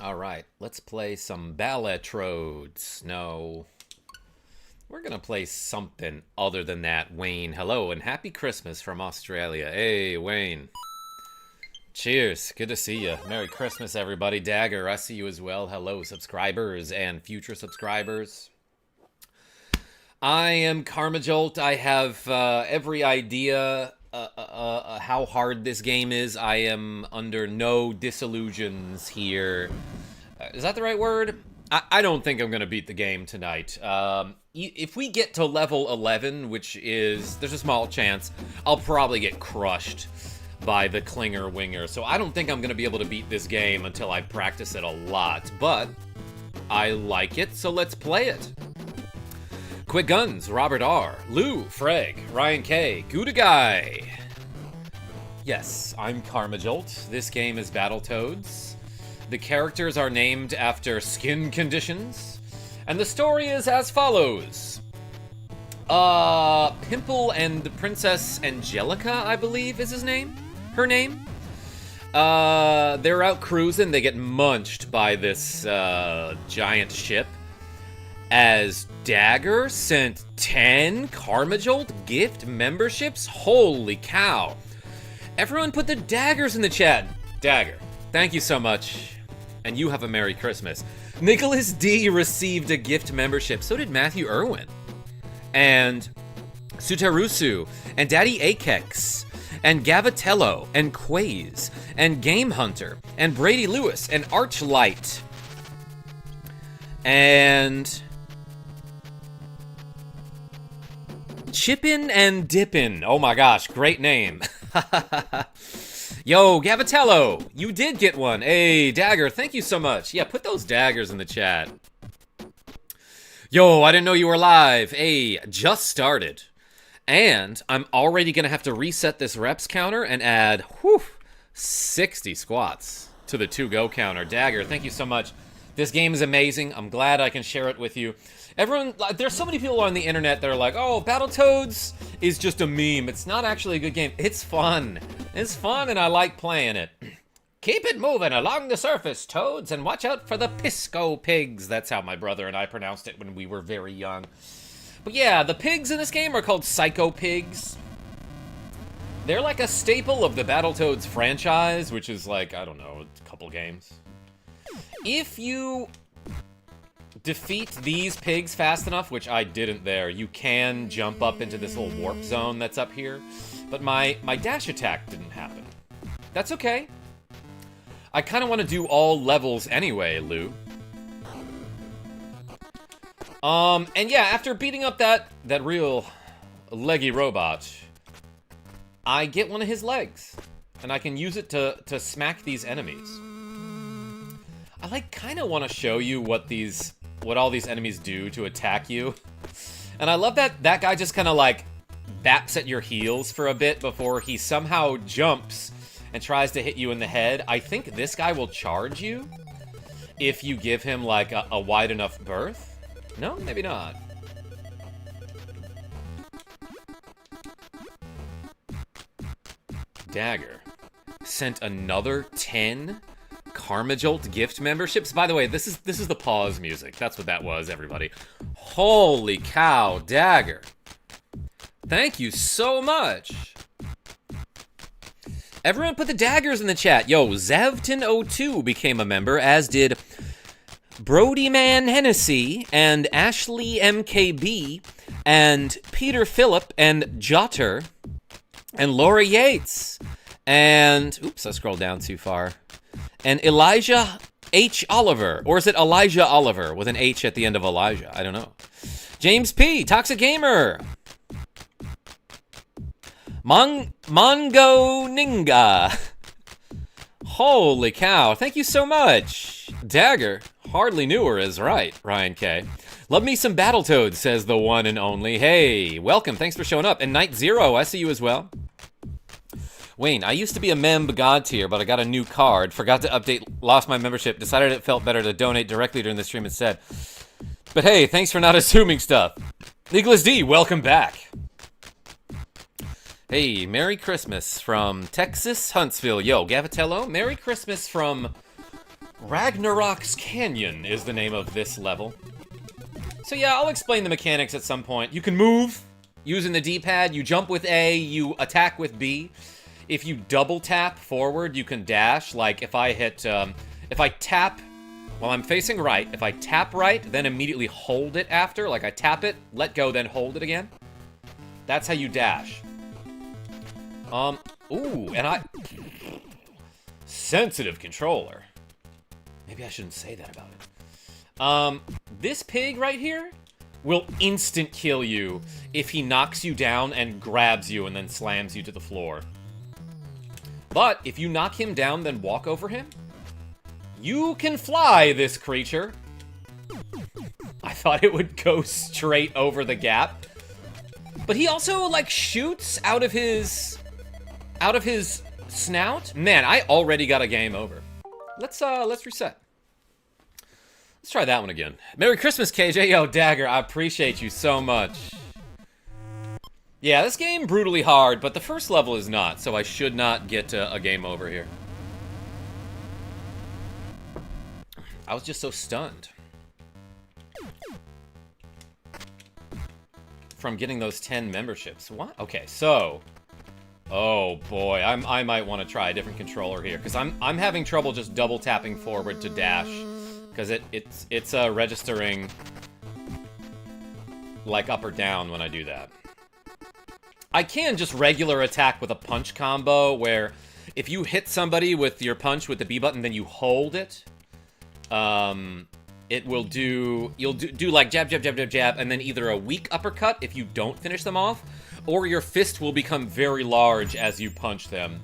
All right, let's play some Battletoads. No, we're gonna play something other than that. Wayne, hello and happy Christmas from Australia. Hey, Wayne. Cheers. Good to see you. Merry Christmas, everybody. Dagger, I see you as well. Hello, subscribers and future subscribers. I am KarmaJolt. I have every idea how hard this game is. I am under no disillusions here. Is that the right word? I don't think I'm going to beat the game tonight. If we get to level 11, which is, there's a small chance, I'll probably get crushed by the Clinger Winger. So I don't think I'm going to be able to beat this game until I practice it a lot. But I like it, so let's play it. Quick Guns, Robert R., Lou, Freg, Ryan K., Gouda Guy. Yes, I'm KarmaJolt. This game is Battletoads. The characters are named after skin conditions. And the story is as follows. Pimple and Princess Angelica, I believe is his name? Her name? They're out cruising. They get munched by this giant ship. As Dagger sent 10 KarmaJolt gift memberships? Holy cow. Everyone put the daggers in the chat. Dagger, thank you so much. And you have a Merry Christmas. Nicholas D received a gift membership. So did Matthew Irwin. And Sutarusu. And Daddy Akex. And Gavatello. And Quaze. And Game Hunter. And Brady Lewis. And Archlight. And Chippin' and Dippin'. Oh my gosh, great name. Yo, Gavatello, you did get one. Hey, Dagger, thank you so much. Yeah, put those daggers in the chat. Yo, I didn't know you were live. Hey, just started. And I'm already going to have to reset this reps counter and add, 60 squats to the to-go counter. Dagger, thank you so much. This game is amazing. I'm glad I can share it with you. Everyone, there's so many people on the internet that are like, oh, Battletoads is just a meme. It's not actually a good game. It's fun. It's fun and I like playing it. Keep it moving along the surface, Toads, and watch out for the Pisco pigs. That's how my brother and I pronounced it when we were very young. But yeah, the pigs in this game are called Psycho Pigs. They're like a staple of the Battletoads franchise, which is like, I don't know, a couple games. If you defeat these pigs fast enough, which I didn't there, you can jump up into this little warp zone that's up here. But my dash attack didn't happen. That's okay. I kind of want to do all levels anyway, Lou. And yeah, after beating up that real leggy robot, I get one of his legs. And I can use it to smack these enemies. I like kind of want to show you what all these enemies do to attack you. And I love that guy just kind of like baps at your heels for a bit before he somehow jumps and tries to hit you in the head. I think this guy will charge you if you give him like a wide enough berth. No, maybe not. Dagger sent another 10 KarmaJolt gift memberships. By the way, this is the pause music. That's what that was, everybody. Holy cow, Dagger. Thank you so much. Everyone put the daggers in the chat. Yo, Zavton02 became a member, as did Brody Man Hennessy and Ashley MKB and Peter Phillip and Jotter and Laura Yates and oops, I scrolled down too far. And Elijah H. Oliver. Or is it Elijah Oliver with an H at the end of Elijah? I don't know. James P. Toxic Gamer. Mongo Ninga. Holy cow. Thank you so much. Dagger. Hardly knew her is right, Ryan K. Love me some Battletoads, says the one and only. Hey, welcome. Thanks for showing up. And Night Zero, I see you as well. Wayne, I used to be a memb god tier, but I got a new card. Forgot to update, lost my membership. Decided it felt better to donate directly during the stream instead. But hey, thanks for not assuming stuff. Nicholas D, welcome back. Hey, Merry Christmas from Texas, Huntsville. Yo, Gavatello, Merry Christmas from Ragnarok's Canyon is the name of this level. So yeah, I'll explain the mechanics at some point. You can move using the D-pad. You jump with A, you attack with B. If you double tap forward, you can dash. Like if I hit, if I tap while I'm facing right, if I tap right, then immediately hold it after. Like I tap it, let go, then hold it again. That's how you dash. Ooh, and sensitive controller. Maybe I shouldn't say that about it. This pig right here will instant kill you if he knocks you down and grabs you and then slams you to the floor. But if you knock him down, then walk over him, you can fly this creature. I thought it would go straight over the gap. But he also, like, shoots out of his snout. Man, I already got a game over. Let's reset. Let's try that one again. Merry Christmas, KJ. Yo, Dagger, I appreciate you so much. Yeah, this game brutally hard, but the first level is not, so I should not get a game over here. I was just so stunned from getting those 10 memberships. What? Okay, so, oh boy, I might want to try a different controller here because I'm having trouble just double tapping forward to dash because it's registering like up or down when I do that. I can just regular attack with a punch combo where if you hit somebody with your punch with the B button, then you hold it. It will do, you'll do like jab, jab, jab, jab, jab, and then either a weak uppercut if you don't finish them off, or your fist will become very large as you punch them.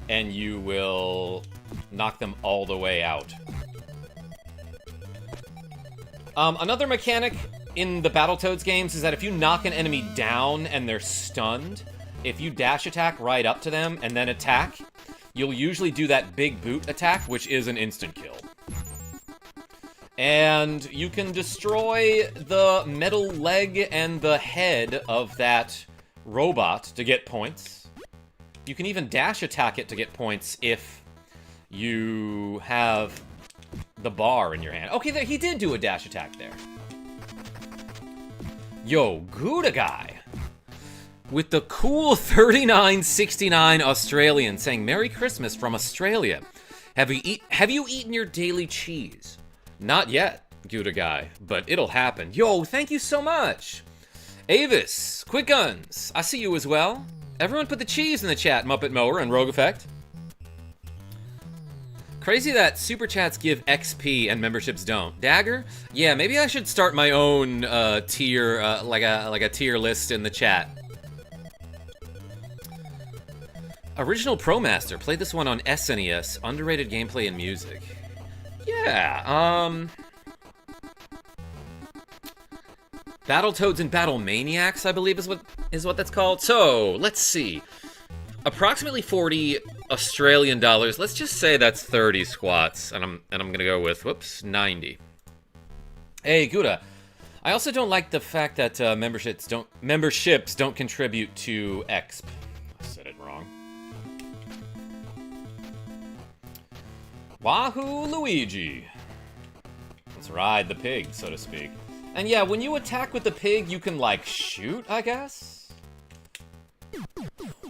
And you will knock them all the way out. Another mechanic in the Battletoads games is that if you knock an enemy down and they're stunned, if you dash attack right up to them and then attack, you'll usually do that big boot attack, which is an instant kill. And you can destroy the metal leg and the head of that robot to get points. You can even dash attack it to get points if you have the bar in your hand. Okay, there, he did do a dash attack there. Yo, Gouda guy with the cool 3969 Australian saying Merry Christmas from Australia. Have you eaten your daily cheese? Not yet, Gouda guy, but it'll happen. Yo, thank you so much. Avis, Quick Guns, I see you as well. Everyone put the cheese in the chat, Muppet Mower and Rogue Effect. Crazy that super chats give XP and memberships don't. Dagger? Yeah, maybe I should start my own tier, like a tier list in the chat. Original Pro Master, played this one on SNES. Underrated gameplay and music. Yeah, Battletoads and Battle Maniacs, I believe is what that's called. So, let's see. Approximately 40 Australian dollars. Let's just say that's 30 squats, and I'm gonna go with 90. Hey, Gouda. I also don't like the fact that memberships don't contribute to exp. I said it wrong. Wahoo Luigi. Let's ride the pig, so to speak. And yeah, when you attack with the pig, you can like shoot, I guess.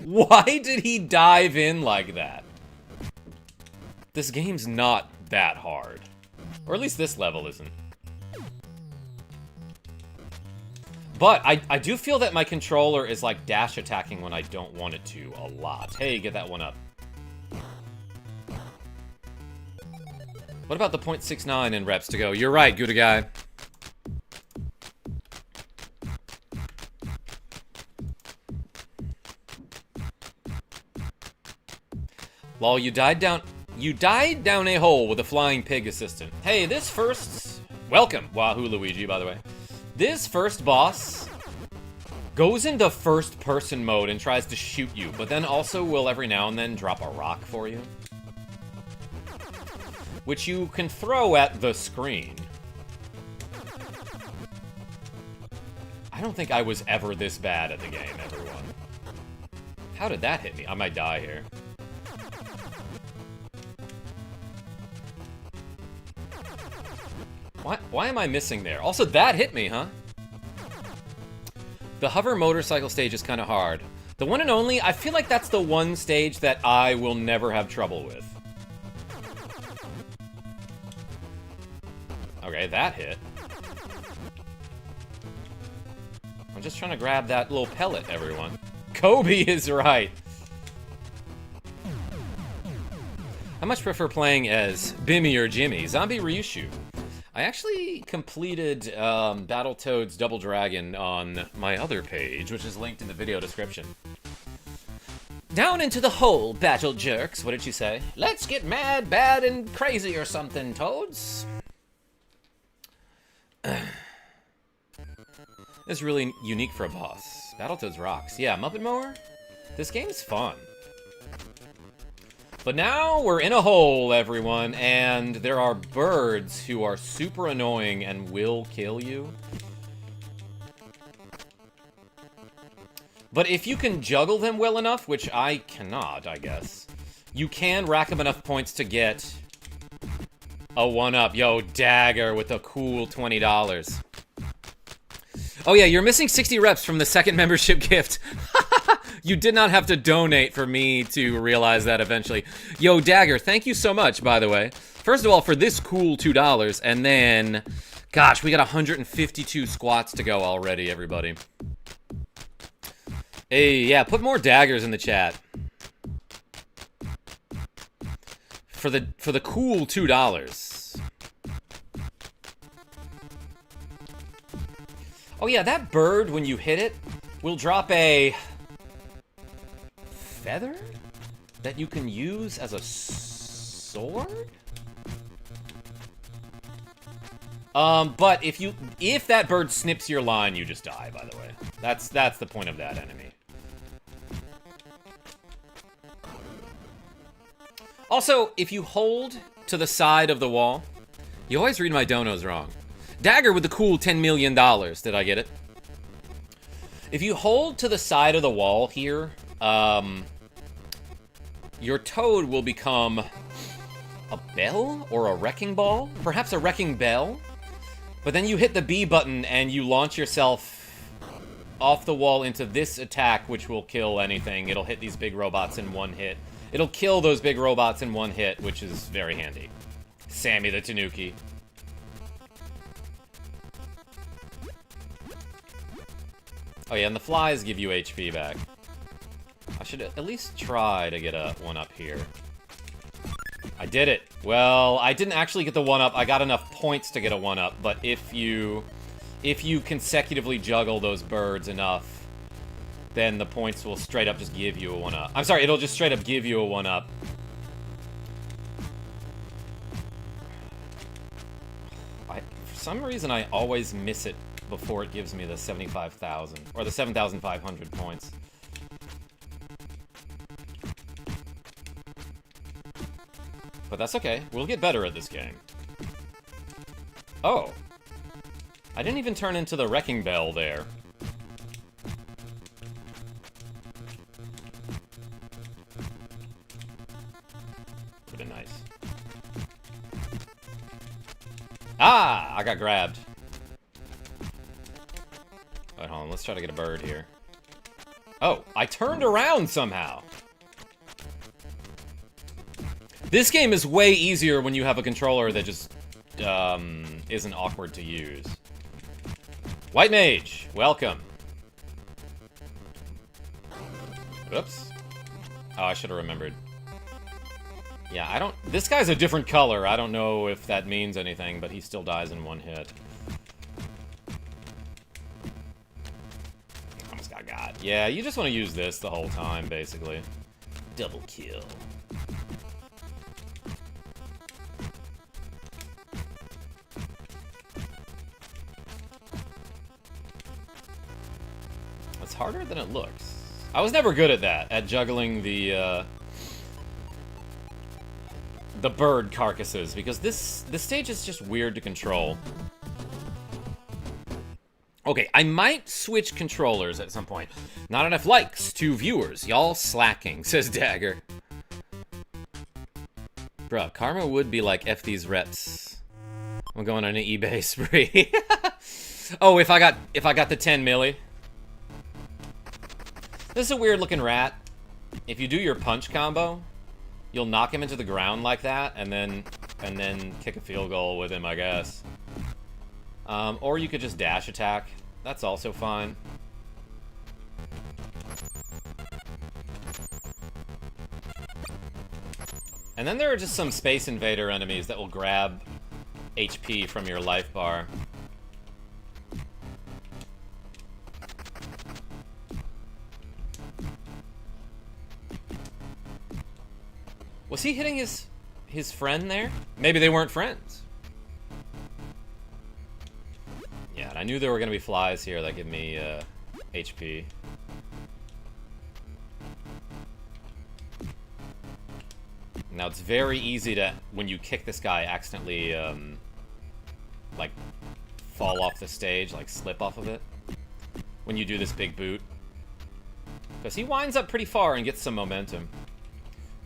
Why did he dive in like that? This game's not that hard. Or at least this level isn't. But I do feel that my controller is like dash attacking when I don't want it to a lot. Hey, get that one up. What about the .69 in reps to go? You're right, Gouda guy. Lol, you died down a hole with a flying pig assistant. Hey, this first... Welcome, Wahoo Luigi, by the way. This first boss goes into first-person mode and tries to shoot you, but then also will every now and then drop a rock for you, which you can throw at the screen. I don't think I was ever this bad at the game, everyone. How did that hit me? I might die here. Why am I missing there? Also, that hit me, huh? The hover motorcycle stage is kind of hard. The one and only, I feel like that's the one stage that I will never have trouble with. Okay, that hit. I'm just trying to grab that little pellet, everyone. Kobe is right. I much prefer playing as Bimmy or Jimmy. Zombie Ryushu. I actually completed Battletoads Double Dragon on my other page, which is linked in the video description. Down into the hole, battle jerks. What did you say? Let's get mad, bad, and crazy or something, Toads. This is really unique for a boss. Battletoads rocks. Yeah, Muppet Mower? This game is fun. But now we're in a hole, everyone, and there are birds who are super annoying and will kill you. But if you can juggle them well enough, which I cannot, I guess, you can rack up enough points to get a 1-up. Yo, Dagger with a cool $20. Oh yeah, you're missing 60 reps from the second membership gift. You did not have to donate for me to realize that eventually. Yo, Dagger, thank you so much, by the way. First of all, for this cool $2, and then... Gosh, we got 152 squats to go already, everybody. Hey, yeah, put more daggers in the chat. For the cool $2. Oh yeah, that bird, when you hit it, will drop a... feather that you can use as a sword? But if that bird snips your line, you just die, by the way. That's the point of that enemy. Also, if you hold to the side of the wall, you always read my donos wrong. Dagger with the cool $10 million. Did I get it? If you hold to the side of the wall here, your toad will become a bell or a wrecking ball? Perhaps a wrecking bell? But then you hit the B button and you launch yourself off the wall into this attack, which will kill anything. It'll hit these big robots in one hit. It'll kill those big robots in one hit, which is very handy. Sammy the Tanuki. Oh yeah, and the flies give you HP back. I should at least try to get a 1-up here. I did it. Well, I didn't actually get the 1-up. I got enough points to get a 1-up, but if you consecutively juggle those birds enough, then the points will straight up just give you a 1-up. I'm sorry, it'll just straight up give you a 1-up. For some reason, I always miss it before it gives me the 75,000, or the 7,500 points. But that's okay. We'll get better at this game. Oh. I didn't even turn into the wrecking bell there. Would've been nice. Ah! I got grabbed. Wait, hold on. Let's try to get a bird here. Oh, I turned around somehow. This game is way easier when you have a controller that just isn't awkward to use. White Mage, welcome. Oops. Oh, I should have remembered. Yeah, I don't... This guy's a different color. I don't know if that means anything, but he still dies in one hit. Almost got. Yeah, you just want to use this the whole time, basically. Double kill. It's harder than it looks. I was never good at that, at juggling the bird carcasses, because this stage is just weird to control. Okay, I might switch controllers at some point. Not enough likes, 2 viewers. Y'all slacking, says Dagger. Bruh, Karma would be like, F these reps. I'm going on an eBay spree. Oh, if I got the 10 milli. This is a weird looking rat. If you do your punch combo, you'll knock him into the ground like that, and then kick a field goal with him, I guess. Or you could just dash attack. That's also fine. And then there are just some Space Invader enemies that will grab HP from your life bar. Was he hitting his friend there? Maybe they weren't friends. Yeah, and I knew there were going to be flies here that give me HP. Now, it's very easy to, when you kick this guy, accidentally, like, fall off the stage, like, slip off of it. When you do this big boot. Because he winds up pretty far and gets some momentum.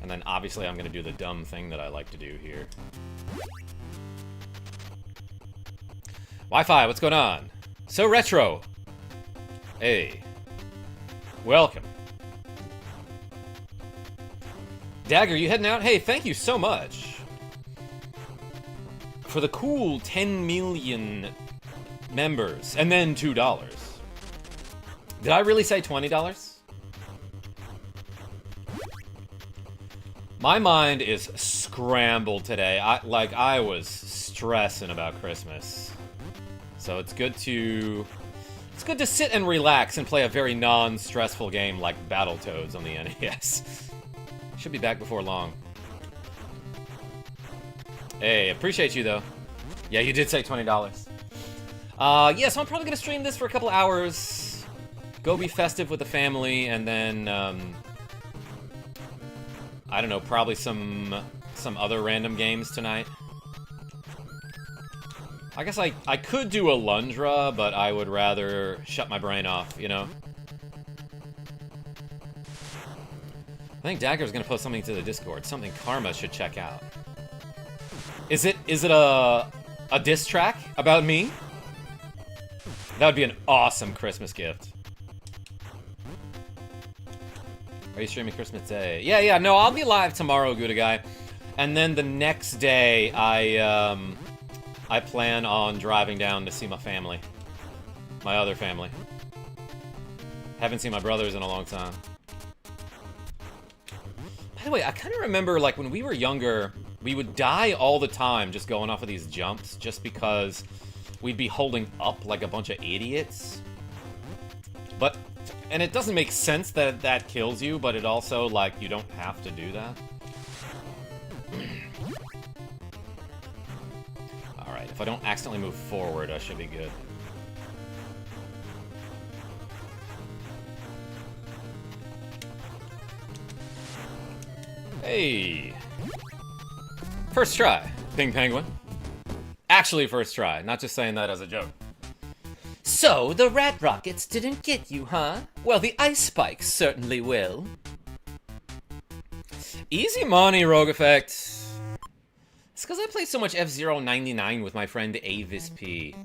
And then, obviously, I'm going to do the dumb thing that I like to do here. Wi-Fi, what's going on? So retro. Hey. Welcome. Dagger, you heading out? Hey, thank you so much for the cool 10 million members, and then $2. Did I really say $20? My mind is scrambled today. I was stressing about Christmas, so it's good to sit and relax and play a very non-stressful game like Battletoads on the NES. Should be back before long. Hey, appreciate you, though. Yeah, you did say $20. Yeah, so I'm probably gonna stream this for a couple hours, go be festive with the family, and then, I don't know, probably some other random games tonight. I guess I could do a Lundra, but I would rather shut my brain off, you know? I think Dagger's gonna post something to the Discord, something Karma should check out. Is it a diss track about me? That would be an awesome Christmas gift. Are you streaming Christmas Day? Yeah, no, I'll be live tomorrow, Gouda Guy. And then the next day, I plan on driving down to see my family. My other family. Haven't seen my brothers in a long time. By the way, I kind of remember, like, when we were younger, we would die all the time just going off of these jumps, just because we'd be holding up like a bunch of idiots. But, and it doesn't make sense that that kills you, but it also, like, you don't have to do that. Alright, if I don't accidentally move forward, I should be good. Hey! First try, Ping Penguin. Actually first try, not just saying that as a joke. So, the rat rockets didn't get you, huh? Well, the ice spikes certainly will. Easy money, Rogue Effect. It's because I play so much F-Zero 99 with my friend Avis P.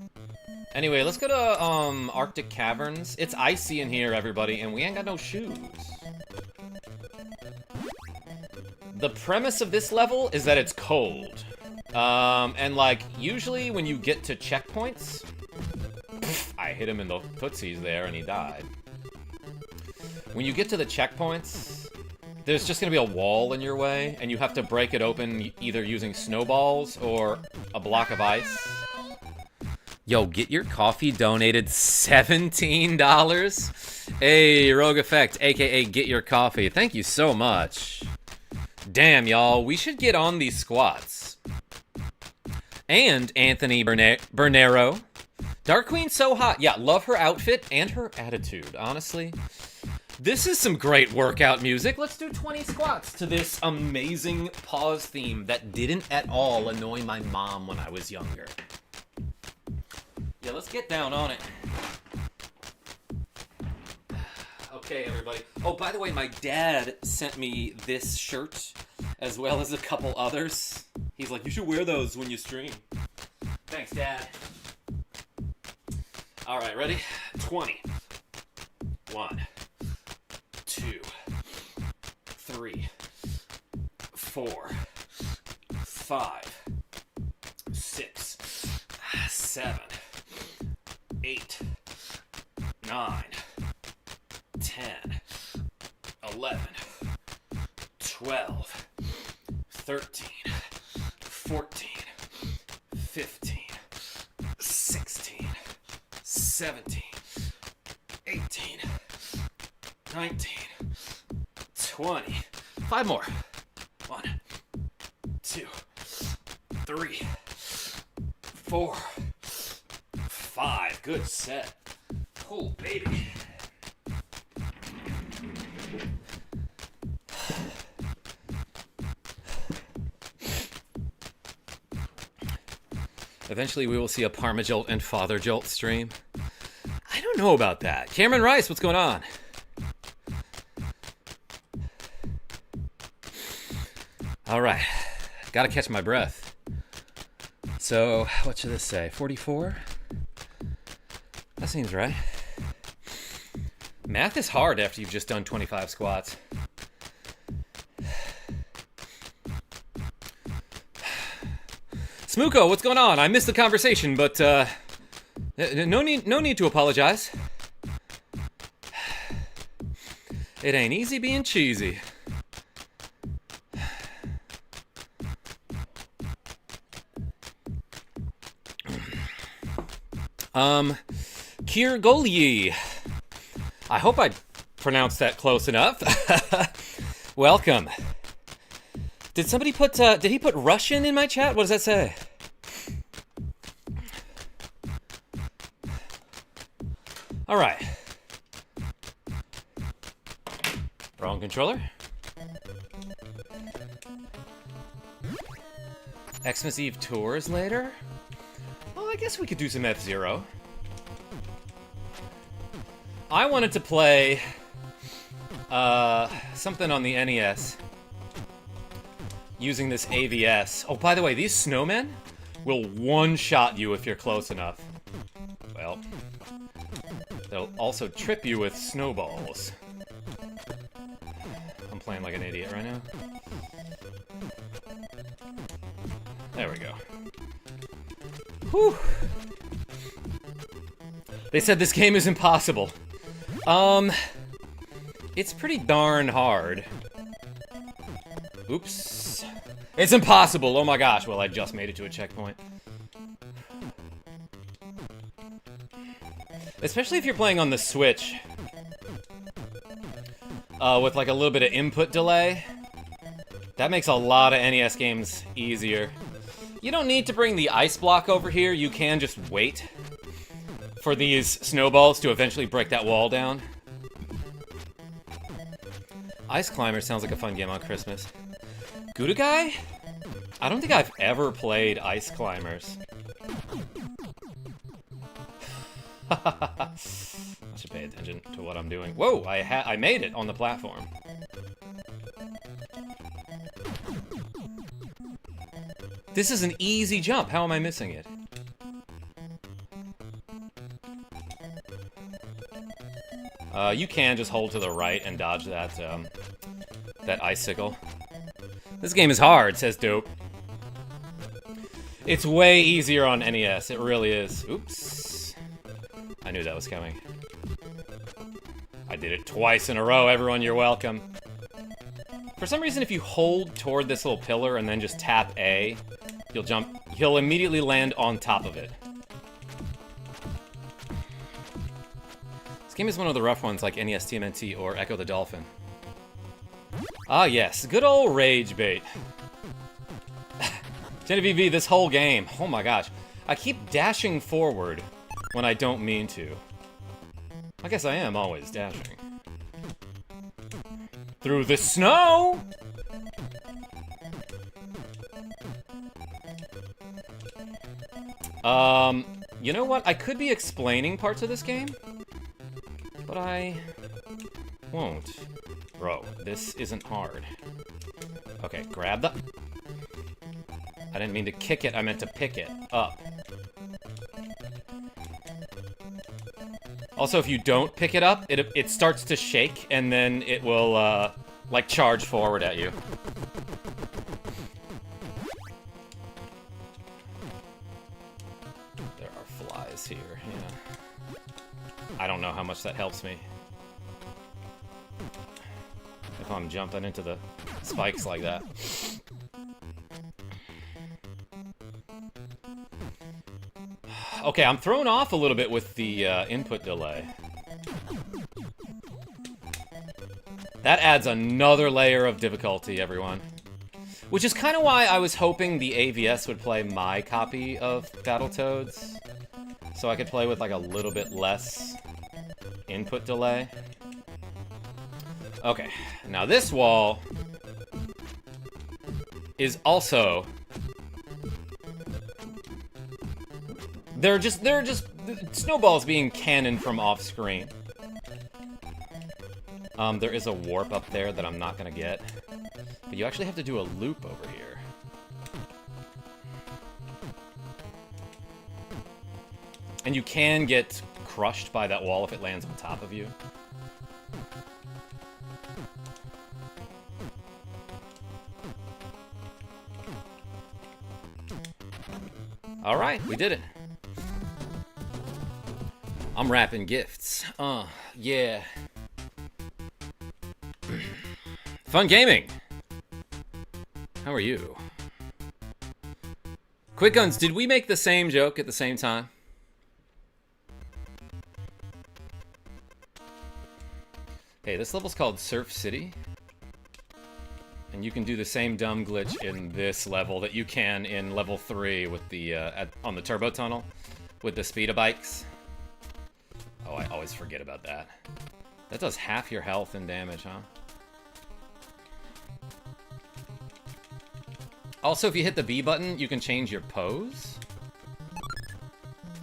Anyway, let's go to, Arctic Caverns. It's icy in here, everybody, and we ain't got no shoes. The premise of this level is that it's cold. And, like, usually when you get to checkpoints... I hit him in the footsies there, and he died. When you get to the checkpoints, there's just gonna be a wall in your way, and you have to break it open either using snowballs or a block of ice. Yo, get your coffee donated $17? Hey, Rogue Effect, aka Get Your Coffee. Thank you so much. Damn, y'all, we should get on these squats. And Anthony Bernero. Dark Queen's so hot. Yeah, love her outfit and her attitude, honestly. This is some great workout music. Let's do 20 squats to this amazing pause theme that didn't at all annoy my mom when I was younger. Yeah, let's get down on it. Okay, everybody. Oh, by the way, my dad sent me this shirt as well as a couple others. He's like, you should wear those when you stream. Thanks, Dad. All right, ready? 20. 1, 2, 3, 4, 5, 6, 7, 8, 9, 10, 11, 12, 13, 14, 15, 16, 17, 18, 19, 20. 5 more. 1, 2, 3, 4, 5. Good set. Oh, baby. Eventually we will see a KarmaJolt and FatherJolt stream. I don't know about that. Cameron Rice, what's going on? All right, gotta catch my breath. So, what should this say? 44? That seems right. Math is hard after you've just done 25 squats. Smooko, what's going on? I missed the conversation, but no need to apologize. It ain't easy being cheesy. Kirgolyi. I hope I pronounced that close enough. Welcome. Did somebody put, did he put Russian in my chat? What does that say? All right. Wrong controller. Xmas Eve tours later? Well, I guess we could do some F-Zero. I wanted to play something on the NES using this AVS. Oh, by the way, these snowmen will one-shot you if you're close enough. Well, they'll also trip you with snowballs. I'm playing like an idiot right now. There we go. Whew. They said this game is impossible. It's pretty darn hard. Oops. It's impossible! Oh my gosh, well, I just made it to a checkpoint. Especially if you're playing on the Switch. With like a little bit of input delay. That makes a lot of NES games easier. You don't need to bring the ice block over here, you can just wait for these snowballs to eventually break that wall down. Ice Climber sounds like a fun game on Christmas. Gouda Guy? I don't think I've ever played Ice Climbers. I should pay attention to what I'm doing. Whoa, I made it on the platform. This is an easy jump. How am I missing it? You can just hold to the right and dodge that, that icicle. This game is hard, says Dope. It's way easier on NES, it really is. Oops. I knew that was coming. I did it twice in a row, everyone, you're welcome. For some reason, if you hold toward this little pillar and then just tap A, he'll immediately land on top of it. This game is one of the rough ones like NES TMNT or Echo the Dolphin. Ah yes, good old Rage Bait. Genevieve V, this whole game, oh my gosh. I keep dashing forward when I don't mean to. I guess I am always dashing. Through the snow! You know what? I could be explaining parts of this game, but I won't. Bro, this isn't hard. Okay, grab the... I didn't mean to kick it, I meant to pick it up. Also, if you don't pick it up, it starts to shake, and then it will, like, charge forward at you. There are flies here, yeah. I don't know how much that helps me. If I'm jumping into the spikes like that. Okay, I'm thrown off a little bit with the input delay. That adds another layer of difficulty, everyone. Which is kind of why I was hoping the AVS would play my copy of Battletoads. So I could play with like a little bit less input delay. Okay, now this wall is also... They're just snowballs being cannoned from off screen. There is a warp up there that I'm not gonna get. But you actually have to do a loop over here. And you can get crushed by that wall if it lands on top of you. Alright, we did it. I'm wrapping gifts. Yeah. Fun gaming! How are you? Quick Guns, did we make the same joke at the same time? Okay, this level's called Surf City. And you can do the same dumb glitch in this level that you can in level 3 with the, on the turbo tunnel with the speeder bikes. Oh, I always forget about that. That does half your health and damage, huh? Also, if you hit the B button, you can change your pose.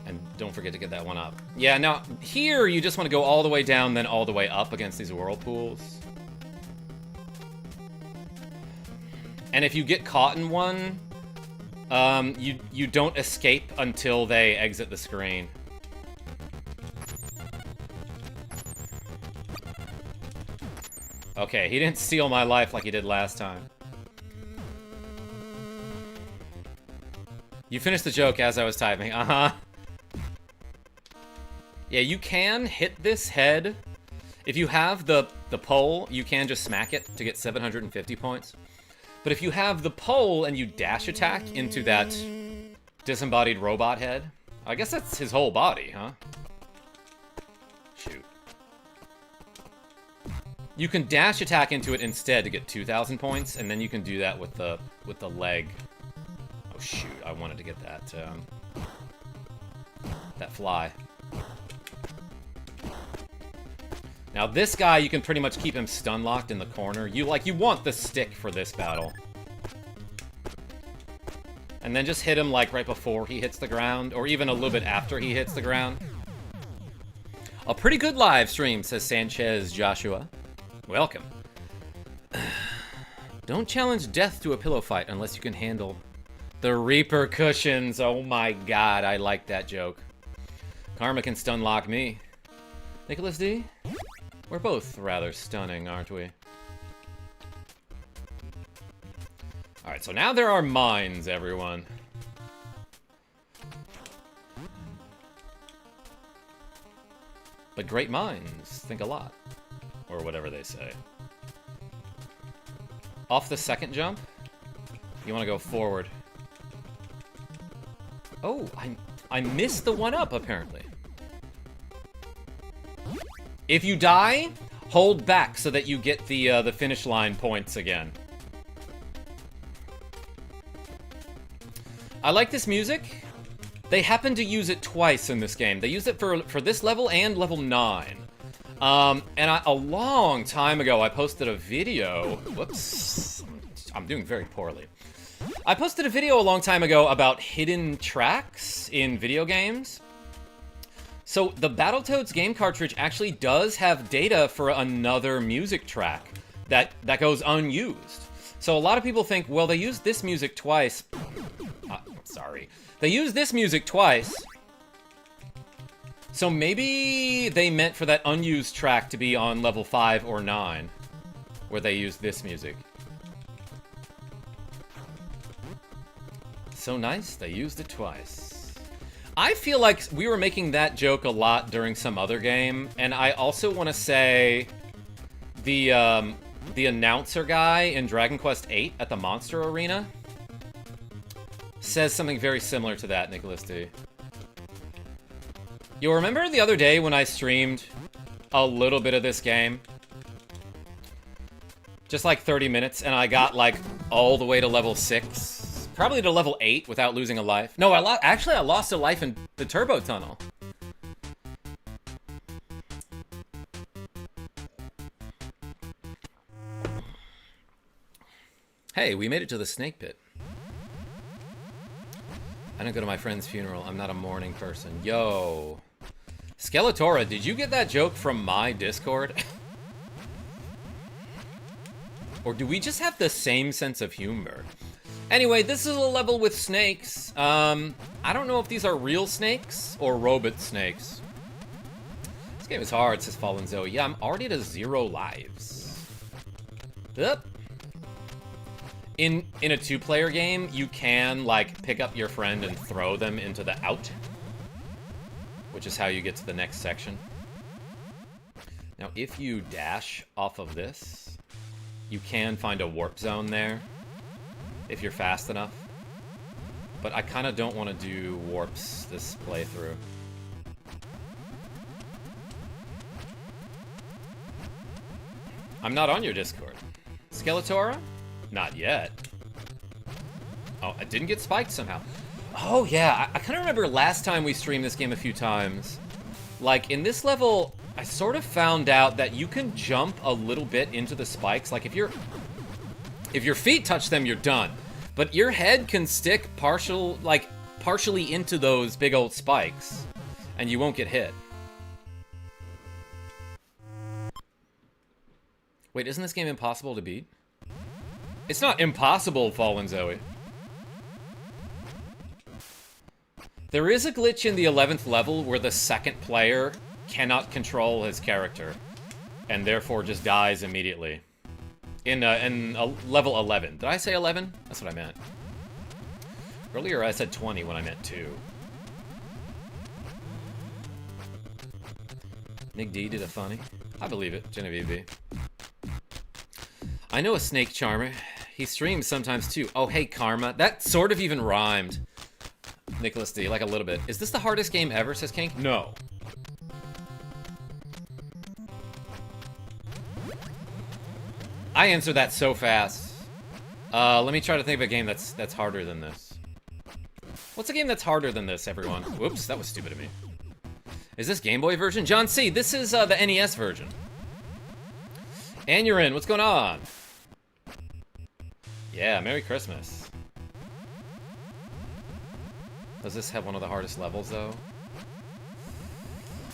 And don't forget to get that one up. Yeah, now, here you just want to go all the way down, then all the way up against these whirlpools. And if you get caught in one, you don't escape until they exit the screen. Okay, he didn't steal my life like he did last time. You finished the joke as I was typing. Uh-huh. Yeah, you can hit this head. If you have the pole, you can just smack it to get 750 points. But if you have the pole and you dash attack into that disembodied robot head, I guess that's his whole body, huh? Shoot. You can dash attack into it instead to get 2,000 points, and then you can do that with the leg. Oh shoot! I wanted to get that fly. Now this guy, you can pretty much keep him stun locked in the corner. You want the stick for this battle. And then just hit him like right before he hits the ground, or even a little bit after he hits the ground. A pretty good live stream, says Sanchez Joshua. Welcome. Don't challenge death to a pillow fight unless you can handle the repercussions. Oh my god, I like that joke. Karma can stun lock me. Nicholas D? We're both rather stunning, aren't we? Alright, so now there are mines, everyone. But great minds think a lot. Or whatever they say. Off the second jump, you want to go forward. Oh, I missed the one up, apparently. If you die, hold back so that you get the finish line points again. I like this music. They happen to use it twice in this game. They used it for this level and level 9. And a long time ago, I posted a video. Whoops. I'm doing very poorly. I posted a video a long time ago about hidden tracks in video games. So the Battletoads game cartridge actually does have data for another music track that goes unused. So a lot of people think, well, they used this music twice. Sorry. They used this music twice. So maybe they meant for that unused track to be on level 5 or 9, where they used this music. So nice, they used it twice. I feel like we were making that joke a lot during some other game, and I also want to say the announcer guy in Dragon Quest VIII at the Monster Arena says something very similar to that, Nicholas D. You remember the other day when I streamed a little bit of this game? Just like 30 minutes, and I got like all the way to level 6. Probably to level 8 without losing a life. No, actually I lost a life in the turbo tunnel. Hey, we made it to the snake pit. I don't go to my friend's funeral. I'm not a mourning person. Yo. Skeletora, did you get that joke from my Discord? Or do we just have the same sense of humor? Anyway, this is a level with snakes. I don't know if these are real snakes or robot snakes. This game is hard, says Fallen Zoe. Yeah, I'm already at 0 lives. Yep. In a 2-player game, you can, like, pick up your friend and throw them into the out, which is how you get to the next section. Now, if you dash off of this, you can find a warp zone there, if you're fast enough. But I kind of don't want to do warps this playthrough. I'm not on your Discord. Skeletora? Not yet. Oh, I didn't get spiked somehow. Oh, yeah. I kind of remember last time we streamed this game a few times. Like, in this level, I sort of found out that you can jump a little bit into the spikes. Like, if your feet touch them, you're done. But your head can stick partially into those big old spikes, and you won't get hit. Wait, isn't this game impossible to beat? It's not impossible, Fallen Zoe. There is a glitch in the 11th level where the second player cannot control his character, and therefore just dies immediately. In level 11. Did I say 11? That's what I meant. Earlier I said 20 when I meant 2. Nick D did a funny. I believe it, Genevieve B. I know a snake charmer. He streams sometimes too. Oh, hey, Karma. That sort of even rhymed. Nicholas D, like a little bit. Is this the hardest game ever, says Kink? No. I answered that so fast. Let me try to think of a game that's harder than this. What's a game that's harder than this, everyone? Whoops, that was stupid of me. Is this Game Boy version? John C, this is the NES version. And you're in. What's going on? Yeah, Merry Christmas. Does this have one of the hardest levels, though?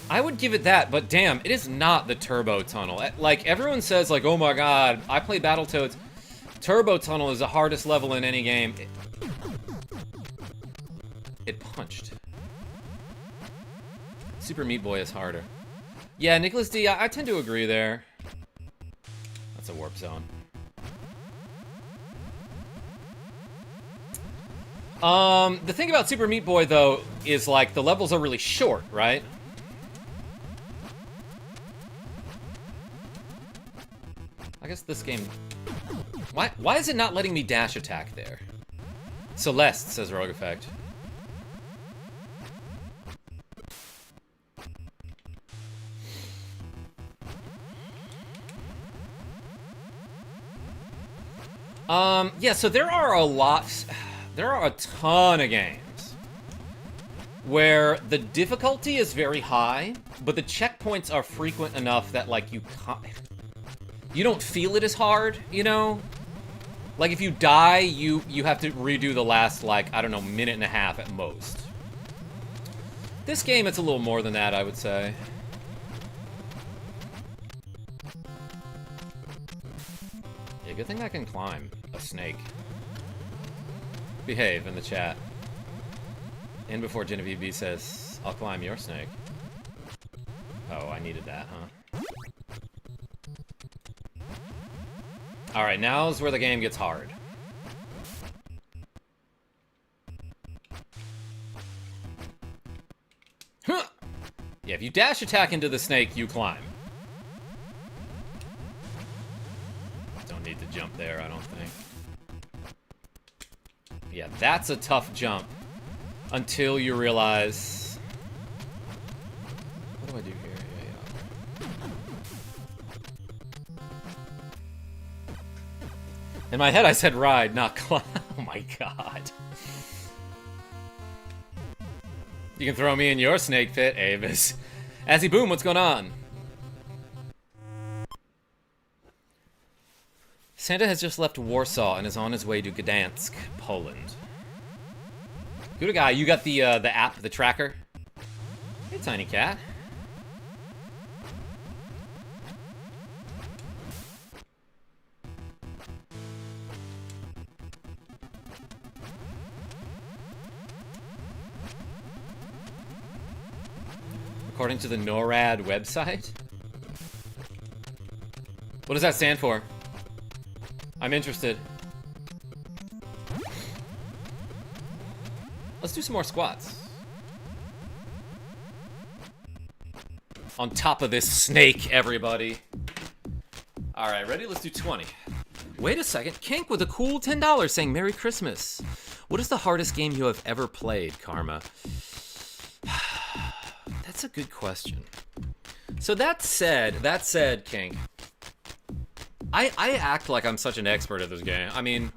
I would give it that, but damn, it is not the Turbo Tunnel. Like, everyone says, like, oh my god, I played Battletoads. Turbo Tunnel is the hardest level in any game. It punched. Super Meat Boy is harder. Yeah, Nicholas D, I tend to agree there. That's a warp zone. The thing about Super Meat Boy, though, is, like, the levels are really short, right? I guess this game... Why is it not letting me dash attack there? Celeste, says Rogue Effect. Yeah, so there are a ton of games where the difficulty is very high, but the checkpoints are frequent enough that, like, you don't feel it as hard, you know? Like, if you die, you have to redo the last, like, I don't know, minute and a half at most. This game, it's a little more than that, I would say. Yeah, good thing I can climb a snake. Behave in the chat. And before Genevieve B says, I'll climb your snake. Oh, I needed that, huh? Alright, now's where the game gets hard. Huh! Yeah, if you dash attack into the snake, you climb. Don't need to jump there, I don't think. Yeah, that's a tough jump. Until you realize... What do I do here? In my head, I said ride, not climb. Oh my god. You can throw me in your snake pit, Avis. Azzy Boom, what's going on? Santa has just left Warsaw and is on his way to Gdansk, Poland. Good guy, you got the app, the tracker? Hey, tiny cat. According to the NORAD website? What does that stand for? I'm interested. Let's do some more squats. On top of this snake, everybody. Alright, ready? Let's do 20. Wait a second. Kink with a cool $10 saying Merry Christmas. What is the hardest game you have ever played, Karma? That's a good question. So that said, King, I act like I'm such an expert at this game. I mean,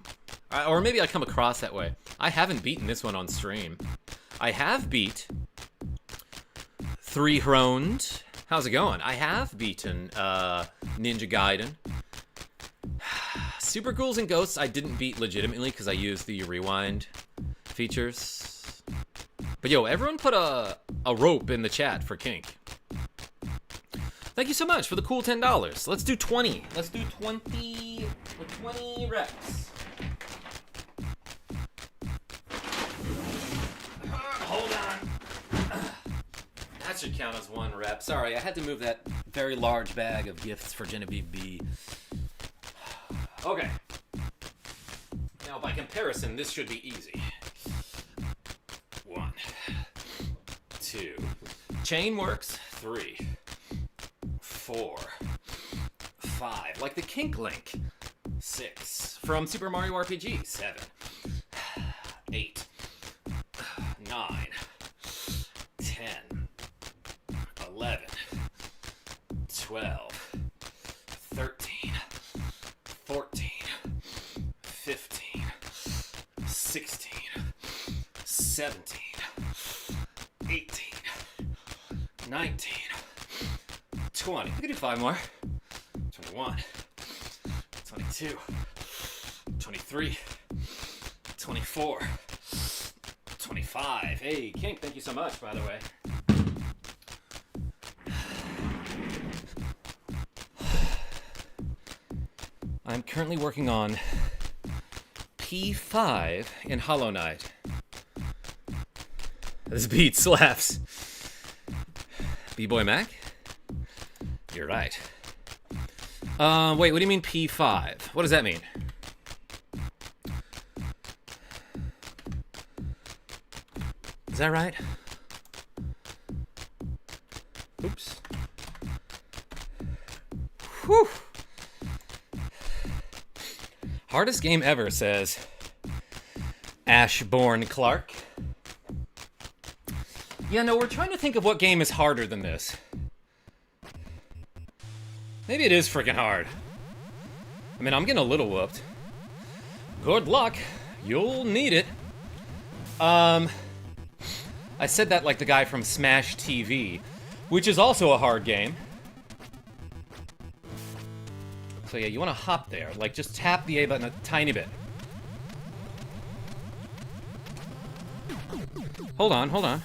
or maybe I come across that way. I haven't beaten this one on stream. I have beat 3 Hroned. How's it going? I have beaten Ninja Gaiden. Super Ghouls and Ghosts I didn't beat legitimately because I used the rewind features. But yo, everyone put a rope in the chat for Kink. Thank you so much for the cool $10. Let's do 20. Let's do 20 reps. Hold on. That should count as 1 rep. Sorry, I had to move that very large bag of gifts for Genevieve B. Okay. Now, by comparison, this should be easy. 1, 2. Chain works. 3, 4, 5. Like the Kink Link. 6. From Super Mario RPG. 7, 8, 9, 10, 11, 12, 13, 14, 15, 16, 17, 18, 19, 20. We can do 5 more. 21, 22, 23, 24, 25. Hey, Kink, thank you so much, by the way. I'm currently working on P5 in Hollow Knight. This beat slaps. B-Boy Mac? You're right. Wait, what do you mean P5? What does that mean? Is that right? Oops. Whew. Hardest game ever, says Ashbourne Clark. Yeah, no, we're trying to think of what game is harder than this. Maybe it is freaking hard. I mean, I'm getting a little whooped. Good luck. You'll need it. I said that like the guy from Smash TV, which is also a hard game. So yeah, you want to hop there. Like, just tap the A button a tiny bit. Hold on, hold on.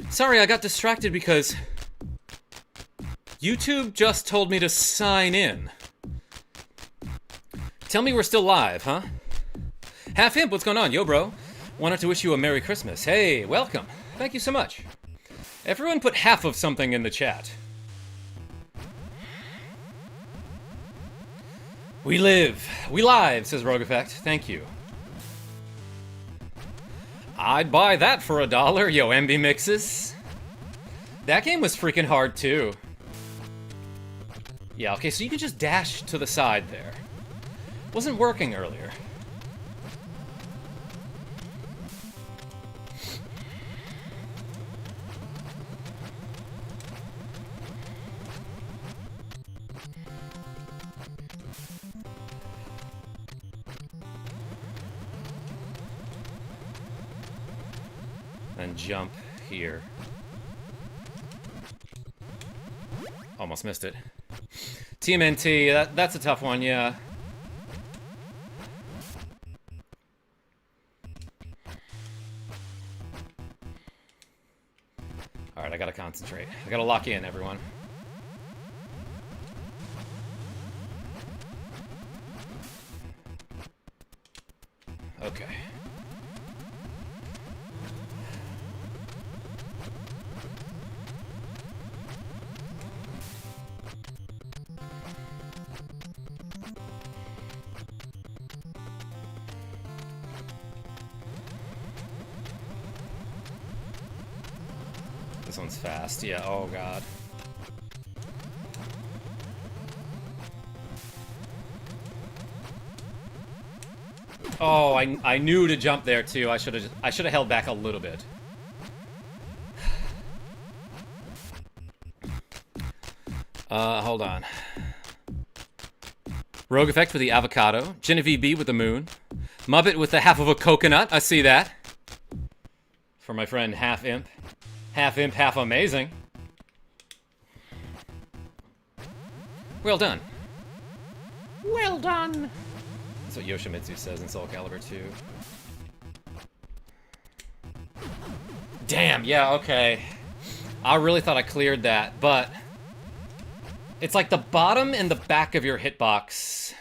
Sorry, I got distracted because YouTube just told me to sign in. Tell me we're still live, huh? Half Imp, what's going on? Yo, bro. Wanted to wish you a Merry Christmas. Hey, welcome. Thank you so much. Everyone put half of something in the chat. We live. We live, says Rogue Effect. Thank you. I'd buy that for $1. Yo, MB Mixes. That game was freaking hard, too. Yeah, okay, so you can just dash to the side there. Wasn't working earlier. And jump here. Almost missed it. TMNT, that's a tough one, yeah. Alright, I gotta concentrate. I gotta lock in, everyone. Okay. This one's fast. Yeah, oh god. Oh, I knew to jump there too. I should have held back a little bit. Hold on. Rogue Effect with the avocado. Genevieve B with the moon. Muppet with the half of a coconut. I see that. For my friend Half Imp. Half imp, half amazing. Well done. Well done. That's what Yoshimitsu says in Soul Calibur 2. Damn, yeah, okay. I really thought I cleared that, but it's like the bottom and the back of your hitbox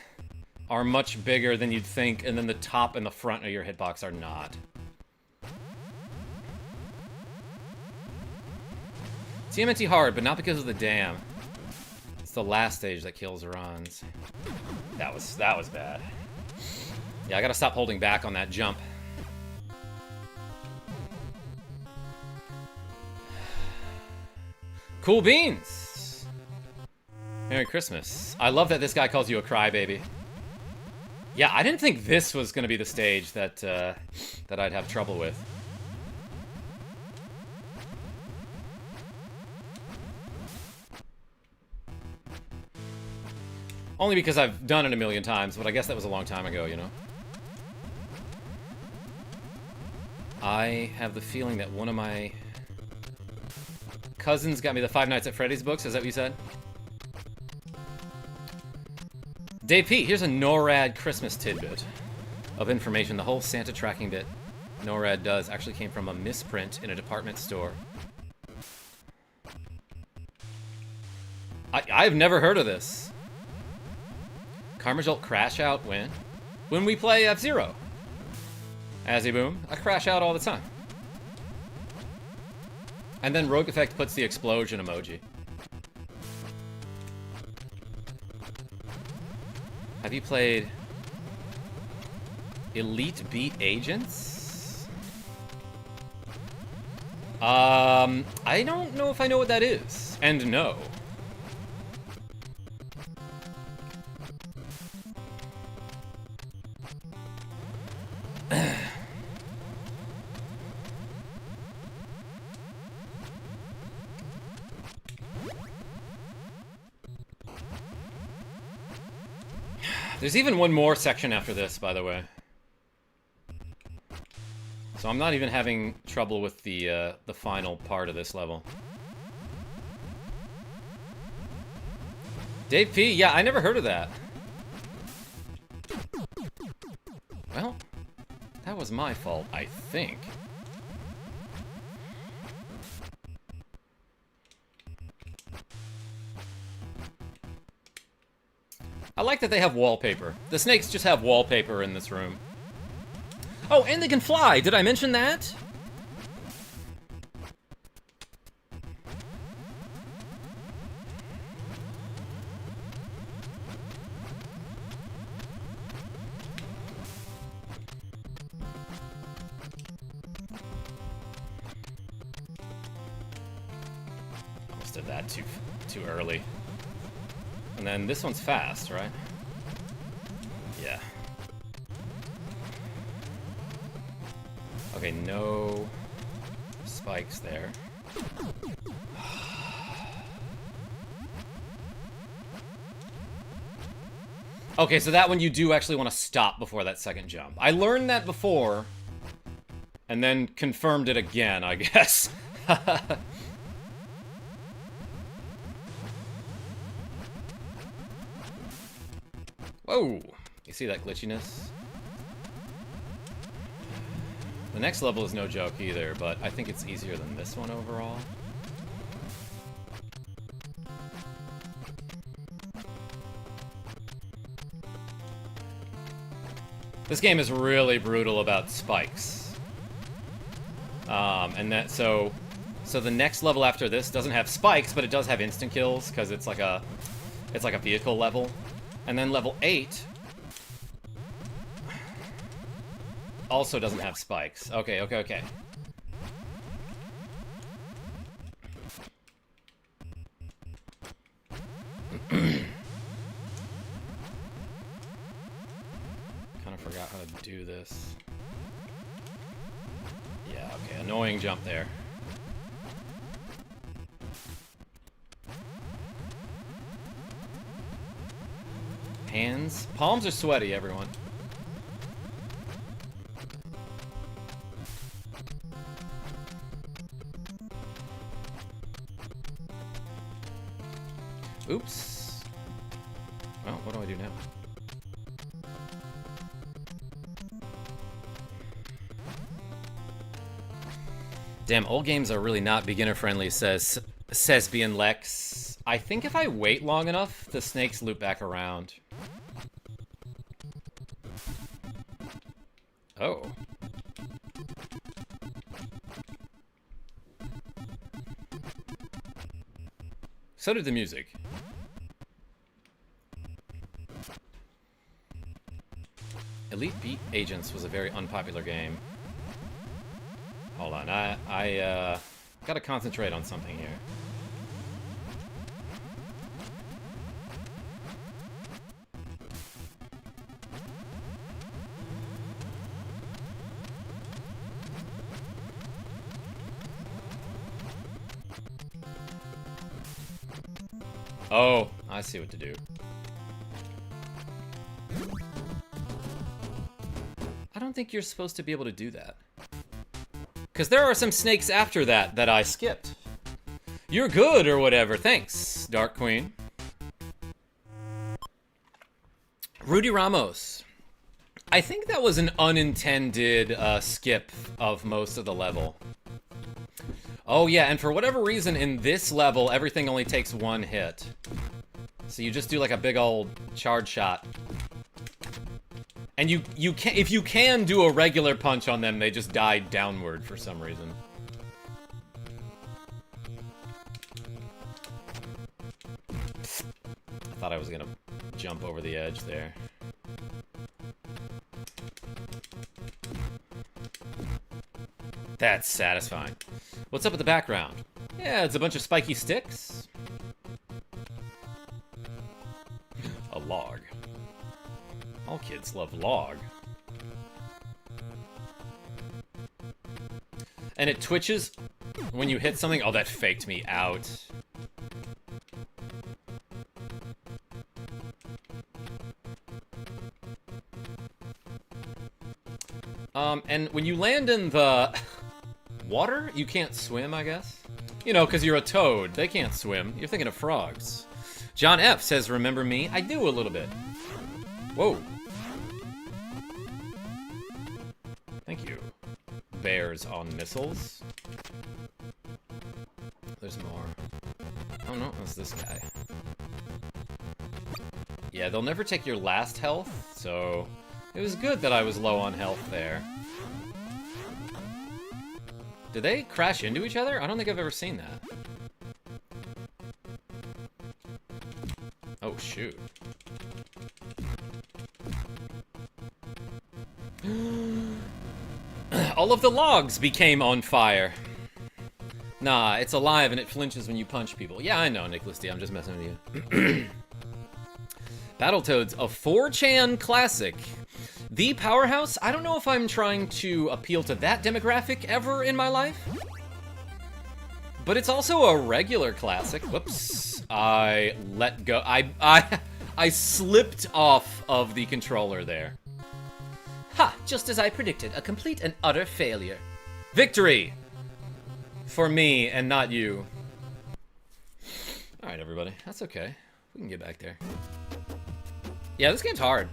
are much bigger than you'd think, and then the top and the front of your hitbox are not. TMNT hard, but not because of the dam. It's the last stage that kills Iran's. That was bad. Yeah, I gotta stop holding back on that jump. Cool beans! Merry Christmas. I love that this guy calls you a crybaby. Yeah, I didn't think this was gonna be the stage that, that I'd have trouble with. Only because I've done it a million times, but I guess that was a long time ago, you know? I have the feeling that one of my cousins got me the Five Nights at Freddy's books. Is that what you said? Dave P, here's a NORAD Christmas tidbit of information. The whole Santa tracking bit NORAD does actually came from a misprint in a department store. I've never heard of this. KarmaJolt crash out when? When we play F-Zero. Azzy-boom, I crash out all the time. And then Rogue Effect puts the explosion emoji. Have you played Elite Beat Agents? I don't know if I know what that is. And no. There's even one more section after this, by the way. So I'm not even having trouble with the final part of this level. Dave P, yeah, I never heard of that. Well, that was my fault, I think. I like that they have wallpaper. The snakes just have wallpaper in this room. Oh, and they can fly! Did I mention that? blasted that too early. And then this one's fast, right? Yeah. Okay, no spikes there. Okay, so that one you do actually want to stop before that second jump. I learned that before, and then confirmed it again, I guess. Whoa! You see that glitchiness? The next level is no joke either, but I think it's easier than this one overall. This game is really brutal about spikes. So the next level after this doesn't have spikes, but it does have instant kills because it's like a vehicle level. And then level 8 also doesn't have spikes. Okay. Kind of forgot how to do this. Yeah, okay, annoying jump there. Hands. Palms are sweaty, everyone. Oops. Well, what do I do now? Damn, old games are really not beginner-friendly, says Bien Lex. I think if I wait long enough, the snakes loop back around. Oh. So did the music. Elite Beat Agents was a very unpopular game. Hold on, I gotta concentrate on something here. Oh, I see what to do. I don't think you're supposed to be able to do that. Because there are some snakes after that that I skipped. You're good or whatever. Thanks, Dark Queen. Rudy Ramos. I think that was an unintended skip of most of the level. Oh yeah, and for whatever reason in this level, everything only takes one hit. So you just do like a big old charge shot. And you can, if you can do a regular punch on them, they just die downward for some reason. I thought I was gonna jump over the edge there. That's satisfying. What's up with the background? Yeah, it's a bunch of spiky sticks. A log. All kids love log. And it twitches when you hit something. Oh, that faked me out. And when you land in the water, you can't swim, I guess. You know, because you're a toad. They can't swim. You're thinking of frogs. John F. says, remember me? I do a little bit. Whoa. Thank you. Bears on missiles. There's more. Oh no, that's this guy. Yeah, they'll never take your last health, so it was good that I was low on health there. Did they crash into each other? I don't think I've ever seen that. Oh, shoot. All of the logs became on fire. Nah, it's alive and it flinches when you punch people. Yeah, I know, Nicholas D. I'm just messing with you. Battletoads, a 4chan classic. The powerhouse? I don't know if I'm trying to appeal to that demographic ever in my life. But it's also a regular classic. Whoops. I let go. I slipped off of the controller there. Ha! Just as I predicted. A complete and utter failure. Victory! For me and not you. Alright, everybody. That's okay. We can get back there. Yeah, this game's hard.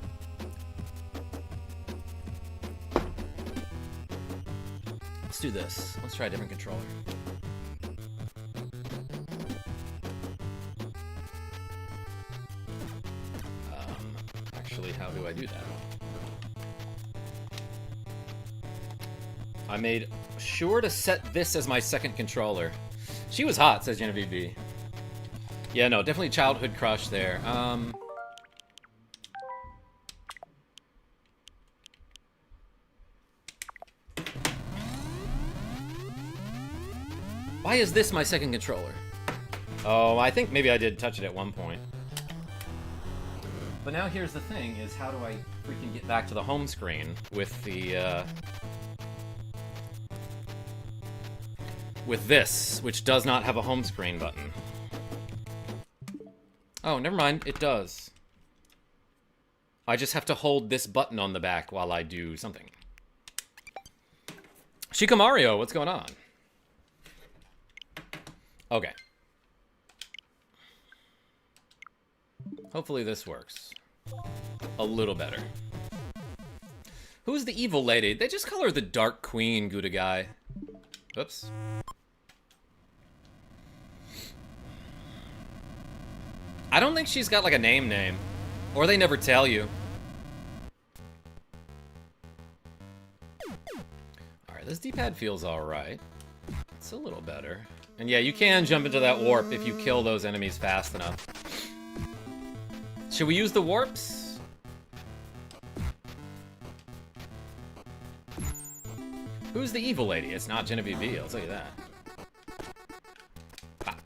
Let's do this. Let's try a different controller. Actually, how do I do that? I made sure to set this as my second controller. She was hot, says Genevieve B. Yeah, no, definitely childhood crush there. Why is this my second controller? Oh, I think maybe I did touch it at one point. But now here's the thing, is how do I freaking get back to the home screen with the, with this, which does not have a home screen button. Oh, never mind, it does. I just have to hold this button on the back while I do something. Shikamario, what's going on? Okay. Hopefully this works. A little better. Who's the evil lady? They just call her the Dark Queen, Gouda guy. Oops. I don't think she's got like a name. Or they never tell you. Alright, this D-pad feels alright. It's a little better. And yeah, you can jump into that warp if you kill those enemies fast enough. Should we use the warps? Who's the evil lady? It's not Genevieve B, I'll tell you that. Ah.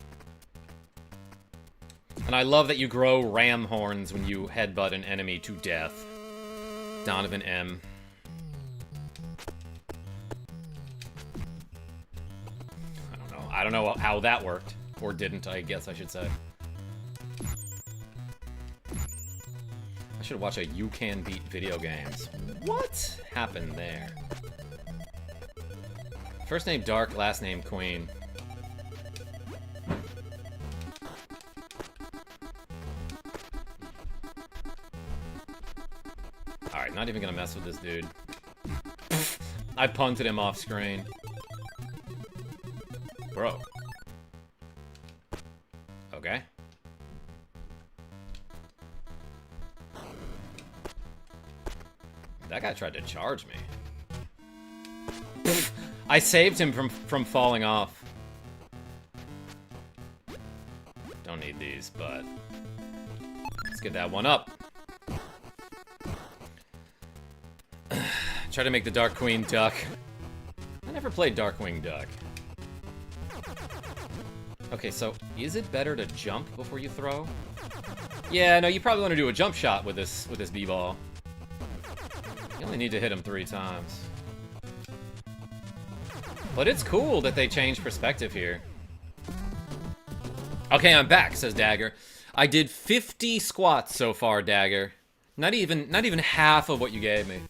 And I love that you grow ram horns when you headbutt an enemy to death. Donovan M. I don't know how that worked. Or didn't, I guess I should say. I should watch a You Can Beat video games. What happened there? First name Dark, last name Queen. Alright, not even gonna mess with this dude. I punted him off screen. Bro. Okay. That guy tried to charge me. I saved him from falling off. Don't need these, but let's get that one up. Try to make the Darkwing Duck. I never played Darkwing Duck. Okay, so is it better to jump before you throw? Yeah, no, you probably want to do a jump shot with this b-ball. You only need to hit him 3 times. But it's cool that they changed perspective here. Okay, I'm back, says Dagger. I did 50 squats so far, Dagger. Not even half of what you gave me.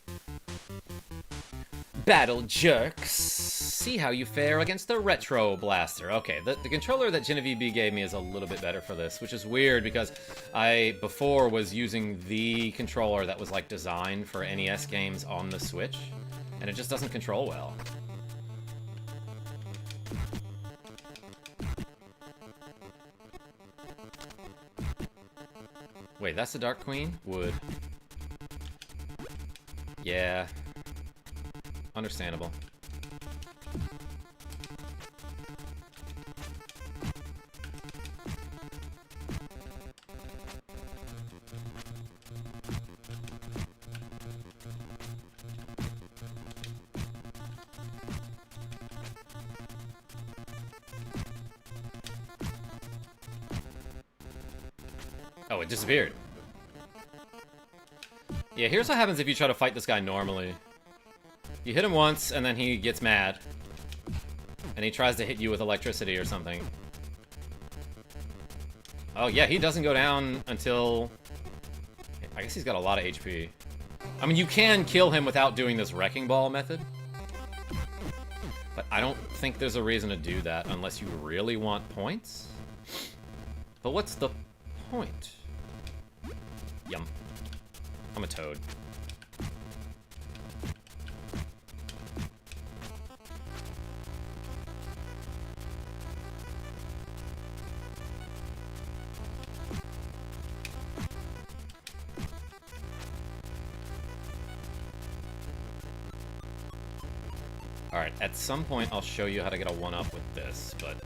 Battle jerks. See how you fare against the Retro Blaster. Okay, the controller that Genevieve B gave me is a little bit better for this, which is weird because I, before, was using the controller that was, like, designed for NES games on the Switch, and it just doesn't control well. Wait, that's the Dark Queen? Wood. Yeah. Understandable. Oh, it disappeared. Yeah, here's what happens if you try to fight this guy normally. You hit him once, and then he gets mad. And he tries to hit you with electricity or something. Oh, yeah, he doesn't go down until... I guess he's got a lot of HP. I mean, you can kill him without doing this wrecking ball method. But I don't think there's a reason to do that unless you really want points. But what's the point? Yum. I'm a toad. Alright, at some point I'll show you how to get a 1-up with this, but...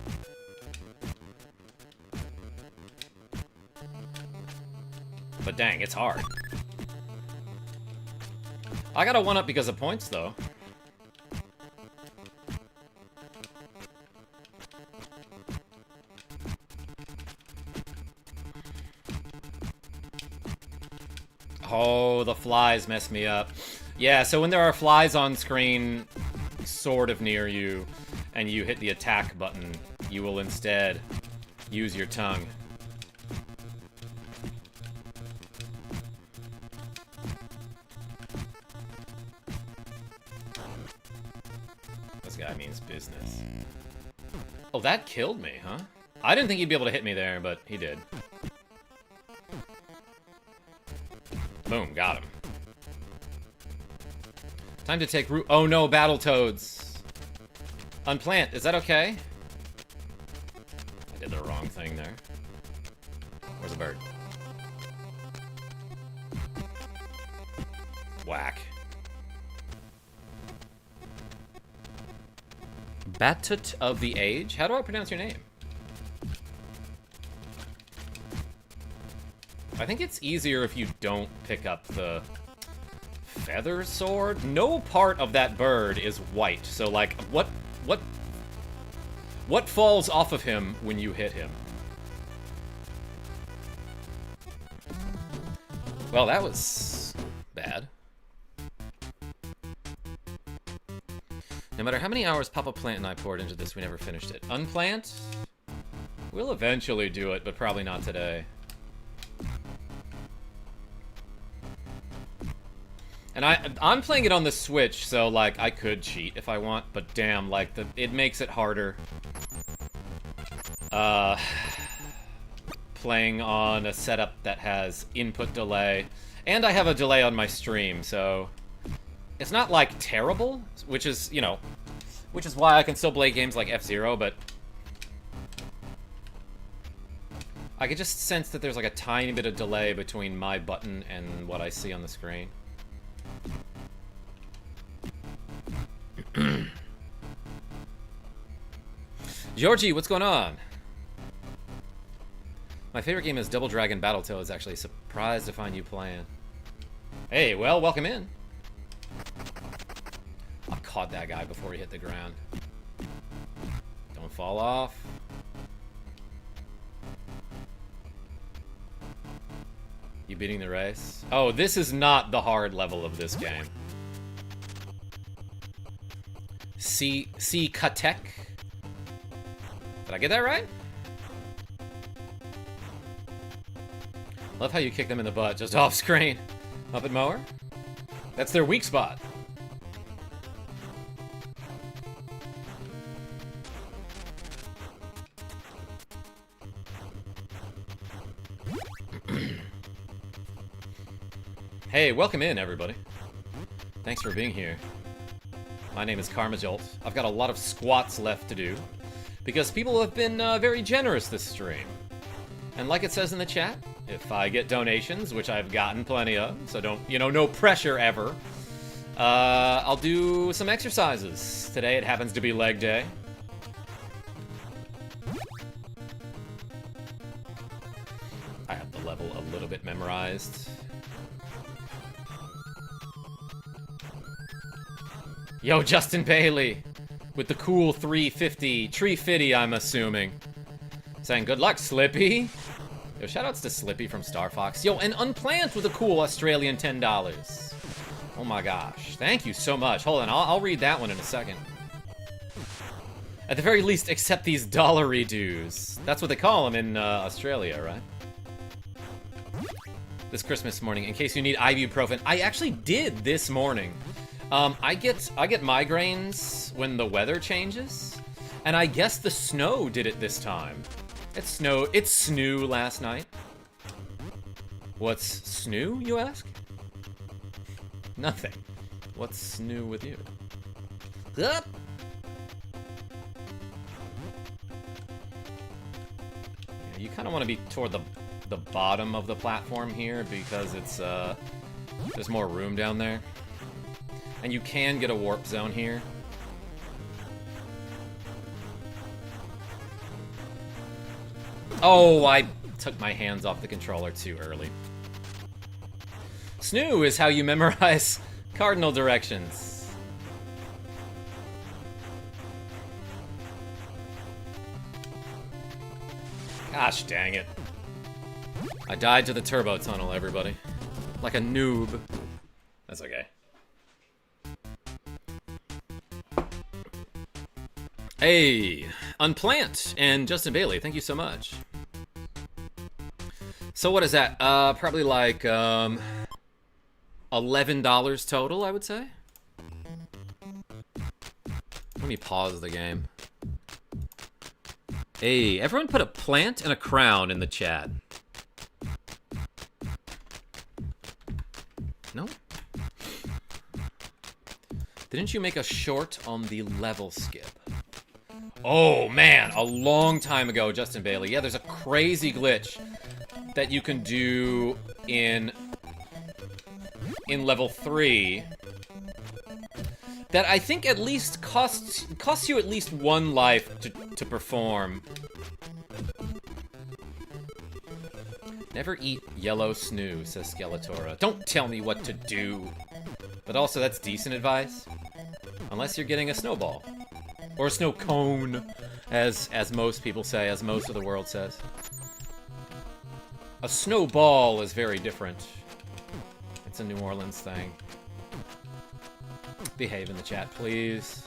But dang, it's hard. I got a 1-up because of points, though. Oh, the flies mess me up. Yeah, so when there are flies on screen, sort of near you, and you hit the attack button, you will instead use your tongue. This guy means business. Oh, that killed me, huh? I didn't think he'd be able to hit me there, but he did. Boom, got him. Time to take root. Oh no, Battletoads. Unplant, is that okay? I did the wrong thing there. Where's the bird? Whack. Battletoads of the Age? How do I pronounce your name? I think it's easier if you don't pick up the feather sword. No part of that bird is white, so like, what falls off of him when you hit him? Well, that was bad. No matter how many hours Papa Plant and I poured into this, we never finished it. Unplant? We'll eventually do it, but probably not today. And I'm playing it on the Switch, so, like, I could cheat if I want, but damn, like, it makes it harder. Playing on a setup that has input delay. And I have a delay on my stream, so... It's not, like, terrible, which is, you know... Which is why I can still play games like F-Zero, but... I could just sense that there's, like, a tiny bit of delay between my button and what I see on the screen. Georgie, what's going on? My favorite game is Double Dragon Battletoads, actually. Surprised to find you playing. Hey, well, welcome in. I caught that guy before he hit the ground. Don't fall off. You beating the race? Oh, this is not the hard level of this game. C Katek. Did I get that right? Love how you kick them in the butt just off screen. Muppet Mower? That's their weak spot. Hey, welcome in, everybody. Thanks for being here. My name is KarmaJolt. I've got a lot of squats left to do, because people have been very generous this stream. And like it says in the chat, if I get donations, which I've gotten plenty of, so don't, you know, no pressure ever, I'll do some exercises. Today it happens to be leg day. I have the level a little bit memorized. Yo, Justin Bailey, with the cool 350, tree fitty, I'm assuming. Saying good luck, Slippy. Yo, shoutouts to Slippy from Star Fox. Yo, and Unplant with a cool Australian $10. Oh my gosh. Thank you so much. Hold on, I'll read that one in a second. At the very least, accept these dollary dues. That's what they call them in Australia, right? This Christmas morning, in case you need ibuprofen. I actually did this morning. I get migraines when the weather changes, and I guess the snow did it this time. It snowed last night. What's snoo, you ask? Nothing. What's new with you? Up. Yeah, you kind of want to be toward the bottom of the platform here because it's there's more room down there, and you can get a warp zone here. Oh, I took my hands off the controller too early. Snoo is how you memorize cardinal directions. Gosh dang it. I died to the turbo tunnel, everybody. Like a noob. That's okay. Hey, Unplant and Justin Bailey, thank you so much. So what is that? Probably like $11 total, I would say. Let me pause the game. Hey, everyone put a plant and a crown in the chat. No? Didn't you make a short on the level skip? Oh man, a long time ago, Justin Bailey. Yeah, there's a crazy glitch that you can do in level 3 that I think at least costs you at least 1 life to perform. Never eat yellow snoo, says Skeletora. Don't tell me what to do. But also, that's decent advice. Unless you're getting a snowball. Or a snow cone, as most people say, as most of the world says. A snowball is very different. It's a New Orleans thing. Behave in the chat, please.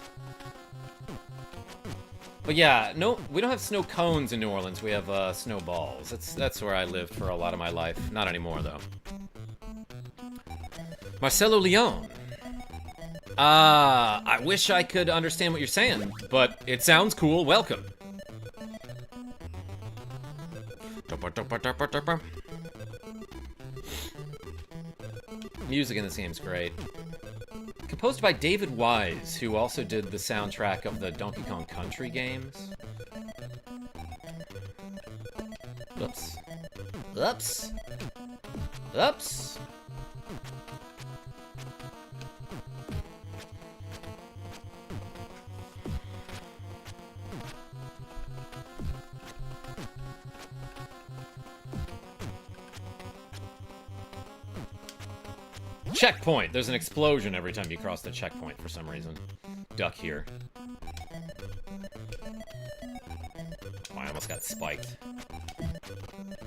But yeah, no, we don't have snow cones in New Orleans. We have snowballs. That's where I lived for a lot of my life. Not anymore, though. Marcelo Leon. I wish I could understand what you're saying, but it sounds cool. Welcome. Music in this game's great. Composed by David Wise, who also did the soundtrack of the Donkey Kong Country games. Oops. Oops. Oops. Checkpoint! There's an explosion every time you cross the checkpoint for some reason. Duck here. Oh, I almost got spiked.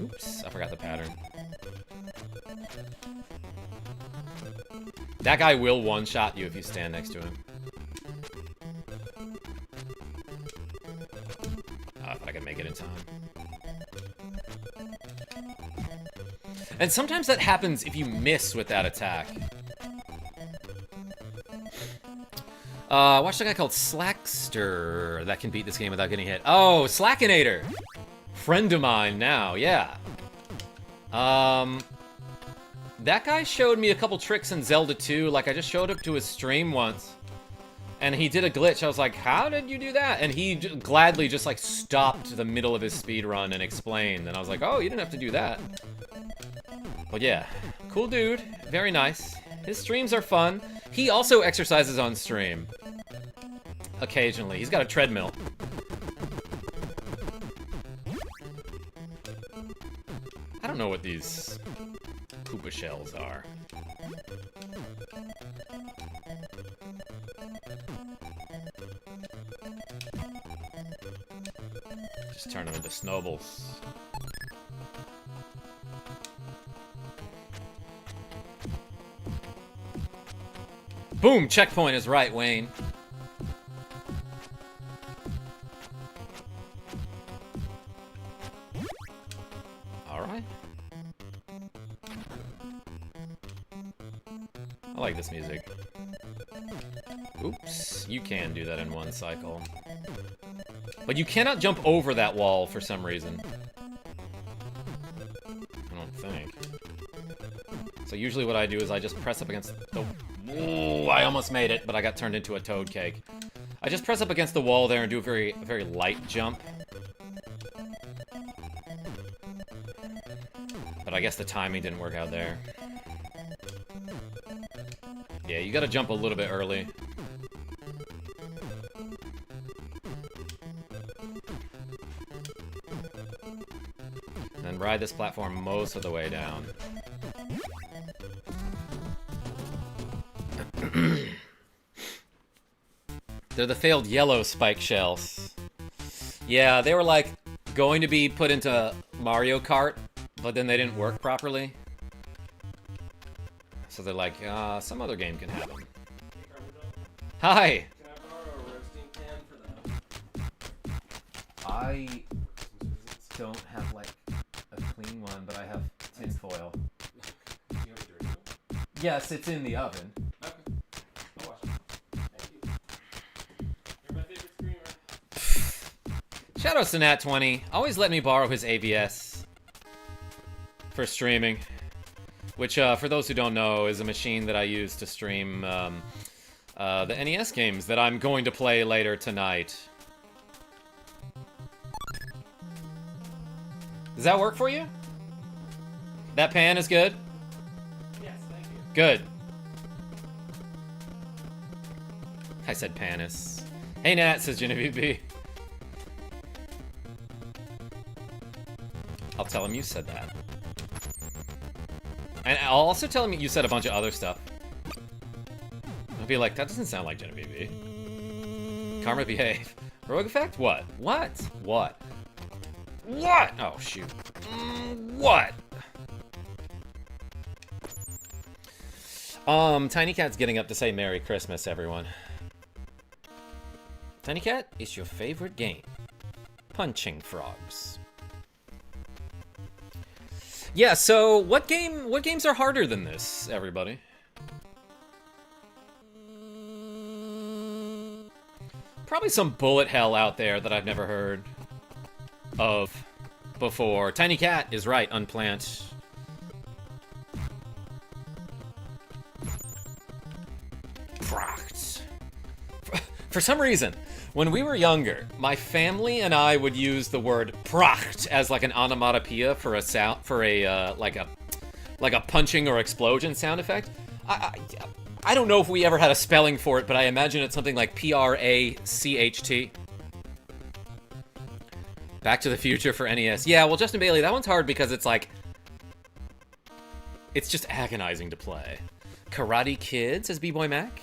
Oops, I forgot the pattern. That guy will one-shot you if you stand next to him. I thought I could make it in time. And sometimes that happens if you miss with that attack. Watch a guy called Slackster that can beat this game without getting hit. Oh, Slackinator! Friend of mine now, yeah. That guy showed me a couple tricks in Zelda 2. Like, I just showed up to his stream once. And he did a glitch. I was like, how did you do that? And he gladly just, like, stopped the middle of his speedrun and explained. And I was like, oh, you didn't have to do that. But yeah, cool dude, very nice. His streams are fun. He also exercises on stream. Occasionally. He's got a treadmill. I don't know what these Koopa shells are. Just turn them into snowballs. Boom! Checkpoint is right, Wayne. Alright. I like this music. Oops, you can do that in one cycle. But you cannot jump over that wall for some reason. I don't think. So usually what I do is I just press up against the... Ooh, I almost made it, but I got turned into a toad cake. I just press up against the wall there and do a very light jump. But I guess the timing didn't work out there. Yeah, you gotta jump a little bit early. And then ride this platform most of the way down. They're the failed yellow spike shells. Yeah, they were like going to be put into Mario Kart, but then they didn't work properly. So they're like, some other game can have them. Hi! Can I borrow a roasting pan for that? I don't have, like, a clean one, but I have tin foil. You have a dirty one? Yes, it's in the oven. Okay. I'll watch it. Thank you. You're my favorite screamer. Shoutouts to Nat20. Always let me borrow his AVS for streaming. Which, for those who don't know, is a machine that I use to stream the NES games that I'm going to play later tonight. Does that work for you? That pan is good? Yes, thank you. Good. I said panis. Hey Nat, says Genevieve B. I'll tell him you said that. And I'll also tell him you said a bunch of other stuff. I'll be like, that doesn't sound like Genevieve B. Karma behave. Rogue effect? What? What? What? What? Oh, shoot. What? Tiny Cat's getting up to say Merry Christmas, everyone. Tiny Cat, it's your favorite game. Punching frogs. Yeah, so what games are harder than this, everybody? Probably some bullet hell out there that I've never heard of before. Tiny Cat is right, Unplant. For some reason, when we were younger, my family and I would use the word "pracht" as like an onomatopoeia for a sound, for a like a punching or explosion sound effect. I don't know if we ever had a spelling for it, but I imagine it's something like P-R-A-C-H-T. Back to the Future for NES. Yeah, well, Justin Bailey, that one's hard because it's like, it's just agonizing to play. Karate Kid, says B-Boy Mac.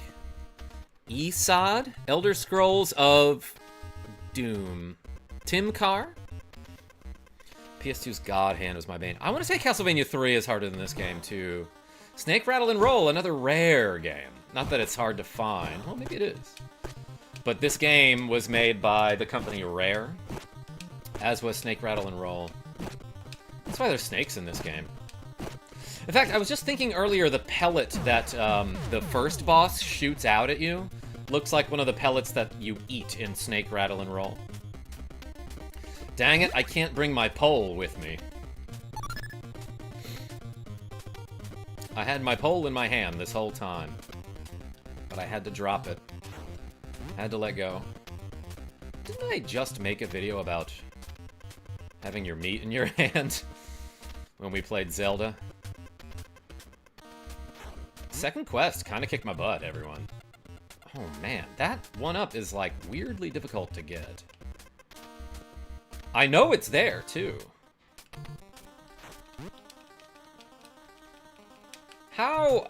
Esod, Elder Scrolls of Doom. Tim Carr. PS2's God Hand was my bane. I want to say Castlevania 3 is harder than this game, too. Snake Rattle and Roll, another rare game. Not that it's hard to find. Well, maybe it is. But this game was made by the company Rare, as was Snake Rattle and Roll. That's why there's snakes in this game. In fact, I was just thinking earlier, the pellet that the first boss shoots out at you looks like one of the pellets that you eat in Snake Rattle and Roll. Dang it, I can't bring my pole with me. I had my pole in my hand this whole time, but I had to drop it. Had to let go. Didn't I just make a video about having your meat in your hand when we played Zelda? Second quest kind of kicked my butt, everyone. Oh man, that 1-up is like weirdly difficult to get. I know it's there too. How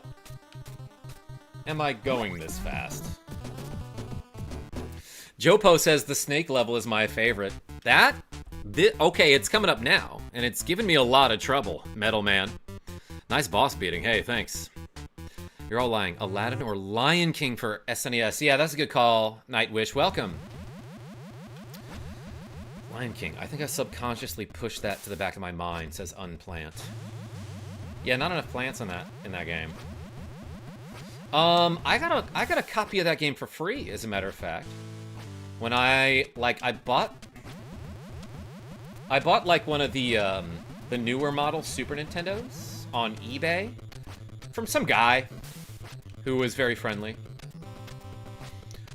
am I going this fast? Jopo says the snake level is my favorite. Okay, it's coming up now, and it's given me a lot of trouble, Metal Man. Nice boss beating, hey, thanks. You're all lying. Aladdin or Lion King for SNES. Yeah, that's a good call. Nightwish, welcome. Lion King. I think I subconsciously pushed that to the back of my mind. Says unplant. Yeah, not enough plants in that game. I got a copy of that game for free, as a matter of fact. When I bought like one of the newer model Super Nintendos on eBay from some guy who was very friendly.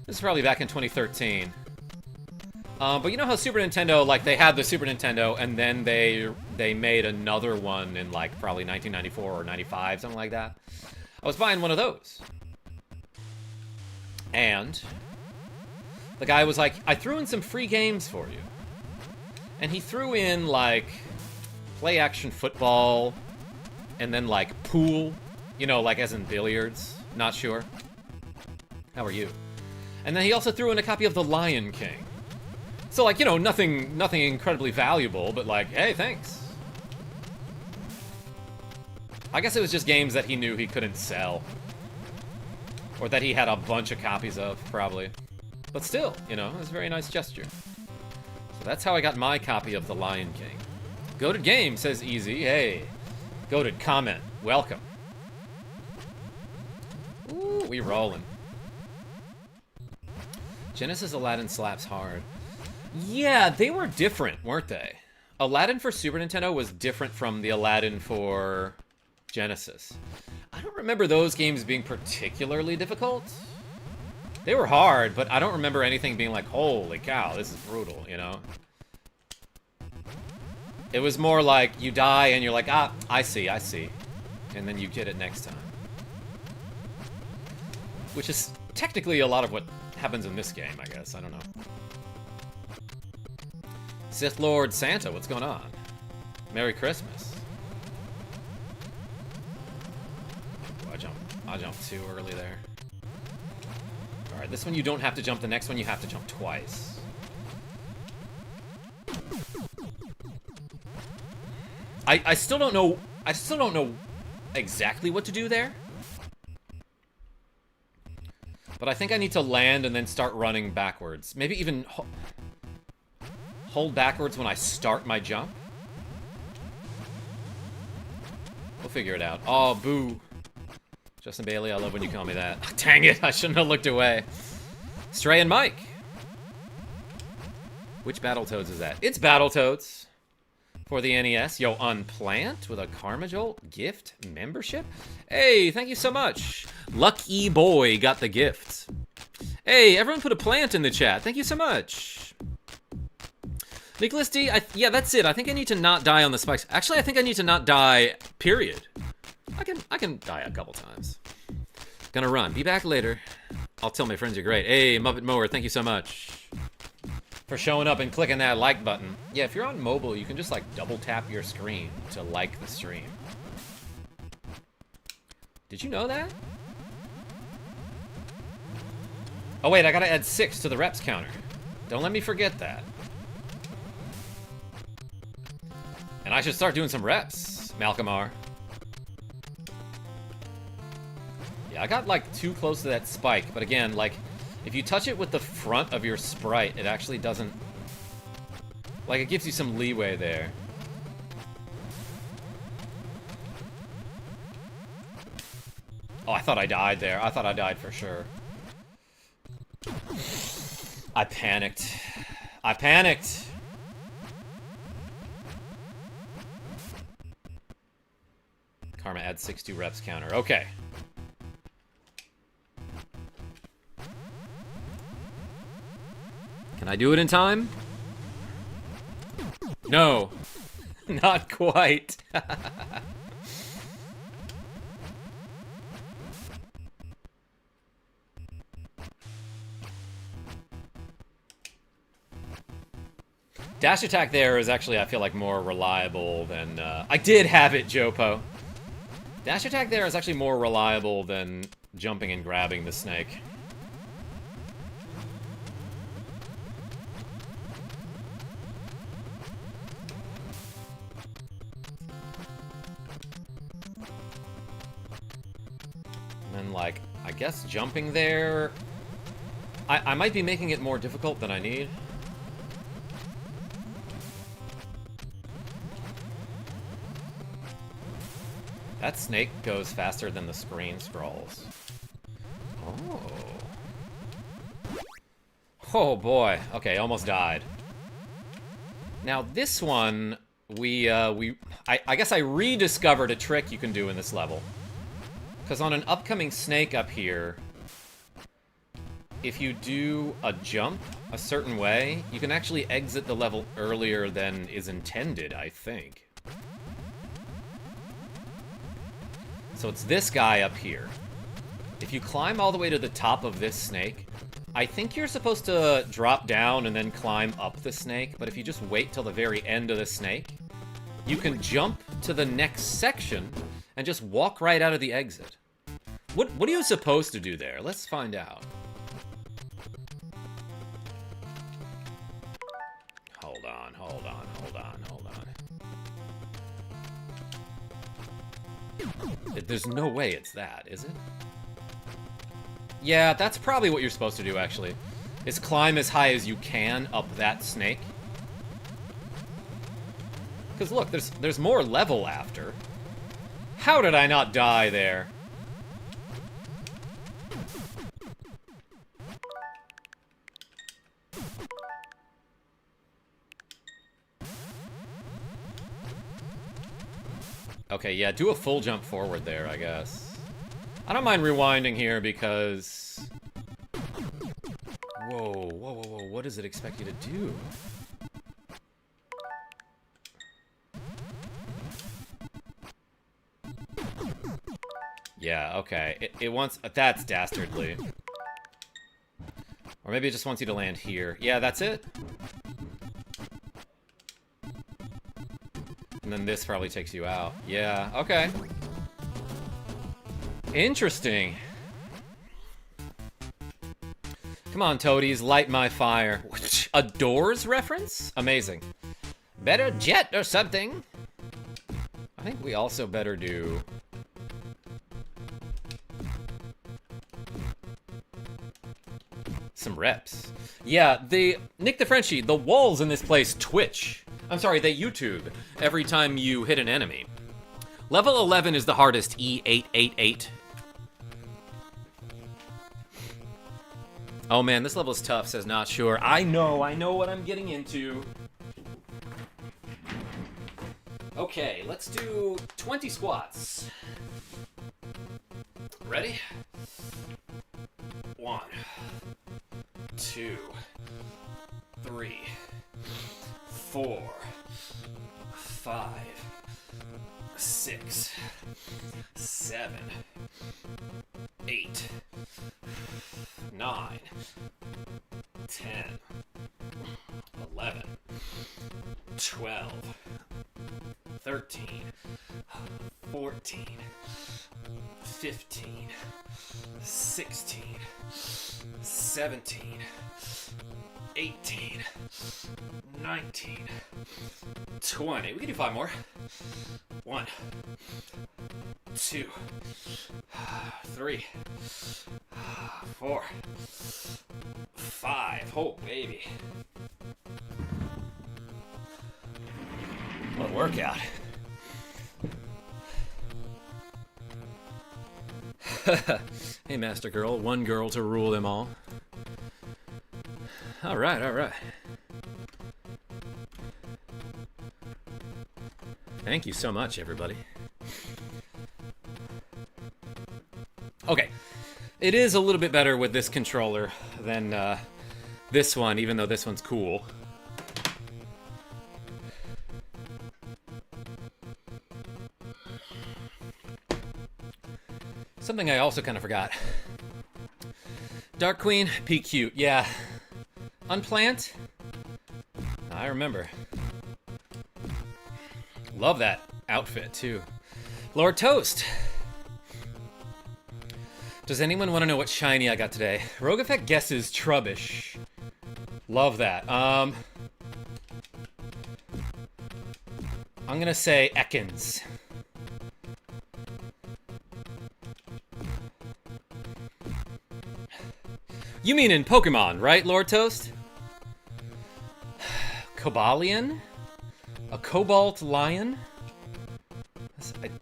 This is probably back in 2013. But you know how Super Nintendo, like, they had the Super Nintendo, and then they made another one in, like, probably 1994 or 95, something like that? I was buying one of those. And the guy was like, I threw in some free games for you. And he threw in, like, play-action football, and then, like, pool. You know, like, as in billiards. Not sure. How are you? And then he also threw in a copy of The Lion King. So, like, you know, nothing incredibly valuable, but like, hey, thanks. I guess it was just games that he knew he couldn't sell. Or that he had a bunch of copies of, probably. But still, you know, it was a very nice gesture. So that's how I got my copy of The Lion King. Goated Game, says Easy. Hey. Goated comment. Welcome. Ooh, we rolling. Genesis Aladdin slaps hard. Yeah, they were different, weren't they? Aladdin for Super Nintendo was different from the Aladdin for Genesis. I don't remember those games being particularly difficult. They were hard, but I don't remember anything being like, holy cow, this is brutal, you know? It was more like, you die and you're like, ah, I see. And then you get it next time. Which is technically a lot of what happens in this game, I guess. I don't know. Sith Lord Santa, what's going on? Merry Christmas. Oh, I jumped too early there. Alright, this one you don't have to jump. The next one you have to jump twice. I still don't know. I still don't know exactly what to do there. But I think I need to land and then start running backwards. Maybe even hold backwards when I start my jump. We'll figure it out. Oh, boo. Justin Bailey, I love when you call me that. Oh, dang it, I shouldn't have looked away. Stray and Mike. Which Battletoads is that? It's Battletoads. For the NES. Yo, Unplant with a KarmaJolt gift membership? Hey, thank you so much. Lucky boy got the gift. Hey, everyone put a plant in the chat. Thank you so much. Nicholas D, yeah, that's it. I think I need to not die on the spikes. Actually, I think I need to not die, period. I can die a couple times. Gonna run. Be back later. I'll tell my friends you're great. Hey, Muppet Mower, thank you so much for showing up and clicking that like button. Yeah, if you're on mobile, you can just, like, double tap your screen to like the stream. Did you know that? Oh, wait, I gotta add 6 to the reps counter. Don't let me forget that. And I should start doing some reps, Malcolm R. Yeah, I got, like, too close to that spike. But again, like, if you touch it with the front of your sprite, it actually doesn't... Like, it gives you some leeway there. Oh, I thought I died there. I thought I died for sure. I panicked. I panicked! Karma adds 6 to reps counter. Okay. Can I do it in time? No. Not quite. Dash attack there is actually, I feel like, more reliable than... I did have it, Jopo. Dash attack there is actually more reliable than jumping and grabbing the snake. And, like, I guess jumping there... I might be making it more difficult than I need. That snake goes faster than the screen scrolls. Oh. Oh boy. Okay, almost died. Now this one, I guess I rediscovered a trick you can do in this level. Because on an upcoming snake up here, if you do a jump a certain way, you can actually exit the level earlier than is intended, I think. So it's this guy up here. If you climb all the way to the top of this snake, I think you're supposed to drop down and then climb up the snake, but if you just wait till the very end of the snake, you can jump to the next section and just walk right out of the exit. What are you supposed to do there? Let's find out. Hold on, hold on, hold on, hold on. There's no way it's that, is it? Yeah, that's probably what you're supposed to do, actually. Is climb as high as you can up that snake. Because look, there's more level after. How did I not die there? Okay, yeah, do a full jump forward there, I guess. I don't mind rewinding here because... Whoa, whoa, whoa, whoa, what does it expect you to do? Yeah, okay. It wants... That's dastardly. Or maybe it just wants you to land here. Yeah, that's it. And then this probably takes you out. Yeah, okay. Interesting. Come on, toadies, light my fire. A Doors reference? Amazing. Better jet or something. I think we also better do... some reps. Yeah, Nick the Frenchie, the walls in this place twitch. I'm sorry, they YouTube every time you hit an enemy. Level 11 is the hardest, E888. Oh man, this level is tough, says Not Sure. I know what I'm getting into. Okay, let's do 20 squats. Ready? 1, 2, 3, 4, 5, 6, 7, 8, 9, 10, 11, 12, 13, 14, 15, 16, 17, 18, 19, 20. We can do 5 more. 1, 2, 3, 4, 5. Oh, baby. What a workout. Hey, Master Girl. One girl to rule them all. All right, all right. Thank you so much, everybody. Okay. It is a little bit better with this controller than this one, even though this one's cool. Something I also kind of forgot. Dark Queen, P cute, yeah. Unplant? I remember. Love that outfit, too. Lord Toast. Does anyone want to know what shiny I got today? Rogue Effect guesses Trubbish. Love that. I'm gonna say Ekans. You mean in Pokemon, right, Lord Toast? Cobalion? A Cobalt Lion?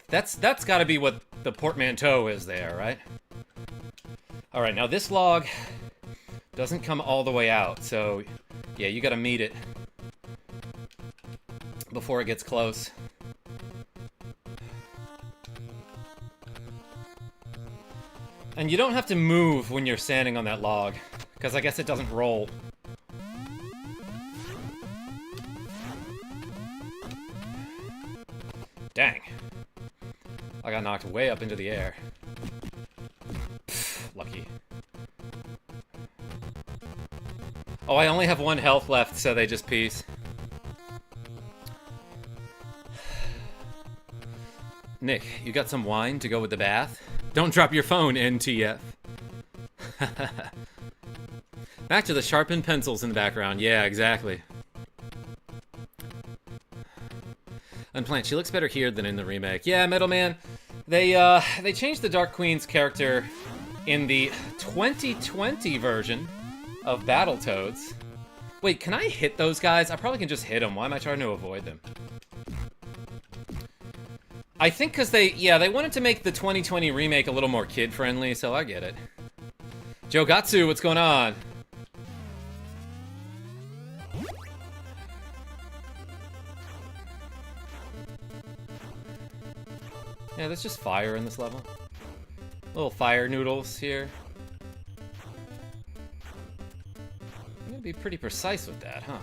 That's gotta be what the portmanteau is there, right? Alright, now this log doesn't come all the way out, so yeah, you gotta meet it before it gets close. And you don't have to move when you're standing on that log, because I guess it doesn't roll. Dang. I got knocked way up into the air. Pfft, lucky. Oh, I only have 1 health left, so they just peace. Nick, you got some wine to go with the bath? Don't drop your phone, NTF. Back to the sharpened pencils in the background. Yeah, exactly. Unplanned. She looks better here than in the remake. Yeah, Middleman. They changed the Dark Queen's character in the 2020 version of Battletoads. Wait, can I hit those guys? I probably can just hit them. Why am I trying to avoid them? I think because they wanted to make the 2020 remake a little more kid-friendly, so I get it. Joe Gatsu, what's going on? Yeah, there's just fire in this level. Little fire noodles here. I'm gonna be pretty precise with that, huh?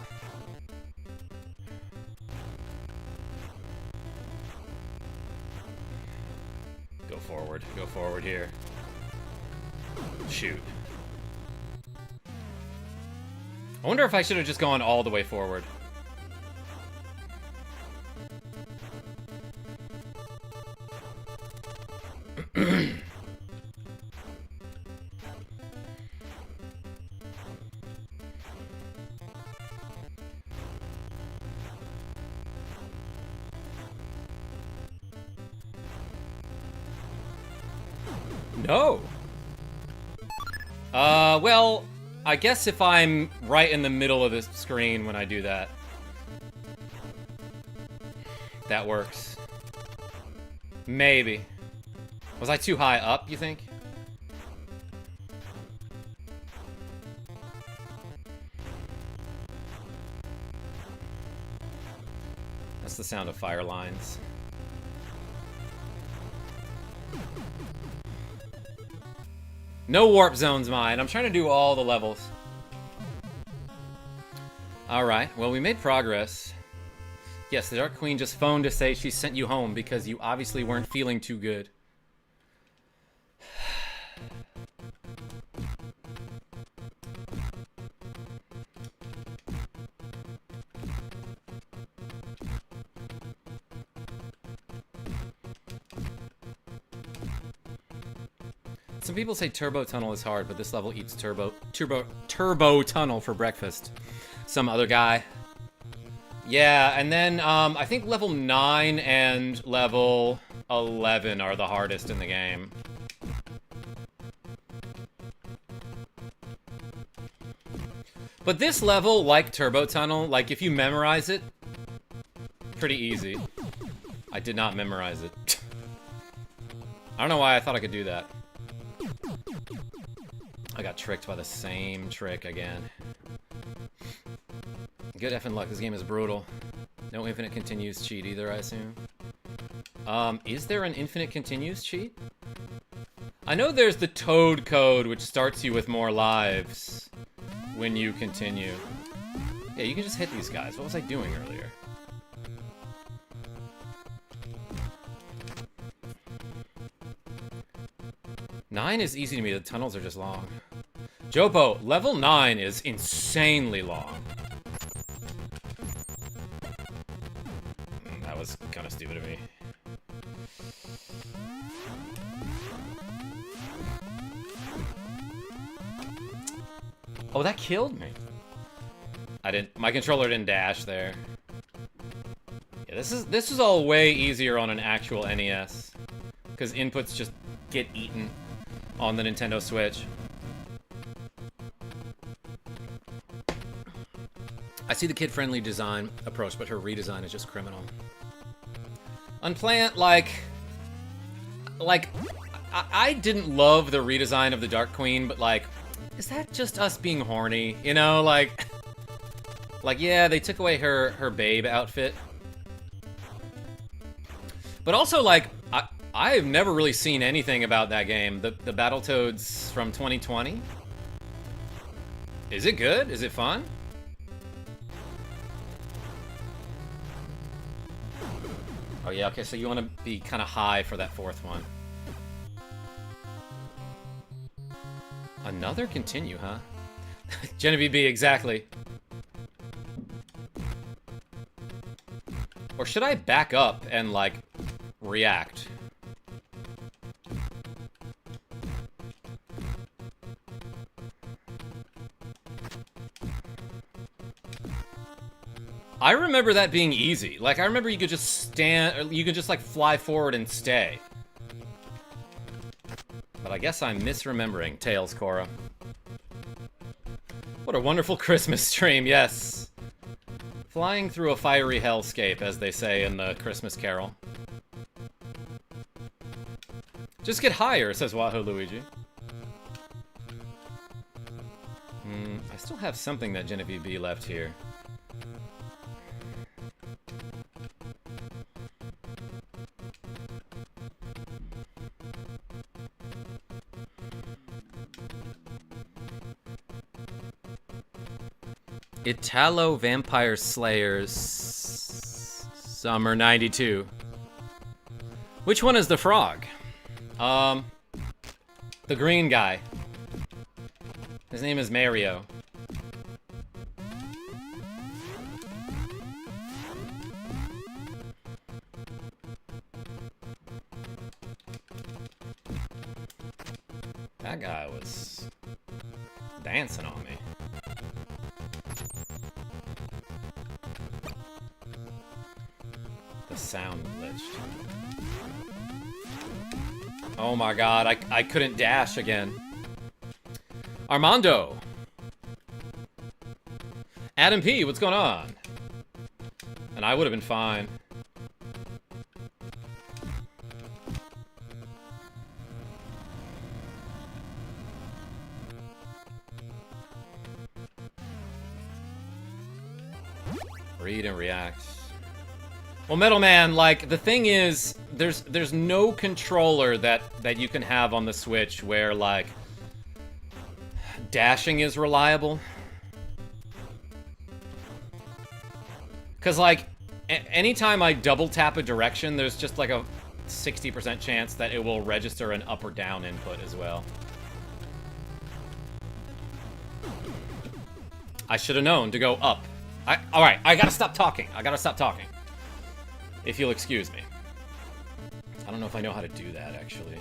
Go forward here. Shoot. I wonder if I should have just gone all the way forward. No. Well, I guess if I'm right in the middle of the screen when I do that, that works. Maybe. Was I too high up, you think? That's the sound of fire lines. No warp zones, mine. I'm trying to do all the levels. Alright, well, we made progress. Yes, the Dark Queen just phoned to say she sent you home because you obviously weren't feeling too good. Some people say Turbo Tunnel is hard, but this level eats Turbo Tunnel for breakfast. Some other guy. Yeah, and then I think level 9 and level 11 are the hardest in the game. But this level, like Turbo Tunnel, like if you memorize it, pretty easy. I did not memorize it. I don't know why I thought I could do that. I got tricked by the same trick again. Good effing luck, this game is brutal. No infinite continues cheat either, I assume. Is there an infinite continues cheat? I know there's the Toad code, which starts you with more lives when you continue. Yeah, you can just hit these guys. What was I doing earlier? Nine is easy to me, the tunnels are just long. Jopo, level 9 is insanely long. That was kind of stupid of me. Oh, that killed me. My controller didn't dash there. Yeah, this is all way easier on an actual NES. Because inputs just get eaten on the Nintendo Switch. I see the kid-friendly design approach, but her redesign is just criminal. Unplant, like I didn't love the redesign of the Dark Queen, but like, is that just us being horny? You know, like yeah, they took away her babe outfit. But also, like, I've never really seen anything about that game. The Battletoads from 2020. Is it good? Is it fun? Oh yeah, okay, so you want to be kind of high for that fourth one. Another continue, huh? Genevieve B, exactly. Or should I back up and, like, react? I remember that being easy. Like, I remember you could just stand, or you could just, like, fly forward and stay. But I guess I'm misremembering Tails, Cora. What a wonderful Christmas stream, yes. Flying through a fiery hellscape, as they say in the Christmas Carol. Just get higher, says Wahoo Luigi. I still have something that Genevieve B left here. Italo Vampire Slayers Summer 92. Which one is the frog? The green guy. His name is Mario. That guy was dancing on me. The sound glitched. Oh my god, I couldn't dash again. Armando! Adam P, what's going on? And I would have been fine. Read and react. Well, Metal Man, like, the thing is, there's no controller that you can have on the Switch where, like, dashing is reliable. Because, like, anytime I double tap a direction, there's just, like, a 60% chance that it will register an up or down input as well. I should have known to go up. Alright, I gotta stop talking. If you'll excuse me. I don't know if I know how to do that, actually.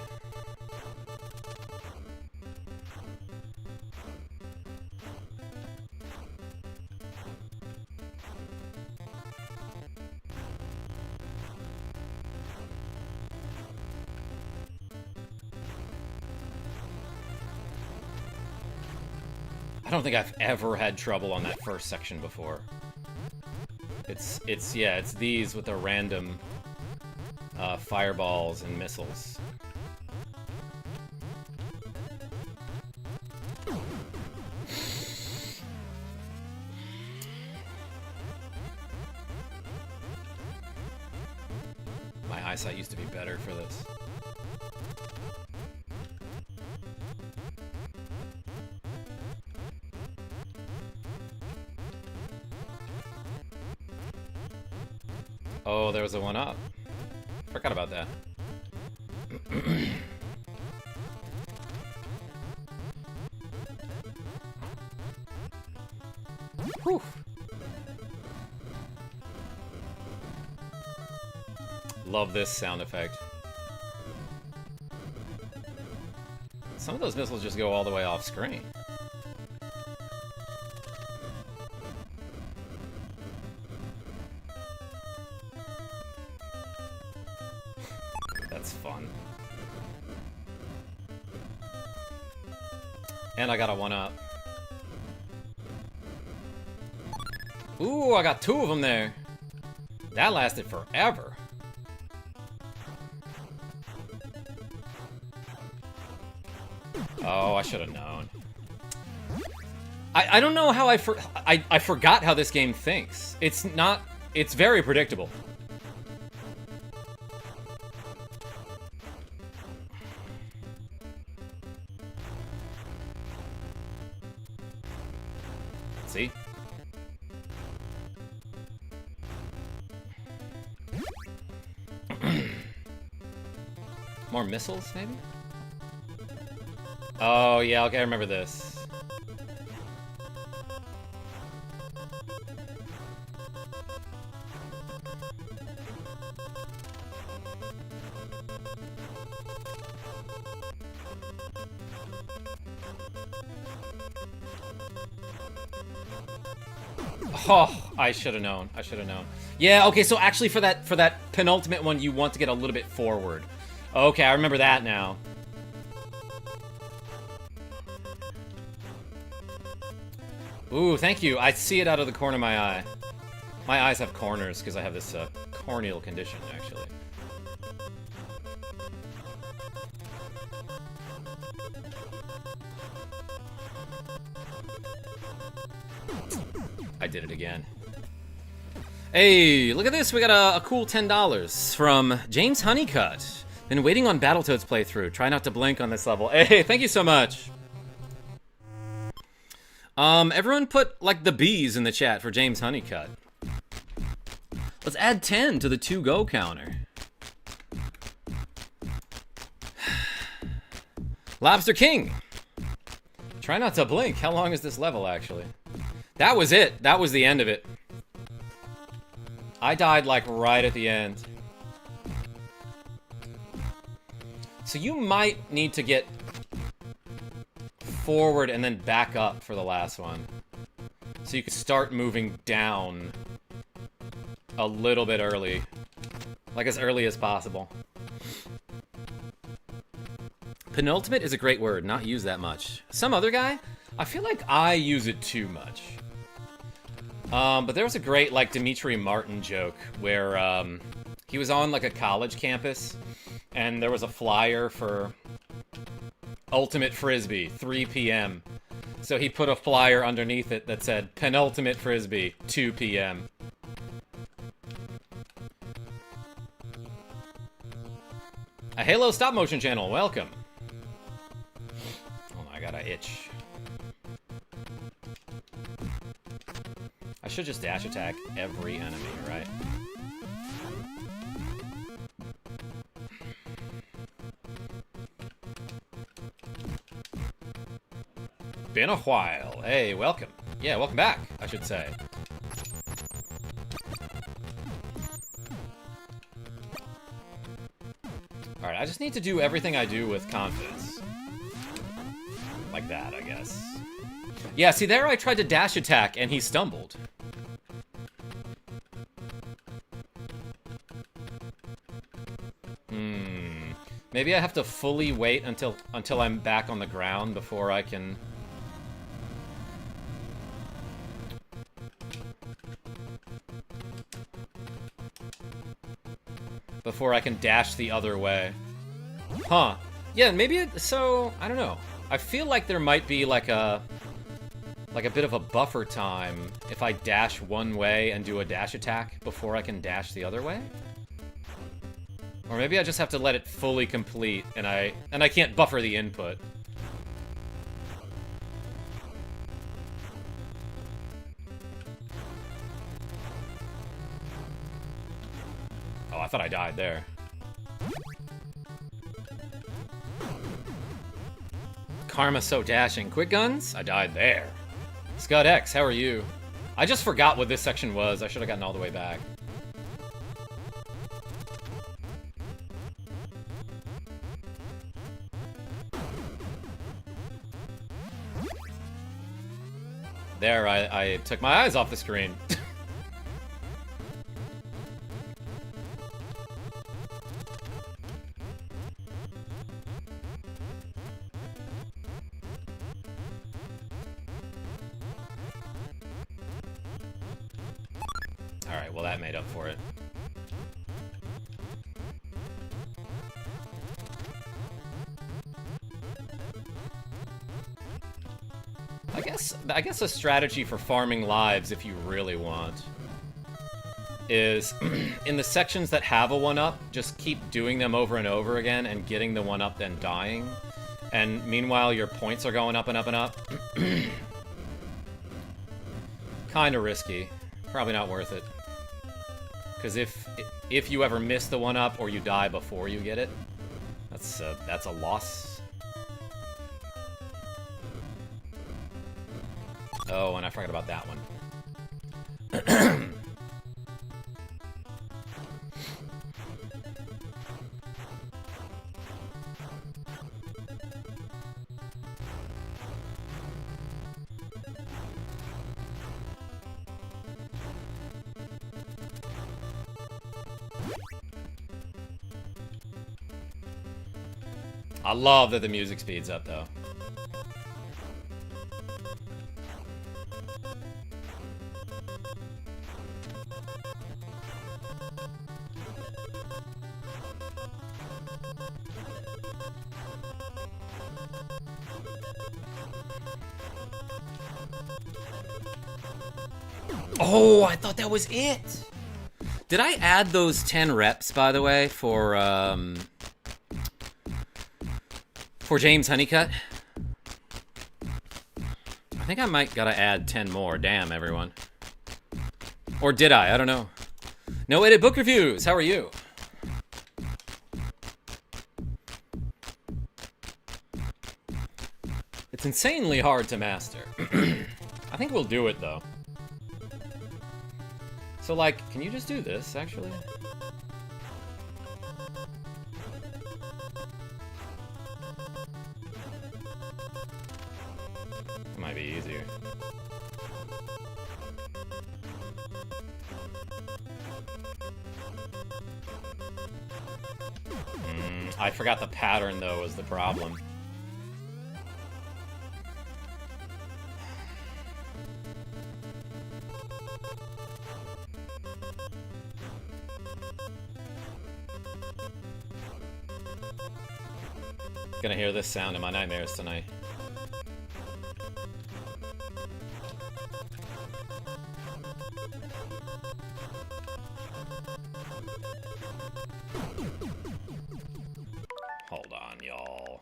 I don't think I've ever had trouble on that first section before. It's these with the random fireballs and missiles. My eyesight used to be better for this. Oh, there was a one-up. Forgot about that. Whew. Love this sound effect. Some of those missiles just go all the way off screen. That's fun. And I got a one-up. Ooh, I got 2 of them there. That lasted forever. Oh, I should have known. I don't know how I forgot how this game thinks. It's not... It's very predictable. See? More missiles, maybe? Oh, yeah, okay, I remember this. Oh, I should have known. I should have known. Yeah, okay, so actually for that penultimate one, you want to get a little bit forward. Okay, I remember that now. Ooh, thank you. I see it out of the corner of my eye. My eyes have corners because I have this corneal condition, actually. I did it again. Hey, look at this. We got a cool $10 from James Honeycutt. Been waiting on Battletoads playthrough. Try not to blink on this level. Hey, thank you so much. Everyone put, like, the B's in the chat for James Honeycutt. Let's add 10 to the 2-go counter. Lobster King. Try not to blink. How long is this level, actually? That was it. That was the end of it. I died, like, right at the end. So you might need to get forward and then back up for the last one. So you can start moving down a little bit early. Like, as early as possible. Penultimate is a great word, not used that much. Some other guy, I feel like I use it too much. But there was a great, like, Dimitri Martin joke where he was on, like, a college campus, and there was a flyer for Ultimate Frisbee, 3 p.m. So he put a flyer underneath it that said, Penultimate Frisbee, 2 p.m. A Halo stop motion channel, welcome. Oh my god, I itch. I should just dash attack every enemy, right? Been a while. Hey, welcome. Yeah, welcome back, I should say. Alright, I just need to do everything I do with confidence. Like that, I guess. Yeah, see there I tried to dash attack and he stumbled. Maybe I have to fully wait until I'm back on the ground before I can... Before I can dash the other way. Huh. Yeah, maybe so, I don't know. I feel like there might be like a bit of a buffer time if I dash one way and do a dash attack before I can dash the other way. Or maybe I just have to let it fully complete and I can't buffer the input. Oh, I thought I died there. Karma so dashing. Quick guns? I died there. Scud X, how are you? I just forgot what this section was. I should have gotten all the way back. There, I took my eyes off the screen. that made up for it. I guess a strategy for farming lives, if you really want, is in the sections that have a 1-up, just keep doing them over and over again and getting the 1-up, then dying. And meanwhile, your points are going up and up and up. Kinda risky. Probably not worth it. Because if you ever miss the 1-up or you die before you get it, that's a loss. Oh, and I forgot about that one. I love that the music speeds up, though. Oh, I thought that was it. Did I add those 10 reps, by the way, for James Honeycutt? I think I might gotta add 10 more. Damn, everyone. Or did I? I don't know. No Edit Book Reviews. How are you? It's insanely hard to master. I think we'll do it, though. So, like, can you just do this, actually? It might be easier. I forgot the pattern, though, was the problem. Gonna hear this sound in my nightmares tonight. Hold on, y'all.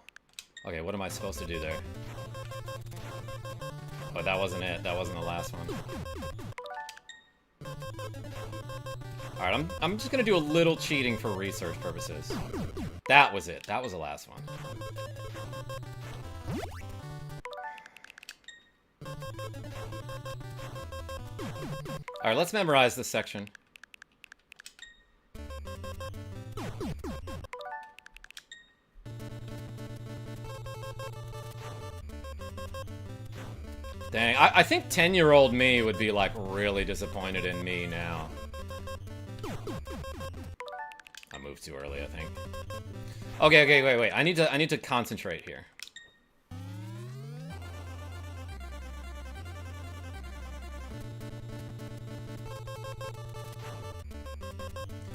Okay, what am I supposed to do there? Oh, that wasn't it. That wasn't the last one. Alright, I'm just gonna do a little cheating for research purposes. That was it. That was the last one. Alright, let's memorize this section. Dang, I think 10-year-old me would be, like, really disappointed in me now. I moved too early, I think. Okay, wait. I need to concentrate here.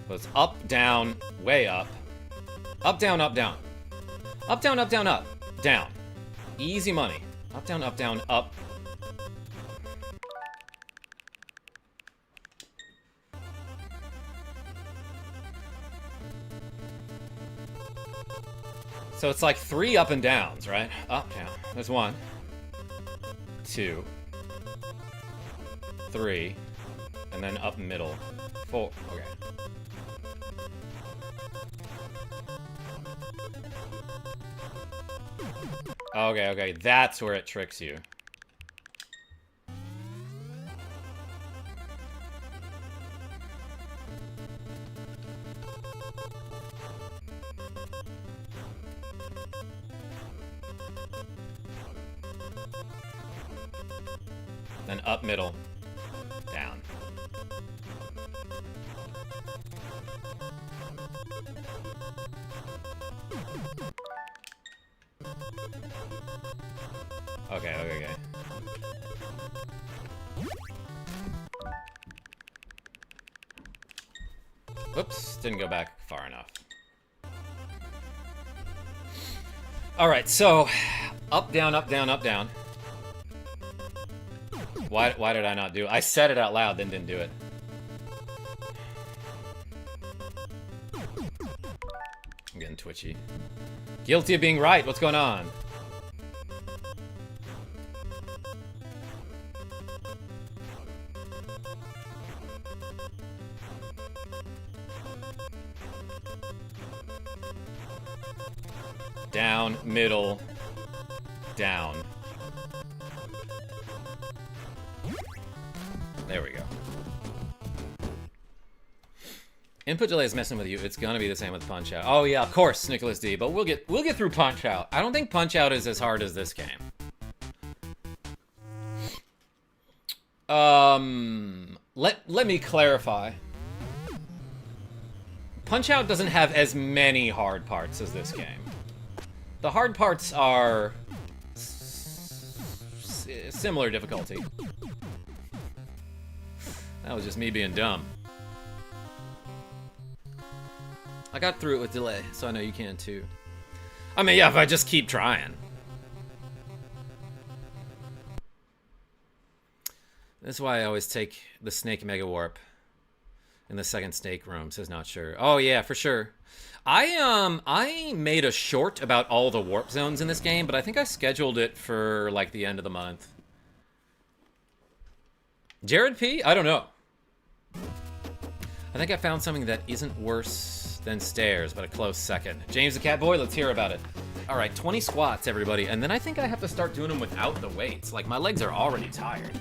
So it's up, down, way up. Up, down, up, down. Up, down, up, down, up. Down. Easy money. Up, down, up. So it's like 3 up and downs, right? Up, down. There's 1, 2, 3, and then up middle. 4. Okay. Okay. That's where it tricks you. Then up middle, down. Okay. Whoops, didn't go back far enough. Alright, so up, down, up, down, up, down. Why did I not do it? I said it out loud, then didn't do it. I'm getting twitchy. Guilty of being right, what's going on? Down, middle, down. There we go. Input delay is messing with you. It's gonna be the same with Punch Out. Oh yeah, of course, Nicholas D. But we'll get through Punch Out. I don't think Punch Out is as hard as this game. Let me clarify. Punch Out doesn't have as many hard parts as this game. The hard parts are similar difficulty. That was just me being dumb. I got through it with delay, so I know you can too. I mean, yeah, if I just keep trying. That's why I always take the Snake Mega Warp in the second Snake room, says not sure. Oh yeah, for sure. I made a short about all the warp zones in this game, but I think I scheduled it for like the end of the month. Jared P? I don't know. I think I found something that isn't worse than stairs, but a close second. James the Catboy, let's hear about it. All right, 20 squats, everybody, and then I think I have to start doing them without the weights. Like, my legs are already tired.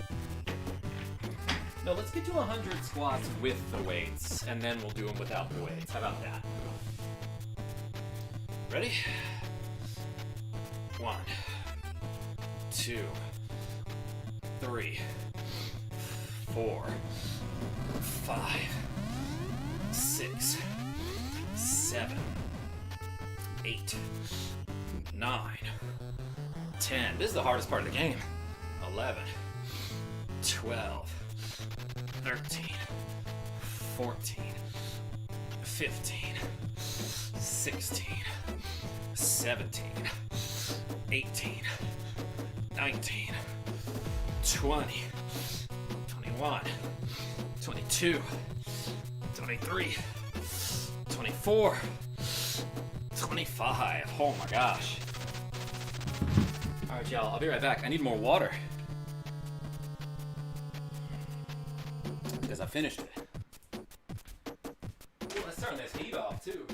No, let's get to 100 squats with the weights, and then we'll do them without the weights. How about that? Ready? 1, 2, 3, 4, 5, 6, 7, 8, 9, 10. This is the hardest part of the game. 11, 12, 13, 14, 15, 16, 17, 18, 19, 20, 21, 22, 23, 24, 25. Oh my gosh. Alright, y'all, I'll be right back. I need more water. Because I finished it. Ooh, let's turn this heat off, too.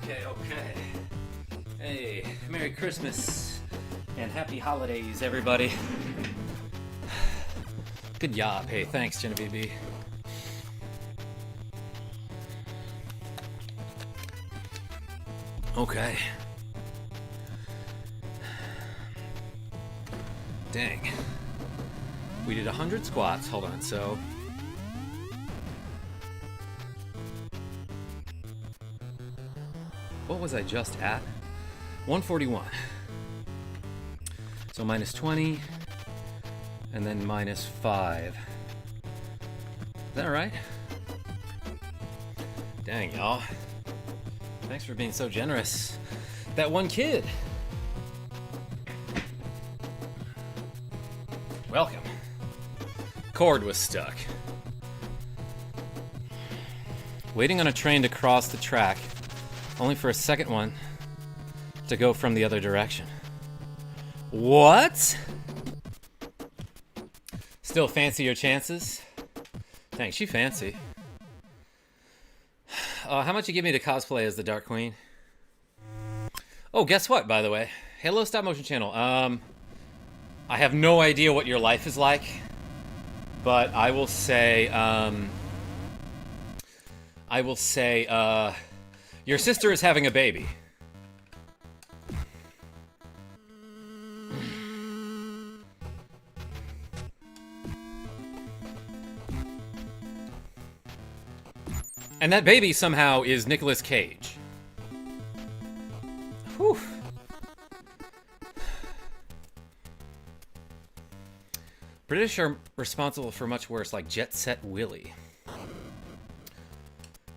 Okay. Hey, Merry Christmas and Happy Holidays, everybody. Good job. Hey, thanks, Genevieve B. Okay. Dang. We did 100 squats. Hold on, so... What was I just at? 141. So minus 20, and then minus 5. Is that right? Dang, y'all. Thanks for being so generous. That one kid. Welcome. Cord was stuck. Waiting on a train to cross the track, only for a second one to go from the other direction. What? Still fancy your chances? Thanks, you fancy. How much you give me to cosplay as the Dark Queen? Oh, guess what, by the way? Hello, Stop Motion Channel. I have no idea what your life is like. But I will say, your sister is having a baby. And that baby somehow is Nicolas Cage. Whew. British are responsible for much worse, like Jet Set Willy.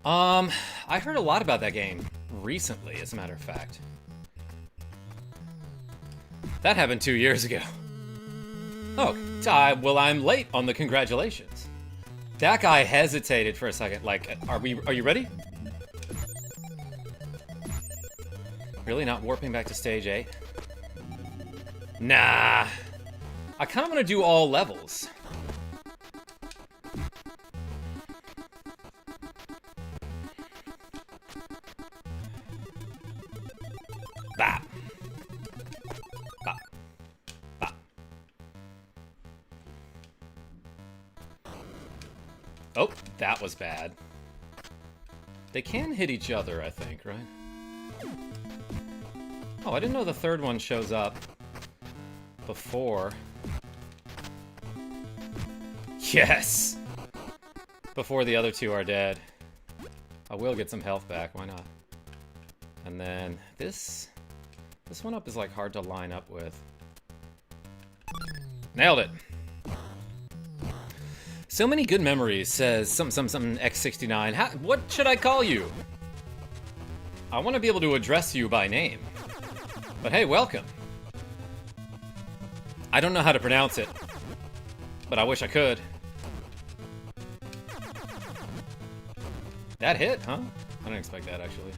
I heard a lot about that game recently, as a matter of fact. That happened 2 years ago. Oh, well, I'm late on the congratulations. That guy hesitated for a second, like, are you ready? Really not warping back to stage 8? Nah. I kind of want to do all levels. Bop. Bop. Bop. Oh, that was bad. They can hit each other, I think, right? Oh, I didn't know the third one shows up before. Yes! Before the other two are dead. I will get some health back, why not? And then this one up is like hard to line up with. Nailed it! So many good memories, says something X69. What should I call you? I want to be able to address you by name. But hey, welcome. I don't know how to pronounce it, but I wish I could. That hit, huh? I didn't expect that, actually.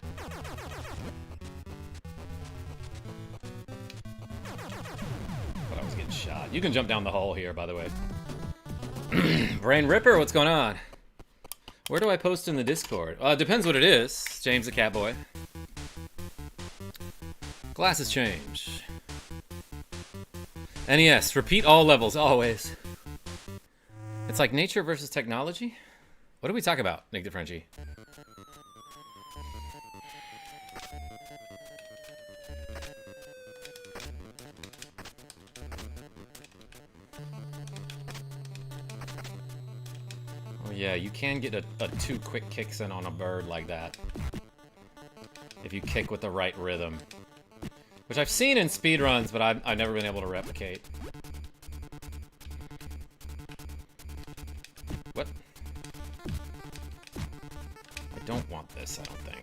But I was getting shot. You can jump down the hole here, by the way. Brain Ripper, what's going on? Where do I post in the Discord? Depends what it is. James the Catboy. Glasses change. NES, repeat all levels, always. It's like nature versus technology? What do we talk about, Nick DeFrenchie? Oh yeah, you can get a 2 quick kicks in on a bird like that. If you kick with the right rhythm. Which I've seen in speedruns, but I've never been able to replicate. What? I don't want this, I don't think.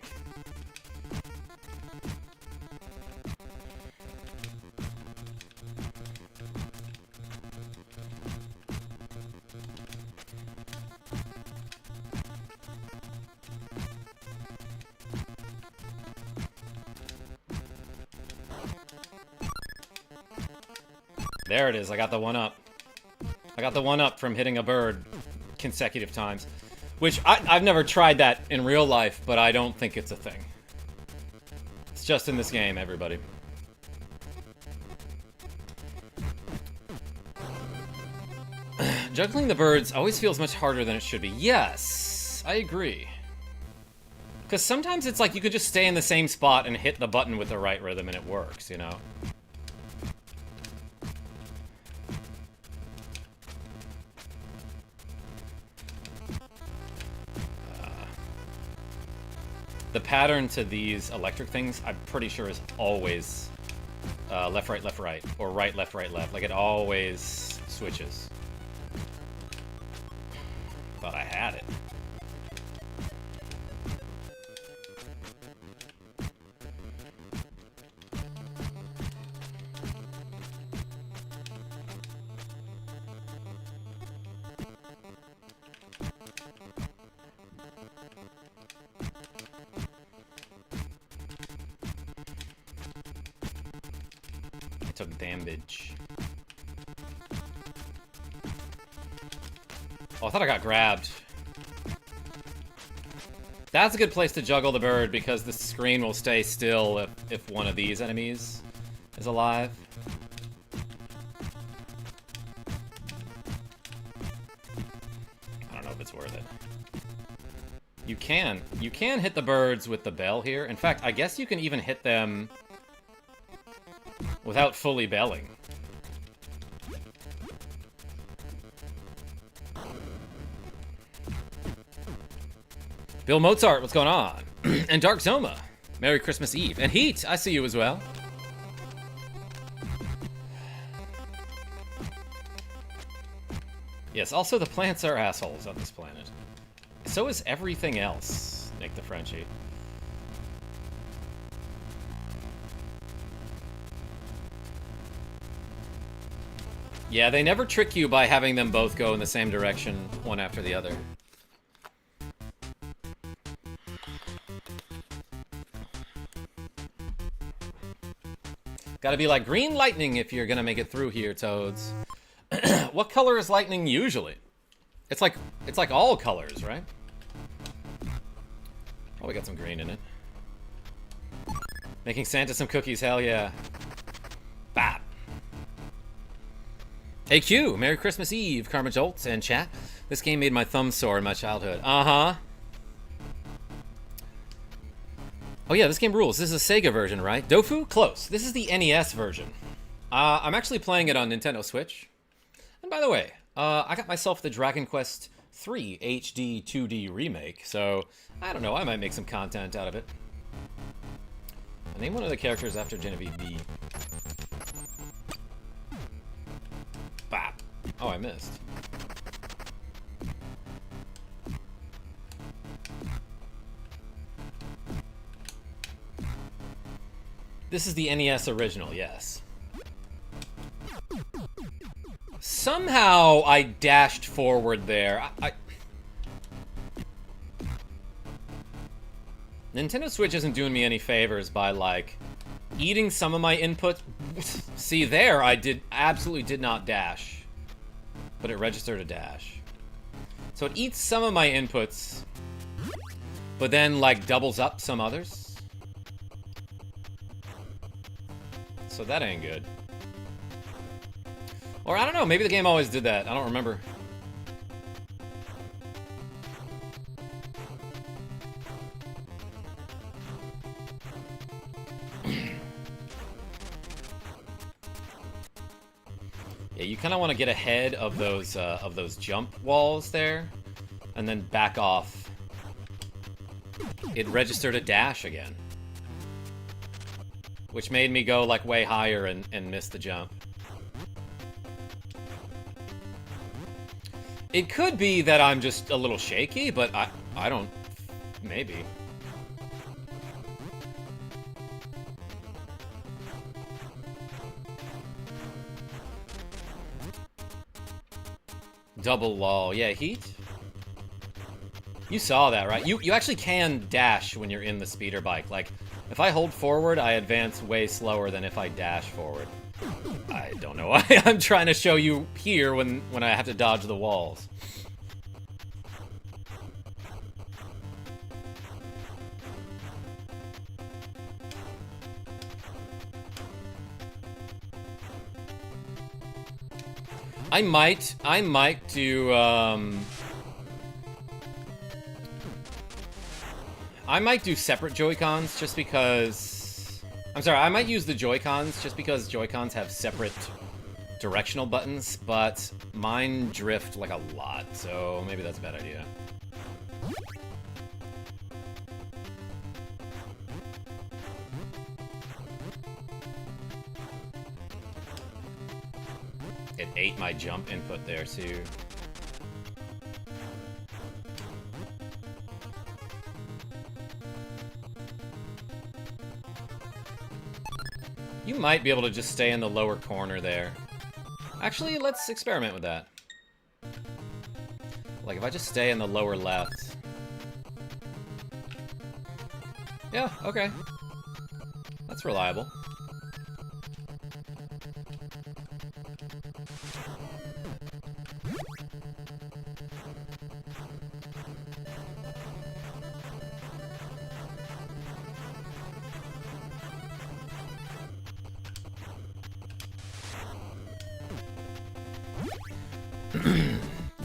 There it is, I got the one up. I got the one up from hitting a bird consecutive times. Which, I've never tried that in real life, but I don't think it's a thing. It's just in this game, everybody. Juggling the birds always feels much harder than it should be. Yes, I agree. Because sometimes it's like you could just stay in the same spot and hit the button with the right rhythm and it works, you know? The pattern to these electric things, I'm pretty sure, is always left, right, or right, left. Like, it always switches. Thought I had it. Took damage. Oh, I thought I got grabbed. That's a good place to juggle the bird because the screen will stay still if one of these enemies is alive. You can hit the birds with the bell here. In fact, I guess you can even hit them without fully belling. Bill Mozart, what's going on? And Dark Zoma, Merry Christmas Eve. And Heat, I see you as well. Yes, also the plants are assholes on this planet. So is everything else, Nick the Frenchie. Yeah, they never trick you by having them both go in the same direction, one after the other. Gotta be like green lightning if you're gonna make it through here, Toads. What color is lightning usually? It's like all colors, right? Oh, we got some green in it. Making Santa some cookies, hell yeah. Bap. Hey Q, Merry Christmas Eve, KarmaJolt and chat. This game made my thumb sore in my childhood. Uh-huh. Oh yeah, this game rules. This is a Sega version, right? Dofu? Close. This is the NES version. I'm actually playing it on Nintendo Switch. And by the way, I got myself the Dragon Quest III HD 2D remake, so I don't know, I might make some content out of it. I name one of the characters after Genevieve B. Bap. Oh, I missed. This is the NES original, yes. Somehow I dashed forward there. Nintendo Switch isn't doing me any favors by, like, eating some of my input. See, there, I absolutely did not dash. But it registered a dash. So it eats some of my inputs, but then, like, doubles up some others. So that ain't good. Or, I don't know, maybe the game always did that. I don't remember. Yeah, you kind of want to get ahead of those jump walls there, and then back off. It registered a dash again, which made me go like way higher and miss the jump. It could be that I'm just a little shaky, but I don't... maybe. Double lol. Yeah, Heat? You saw that, right? You actually can dash when you're in the speeder bike. Like, if I hold forward, I advance way slower than if I dash forward. I don't know why I'm trying to show you here when I have to dodge the walls. I might do, I might do separate Joy-Cons just because... I'm sorry, I might use the Joy-Cons just because Joy-Cons have separate directional buttons, but mine drift like a lot, so maybe that's a bad idea. It ate my jump input there, too. You might be able to just stay in the lower corner there. Actually, let's experiment with that. Like, if I just stay in the lower left. Yeah, okay. That's reliable.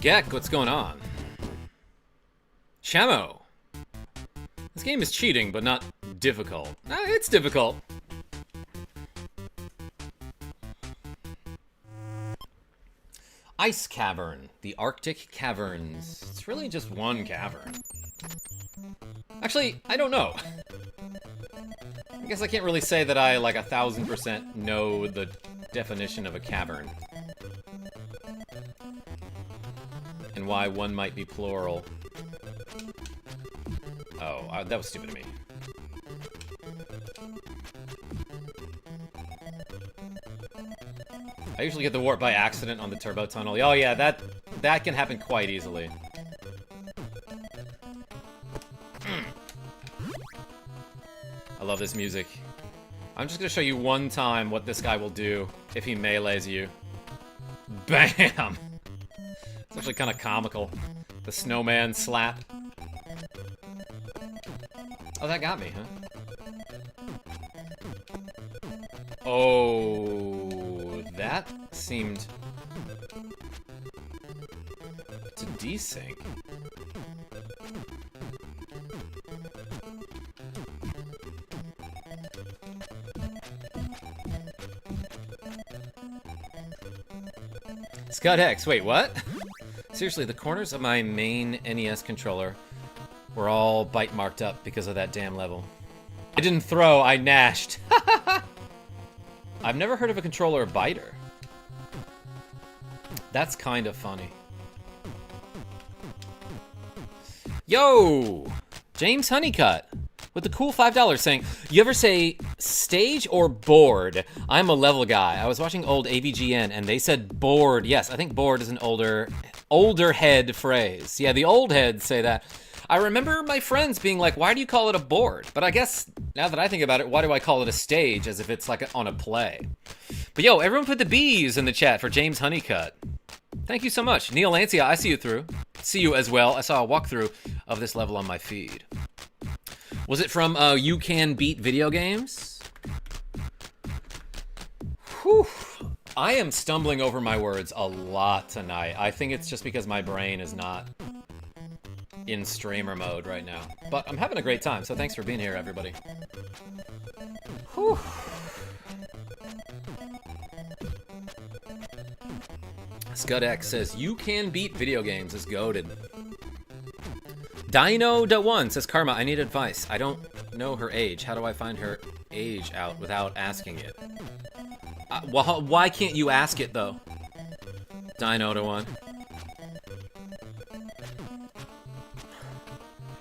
Gek, what's going on? Shamo, game is cheating, but not difficult. It's difficult. Ice Cavern. The Arctic Caverns. It's really just one cavern. Actually, I don't know. I guess I can't really say that I, like, 1000% know the definition of a cavern. And why one might be plural. Oh, that was stupid of me. I usually get the warp by accident on the turbo tunnel. Oh yeah, that can happen quite easily. I love this music. I'm just gonna show you one time what this guy will do if he melees you. Bam! It's actually kind of comical. The snowman slap. Oh, that got me, huh? Oh, that seemed to desync. Scott X, wait, what? Seriously, the corners of my main NES controller were all bite marked up because of that damn level. I didn't throw, I gnashed. I've never heard of a controller biter. That's kind of funny. Yo! James Honeycutt with the cool $5 saying, you ever say stage or board? I'm a level guy. I was watching old AVGN and they said board. Yes, I think board is an older head phrase. Yeah, the old heads say that. I remember my friends being like, why do you call it a board? But I guess, now that I think about it, why do I call it a stage as if it's like on a play? But yo, everyone put the B's in the chat for James Honeycutt. Thank you so much. Neil Lancia, I see you through. See you as well. I saw a walkthrough of this level on my feed. Was it from You Can Beat Video Games? Whew. I am stumbling over my words a lot tonight. I think it's just because my brain is not in streamer mode right now. But I'm having a great time, so thanks for being here, everybody. Whew. ScudX says, You Can Beat Video Games is goated. Dino.1 says, Karma, I need advice. I don't know her age. How do I find her age out without asking it? Well, why can't you ask it, though? Dino.1.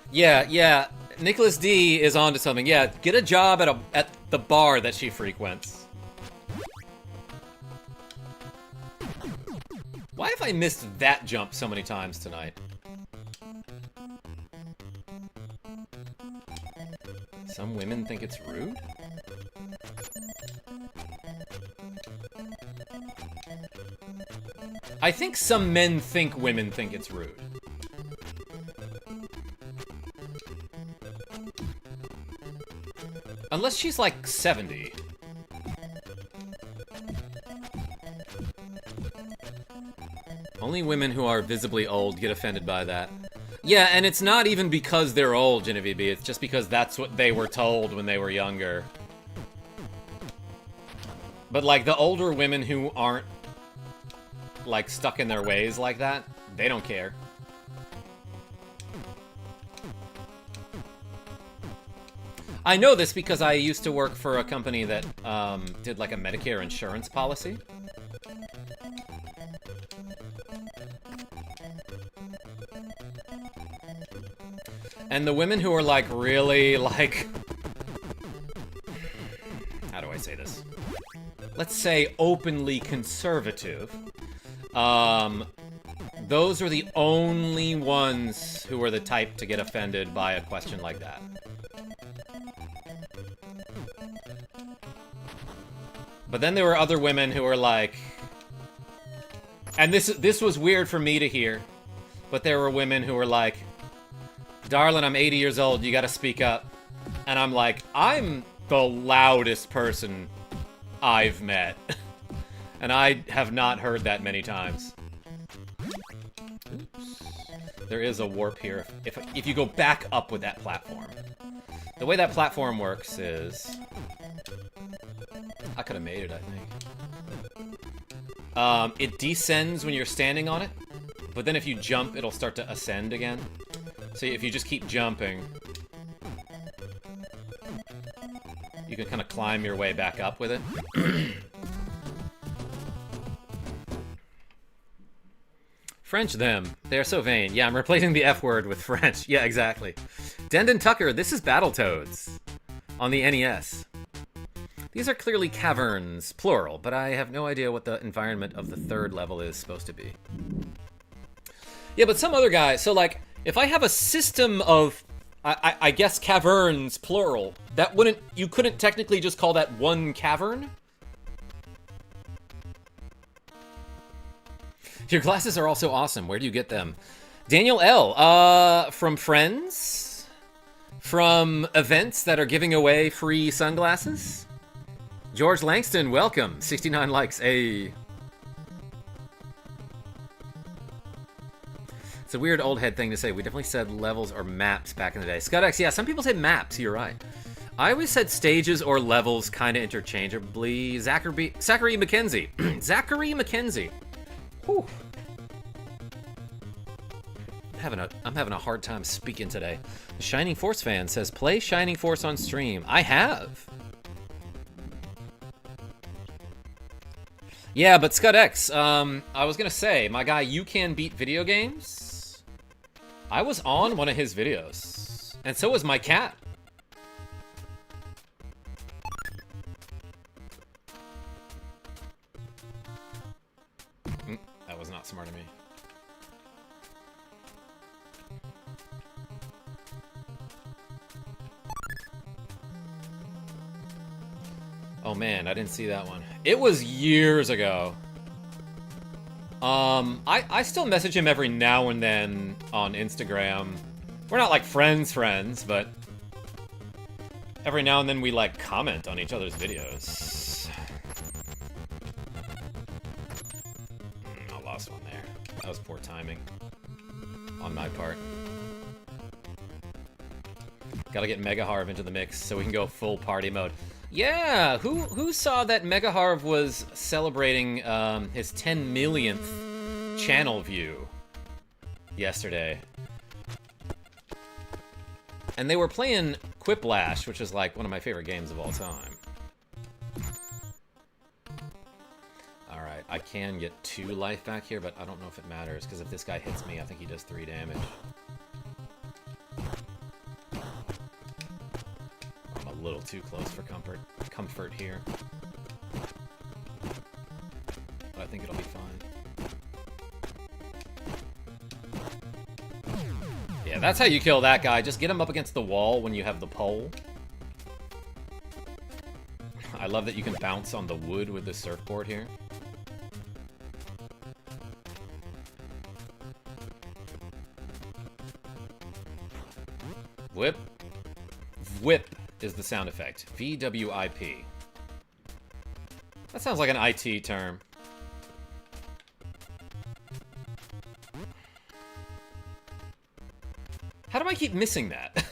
Yeah. Nicholas D is onto something. Yeah, get a job at the bar that she frequents. Why have I missed that jump so many times tonight? Some women think it's rude? I think some men think women think it's rude. Unless she's like 70. Only women who are visibly old get offended by that. Yeah, and it's not even because they're old, Genevieve. It's just because that's what they were told when they were younger. But, like, the older women who aren't, like, stuck in their ways like that, they don't care. I know this because I used to work for a company that did, like, a Medicare insurance policy. And the women who are, like, really, like... How do I say this? Let's say openly conservative. Those are the only ones who are the type to get offended by a question like that. But then there were other women who were like... And this was weird for me to hear. But there were women who were like... Darling, I'm 80 years old, you gotta speak up. And I'm like, I'm the loudest person I've met. And I have not heard that many times. Oops. There is a warp here if you go back up with that platform. The way that platform works is... I could have made it, I think. It descends when you're standing on it, but then if you jump, it'll start to ascend again. So if you just keep jumping, you can kind of climb your way back up with it. French them. They are so vain. Yeah, I'm replacing the F word with French. Yeah, exactly. Dendon Tucker, this is Battletoads on the NES. These are clearly caverns, plural, but I have no idea what the environment of the third level is supposed to be. Yeah, but some other guy, so like, if I have a system of, I guess caverns, plural, that wouldn't, you couldn't technically just call that one cavern? Your glasses are also awesome. Where do you get them? Daniel L. From friends? From events that are giving away free sunglasses? George Langston, welcome. 69 likes. Hey. It's a weird old head thing to say. We definitely said levels or maps back in the day. ScudX, yeah, some people say maps. You're right. I always said stages or levels kind of interchangeably. Zachary McKenzie. Zachary McKenzie. Whew. I'm having a hard time speaking today. The Shining Force fan says, play Shining Force on stream. I have. Yeah, but ScudX, I was gonna say, my guy, You Can Beat Video Games. I was on one of his videos. And so was my cat. That was not smart of me. Oh man, I didn't see that one. It was years ago. I still message him every now and then on Instagram. We're not like friends, but every now and then we like comment on each other's videos. I lost one there. That was poor timing on my part. Gotta get Mega Harv into the mix so we can go full party mode. Yeah, who saw that Mega Harv was celebrating his 10 millionth channel view yesterday? And they were playing Quiplash, which is like one of my favorite games of all time. Alright, I can get 2 life back here, but I don't know if it matters, because if this guy hits me, I think he does 3 damage. I'm a little too close for comfort here. But I think it'll be fine. Yeah, that's how you kill that guy. Just get him up against the wall when you have the pole. I love that you can bounce on the wood with the surfboard here. Whip. Whip is the sound effect. VWIP. That sounds like an IT term. How do I keep missing that?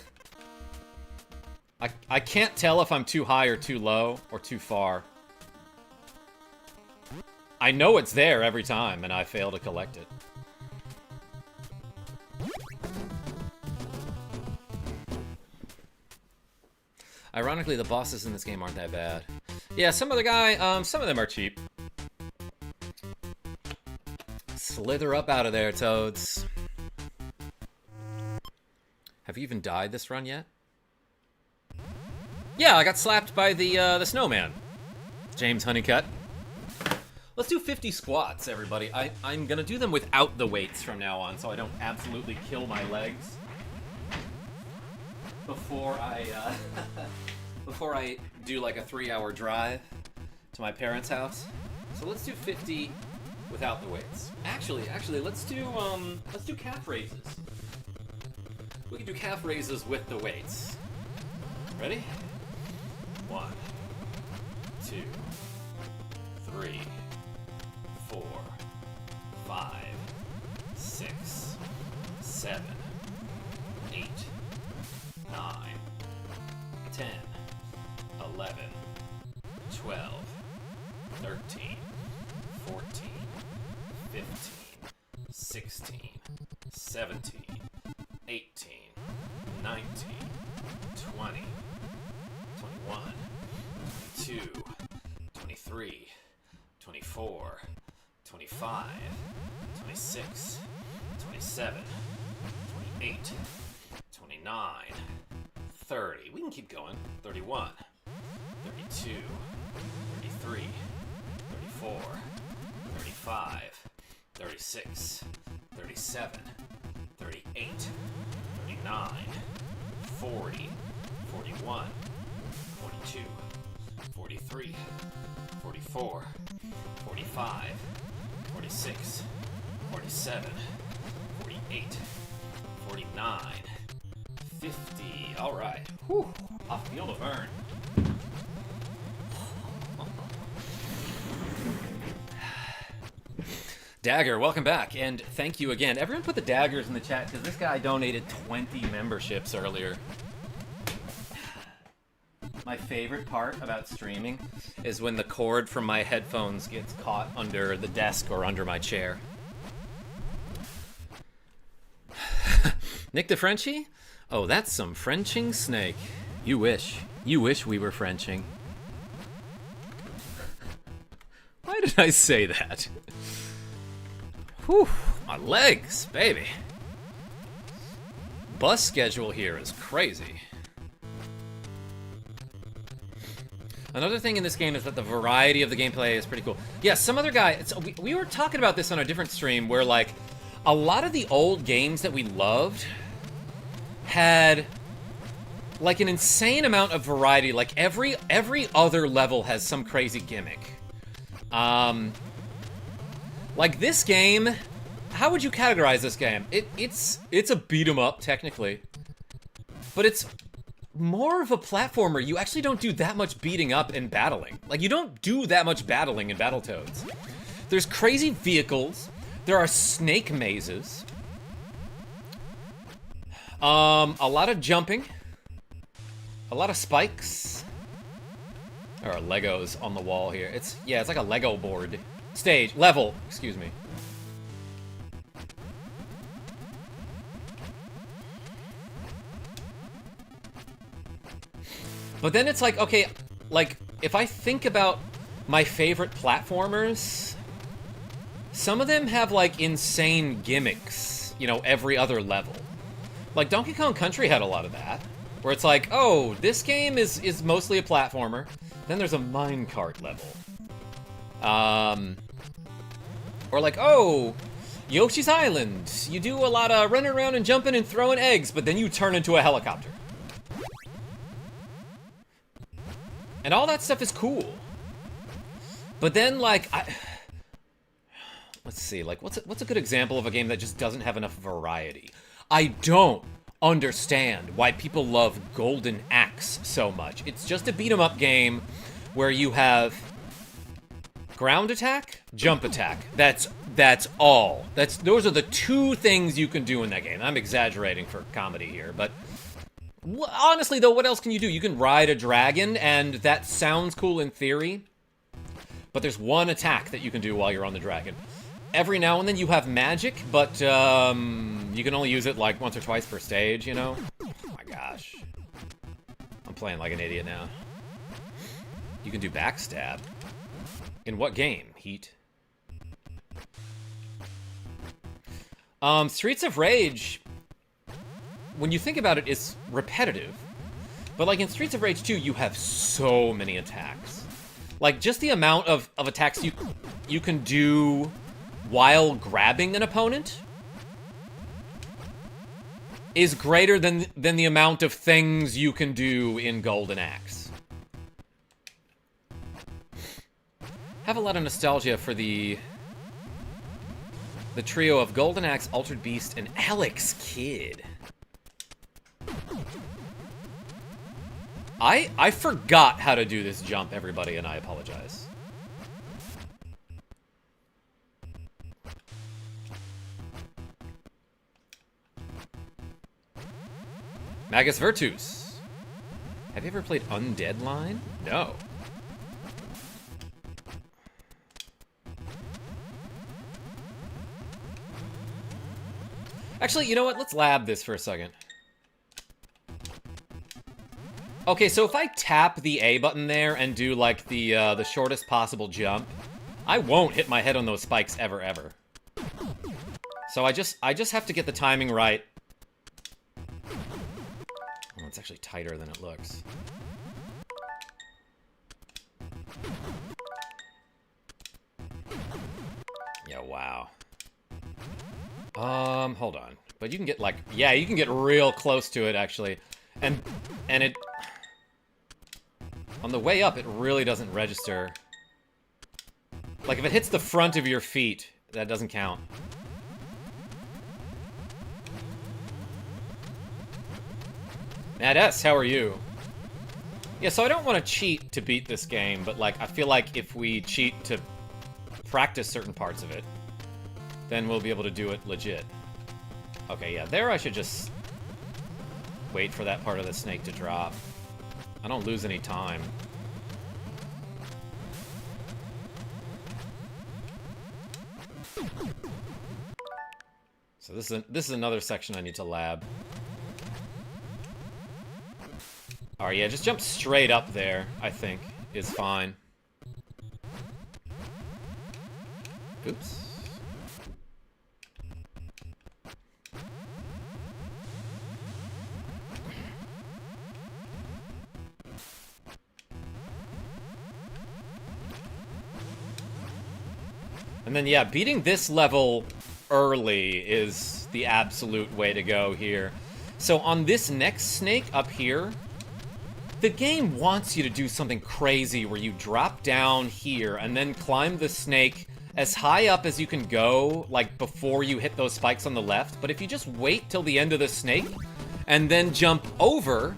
I can't tell if I'm too high or too low or too far. I know it's there every time and I fail to collect it. Ironically, the bosses in this game aren't that bad. Yeah, some of them are cheap. Slither up out of there, Toads. Have you even died this run yet? Yeah, I got slapped by the snowman. James Honeycutt. Let's do 50 squats, everybody. I'm gonna do them without the weights from now on, so I don't absolutely kill my legs before I do like a 3-hour drive to my parents' house. So let's do 50 without the weights. Actually, let's do calf raises. We can do calf raises with the weights. Ready? 1, 2, 3, 4, 5, 6, 7, 8, 9, 10, 11, 12, 13, 14, 15, 16, 17, 18, 19, 20, 21, 22, 23, 24, 25, 26, 27, 28, 29, 30. We can keep going. 31, 32, 33, 34, 35, 36, 37, 38, 39, 40, 41, 42, 43, 44, 45, 46, 47, 48, 49, 50. All right. Whew. Off Field of Vern. Dagger, welcome back, and thank you again. Everyone put the daggers in the chat, because this guy donated 20 memberships earlier. My favorite part about streaming is when the cord from my headphones gets caught under the desk or under my chair. Nick the Frenchie? Oh, that's some Frenching snake. You wish. You wish we were Frenching. Why did I say that? Whew, my legs, baby. Bus schedule here is crazy. Another thing in this game is that the variety of the gameplay is pretty cool. Yeah, some other guy, we were talking about this on a different stream where, like, a lot of the old games that we loved had, like, an insane amount of variety. Like, every other level has some crazy gimmick. Like, this game, how would you categorize this game? It's a beat-em-up, technically. But it's more of a platformer. You actually don't do that much beating up and battling. Like, you don't do that much battling in Battletoads. There's crazy vehicles. There are snake mazes. A lot of jumping. A lot of spikes. There are Legos on the wall here. It's like a Lego board. Level, excuse me. But then it's like, okay, like, if I think about my favorite platformers, some of them have, like, insane gimmicks, you know, every other level. Like, Donkey Kong Country had a lot of that, where it's like, oh, this game is mostly a platformer. Then there's a minecart level. Or like, oh, Yoshi's Island. You do a lot of running around and jumping and throwing eggs, but then you turn into a helicopter. And all that stuff is cool. But then, like, let's see, like, what's a good example of a game that just doesn't have enough variety? I don't understand why people love Golden Axe so much. It's just a beat-em-up game where you have ground attack, jump attack. That's all. Those are the two things you can do in that game. I'm exaggerating for comedy here, but honestly, though, what else can you do? You can ride a dragon, and that sounds cool in theory, but there's one attack that you can do while you're on the dragon. Every now and then you have magic, but you can only use it like once or twice per stage, you know? Oh my gosh. I'm playing like an idiot now. You can do backstab. In what game? Heat. Streets of Rage, when you think about it, is repetitive. But like in Streets of Rage 2, you have so many attacks. Like, just the amount of attacks you can do while grabbing an opponent is greater than the amount of things you can do in Golden Axe. Have a lot of nostalgia for the trio of Golden Axe, Altered Beast, and Alex Kidd. I forgot how to do this jump, everybody, and I apologize. Magus Virtus. Have you ever played Undead Line? No. Actually, you know what? Let's lab this for a second. Okay, so if I tap the A button there and do, like, the shortest possible jump, I won't hit my head on those spikes ever, ever. So I just have to get the timing right. Oh, it's actually tighter than it looks. Yeah, wow. Hold on. But you can get, like, yeah, you can get real close to it, actually. And it... On the way up, it really doesn't register. Like, if it hits the front of your feet, that doesn't count. Mad S, how are you? Yeah, so I don't want to cheat to beat this game, but, like, I feel like if we cheat to practice certain parts of it, then we'll be able to do it legit. Okay, yeah, there I should just wait for that part of the snake to drop. I don't lose any time. So this is another section I need to lab. Alright, yeah, just jump straight up there, I think, is fine. Oops. And then, yeah, beating this level early is the absolute way to go here. So on this next snake up here, the game wants you to do something crazy where you drop down here and then climb the snake as high up as you can go, like, before you hit those spikes on the left. But if you just wait till the end of the snake and then jump over,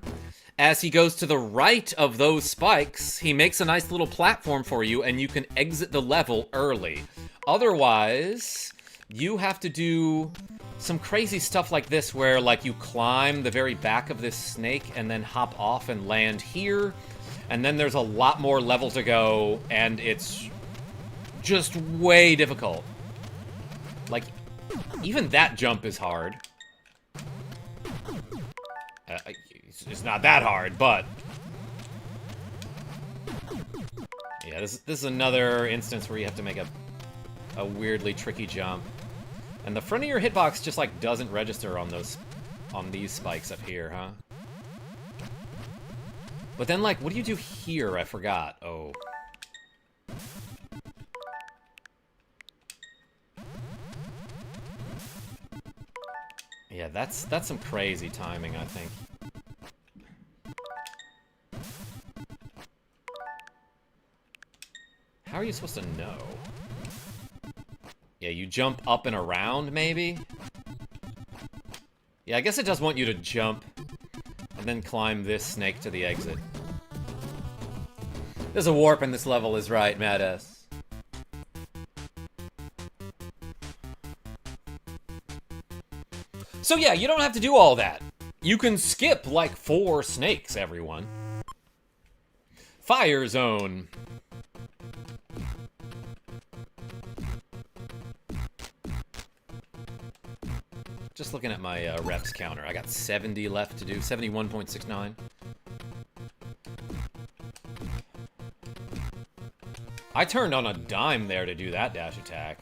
as he goes to the right of those spikes, he makes a nice little platform for you and you can exit the level early. Otherwise, you have to do some crazy stuff like this where, like, you climb the very back of this snake and then hop off and land here. And then there's a lot more level to go, and it's just way difficult. Like, even that jump is hard. It's not that hard, but... Yeah, this is another instance where you have to make a weirdly tricky jump. And the front of your hitbox just, like, doesn't register on these spikes up here, huh? But then, like, what do you do here? I forgot. Oh. Yeah, that's some crazy timing, I think. How are you supposed to know? Yeah, you jump up and around, maybe? Yeah, I guess it does want you to jump and then climb this snake to the exit. There's a warp in this level is right, Mad S. So yeah, you don't have to do all that. You can skip like 4 snakes, everyone. Fire Zone. Just looking at my reps counter. I got 70 left to do. 71.69. I turned on a dime there to do that dash attack.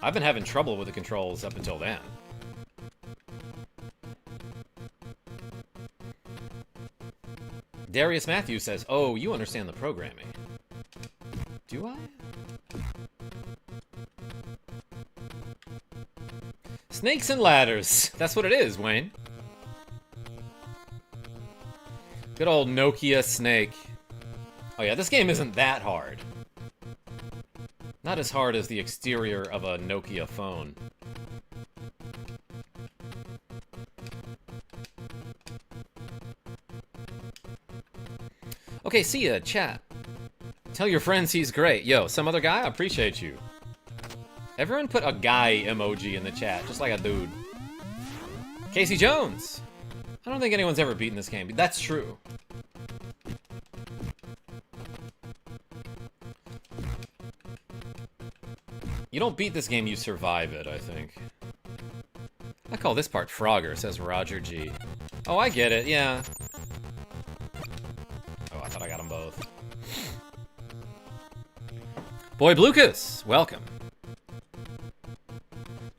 I've been having trouble with the controls up until then. Darius Matthews says, "Oh, you understand the programming." Do I? Snakes and ladders. That's what it is, Wayne. Good old Nokia snake. Oh yeah, this game isn't that hard. Not as hard as the exterior of a Nokia phone. Okay, see ya, chat. Tell your friends he's great. Yo, some other guy? I appreciate you. Everyone put a guy emoji in the chat, just like a dude. Casey Jones. I don't think anyone's ever beaten this game, but that's true. You don't beat this game, you survive it, I think. I call this part Frogger, says Roger G. Oh, I get it, yeah. Oh, I thought I got them both. Boy Blucas, welcome.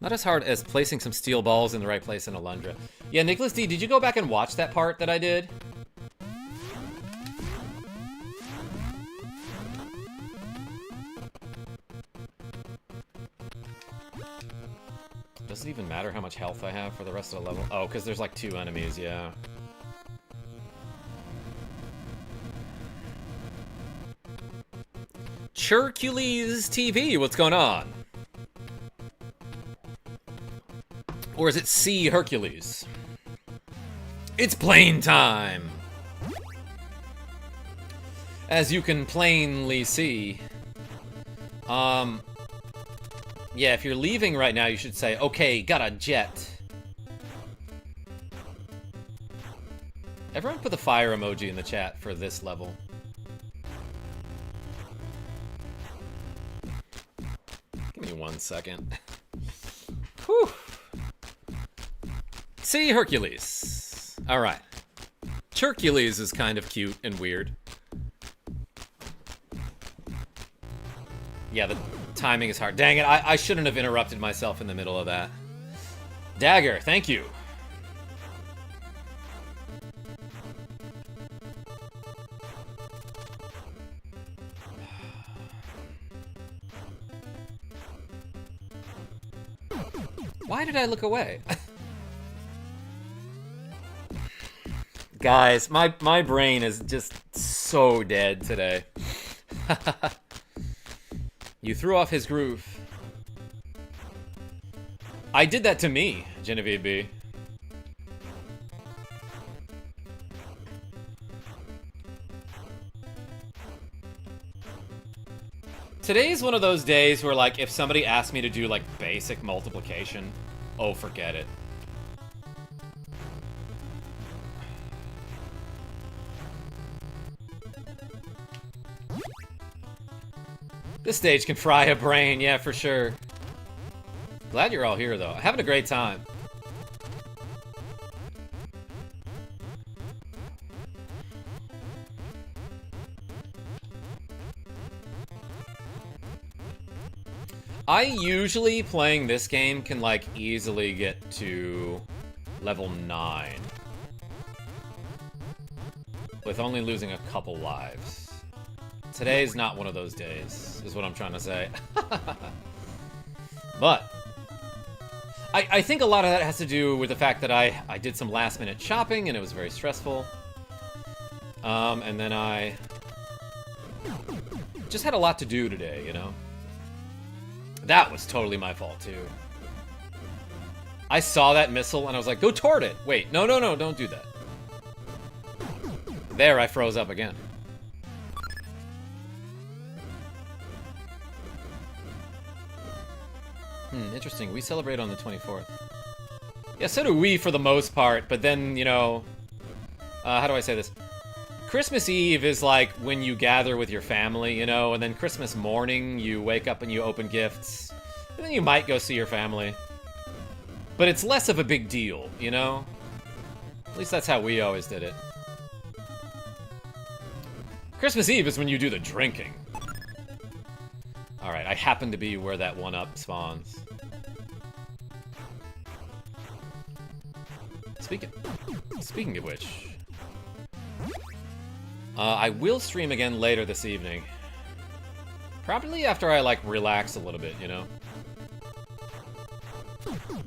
Not as hard as placing some steel balls in the right place in Alundra. Yeah, Nicholas D, did you go back and watch that part that I did? Does it even matter how much health I have for the rest of the level? Oh, because there's like 2 enemies, yeah. Hercules TV, what's going on? Or is it C Hercules? It's plane time! As you can plainly see. Yeah, if you're leaving right now, you should say, okay, got a jet. Everyone put the fire emoji in the chat for this level. Give me 1 second. Whew. See, Hercules. Alright. Hercules is kind of cute and weird. Yeah, the timing is hard. Dang it, I shouldn't have interrupted myself in the middle of that. Dagger, thank you. Why did I look away? Guys, my brain is just so dead today. You threw off his groove. I did that to me, Genevieve B. Today's one of those days where, like, if somebody asked me to do, like, basic multiplication, oh, forget it. This stage can fry a brain, yeah, for sure. Glad you're all here, though. Having a great time. I usually, playing this game, can, like, easily get to level 9. With only losing a couple lives. Today's not one of those days, is what I'm trying to say. But I think a lot of that has to do with the fact that I did some last-minute shopping, and it was very stressful. And then I just had a lot to do today, you know? That was totally my fault, too. I saw that missile, and I was like, go toward it! Wait, no, don't do that. There, I froze up again. Interesting. We celebrate on the 24th. Yeah, so do we for the most part, but then, you know... how do I say this? Christmas Eve is like when you gather with your family, you know, and then Christmas morning you wake up and you open gifts, and then you might go see your family. But it's less of a big deal, you know? At least that's how we always did it. Christmas Eve is when you do the drinking. Alright, I happen to be where that 1-up spawns. Speaking of which... I will stream again later this evening. Probably after I, like, relax a little bit, you know?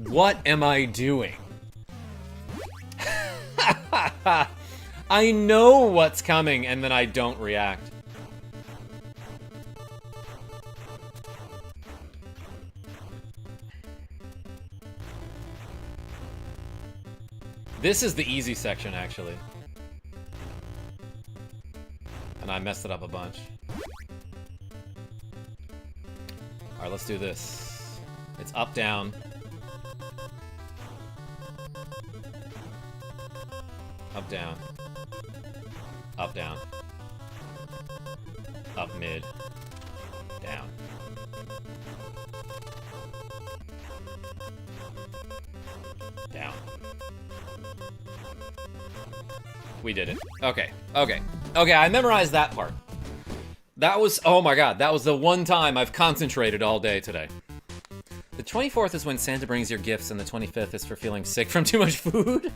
What am I doing? I know what's coming, and then I don't react. This is the easy section, actually. And I messed it up a bunch. Alright, let's do this. It's up, down. Up, down. Up, down. Up, mid. Down. Down. We did it. Okay. Okay. Okay, I memorized that part. That was, oh my god, that was the one time I've concentrated all day today. The 24th is when Santa brings your gifts, and the 25th is for feeling sick from too much food.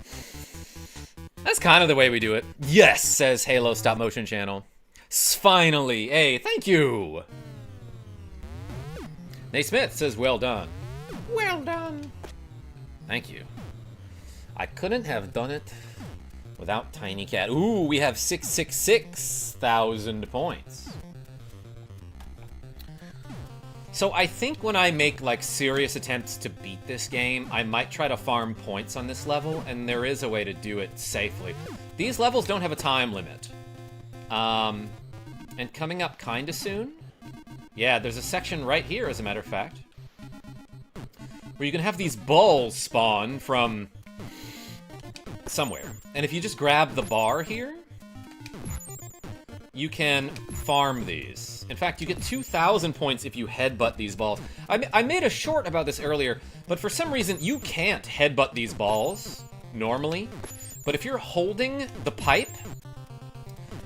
That's kind of the way we do it. Yes, says Halo Stop Motion Channel. Finally. Hey, thank you. Nate Smith says, well done. Well done. Thank you. I couldn't have done it without Tiny Cat. Ooh, we have 666,000 points. So I think when I make, like, serious attempts to beat this game, I might try to farm points on this level, and there is a way to do it safely. These levels don't have a time limit. And coming up kinda soon? Yeah, there's a section right here, as a matter of fact, where you can have these balls spawn from somewhere. And if you just grab the bar here, you can farm these. In fact, you get 2,000 points if you headbutt these balls. I made a short about this earlier, but for some reason, you can't headbutt these balls normally. But if you're holding the pipe,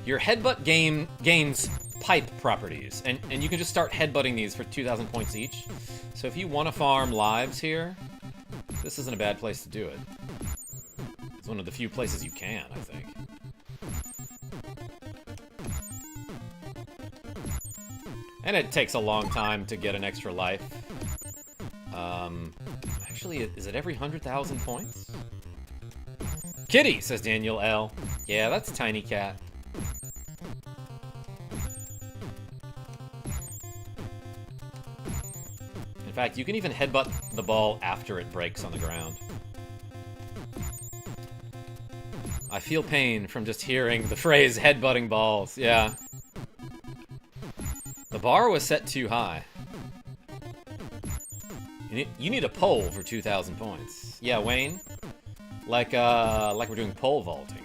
your headbutt gains pipe properties. And you can just start headbutting these for 2,000 points each. So if you want to farm lives here, this isn't a bad place to do it. It's one of the few places you can, I think. And it takes a long time to get an extra life. Actually, is it every 100,000 points? Kitty, says Daniel L. Yeah, that's Tiny Cat. In fact, you can even headbutt the ball after it breaks on the ground. I feel pain from just hearing the phrase headbutting balls. Yeah. The bar was set too high. You need a pole for 2,000 points. Yeah, Wayne? Like we're doing pole vaulting.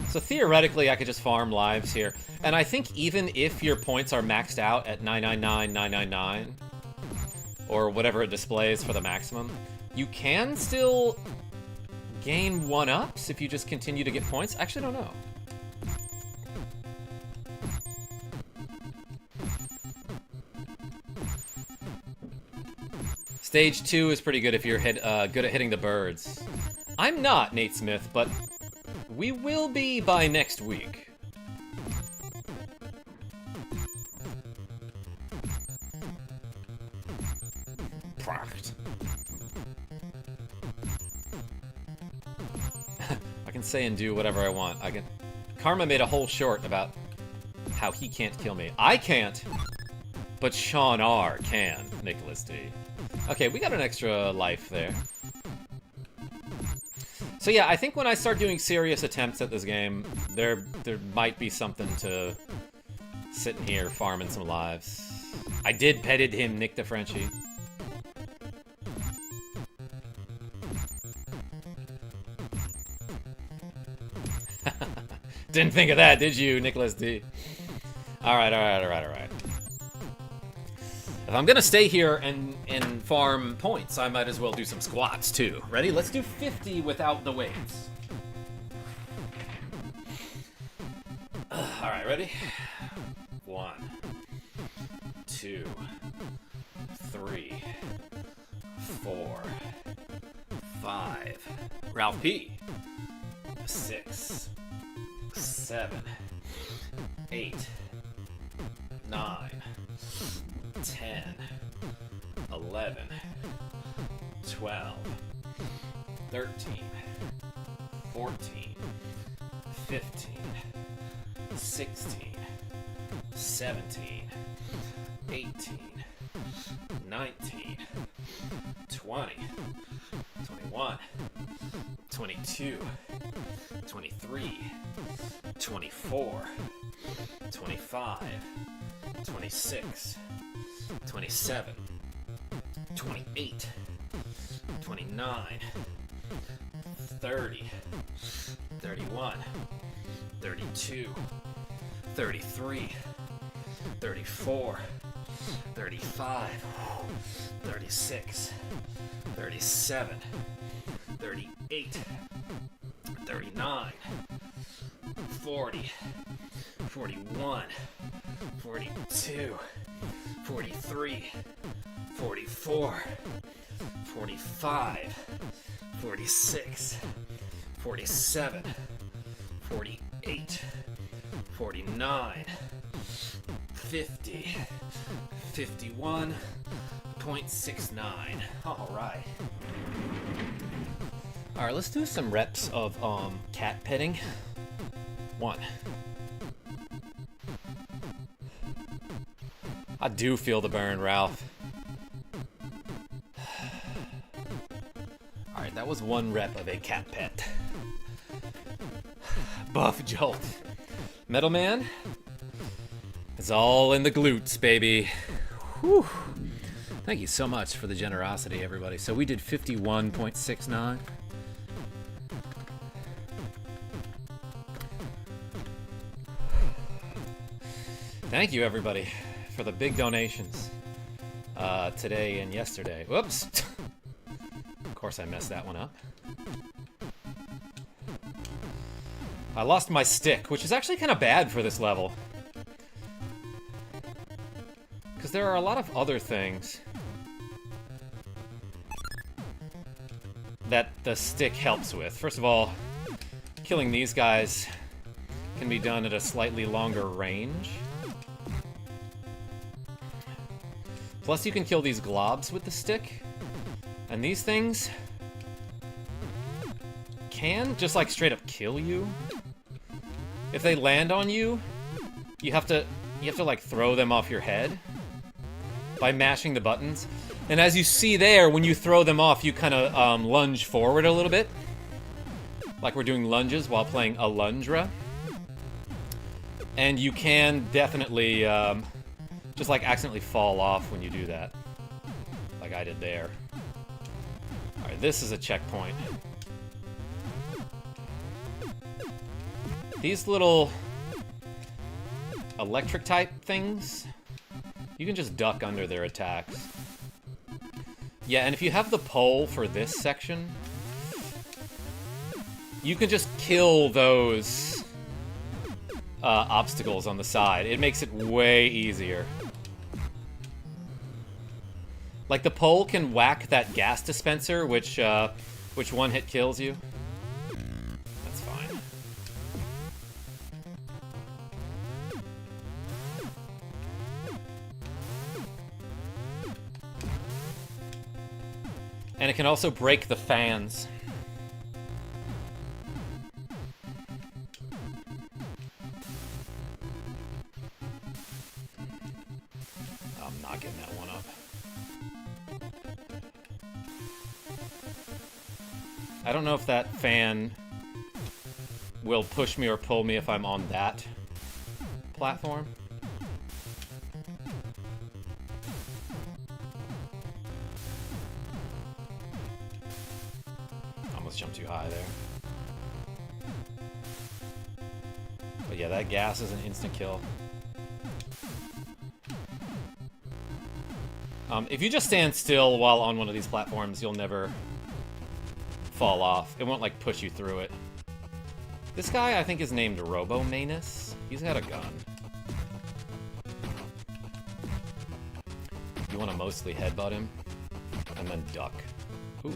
So theoretically, I could just farm lives here. And I think even if your points are maxed out at 999,999, or whatever it displays for the maximum, you can still gain 1-ups if you just continue to get points. I actually don't know. Stage 2 is pretty good if you're good at hitting the birds. I'm not, Nate Smith, but we will be by next week. I can say and do whatever I want. Karma made a whole short about how he can't kill me. I can't, but Sean R. can, Nicholas D. Okay, we got an extra life there. So yeah, I think when I start doing serious attempts at this game, there might be something to sitting here farming some lives. I did petted him, Nick DeFrenchie. Didn't think of that, did you, Nicholas D? Alright. If I'm gonna stay here and farm points, I might as well do some squats, too. Ready? Let's do 50 without the weights. Alright, ready? 1, 2, 3, 4, 5. Ralph P. 6, 7, 8, 9, 10, 11, 12, 13, 14, 15, 16, 17, 18, 19, 20, 21, 22, 23, 24, 25, 26, 27, 28, 29, 30, 31, 32, 33, 34, 35, 36, 37, 38, 39, 40, 41, 42, 43, 44, 45, 46, 47, 48, 49, 50, 51.69. All right. All right, let's do some reps of cat petting. 1. I do feel the burn, Ralph. All right, that was 1 rep of a cat pet. Buff Jolt. Metal Man. It's all in the glutes, baby. Whew. Thank you so much for the generosity, everybody. So we did 51.69. Thank you, everybody, for the big donations today and yesterday. Whoops. Of course, I messed that one up. I lost my stick, which is actually kind of bad for this level. Because there are a lot of other things that the stick helps with. First of all, killing these guys can be done at a slightly longer range. Plus, you can kill these globs with the stick. And these things can just, like, straight up kill you. If they land on you, you have to like, throw them off your head by mashing the buttons. And as you see there, when you throw them off, you kind of lunge forward a little bit. Like we're doing lunges while playing Alundra. And you can definitely just like accidentally fall off when you do that. Like I did there. Alright, this is a checkpoint. These little electric type things, you can just duck under their attacks. Yeah, and if you have the pole for this section, you can just kill those obstacles on the side. It makes it way easier. Like the pole can whack that gas dispenser, which one hit kills you. That's fine. And it can also break the fans. I'm not getting that one up. I don't know if that fan will push me or pull me if I'm on that platform. Almost jumped too high there. But yeah, that gas is an instant kill. If you just stand still while on one of these platforms, you'll never fall off. It won't, like, push you through it. This guy, I think, is named Robomanus. He's got a gun. You want to mostly headbutt him, and then duck. Ooh.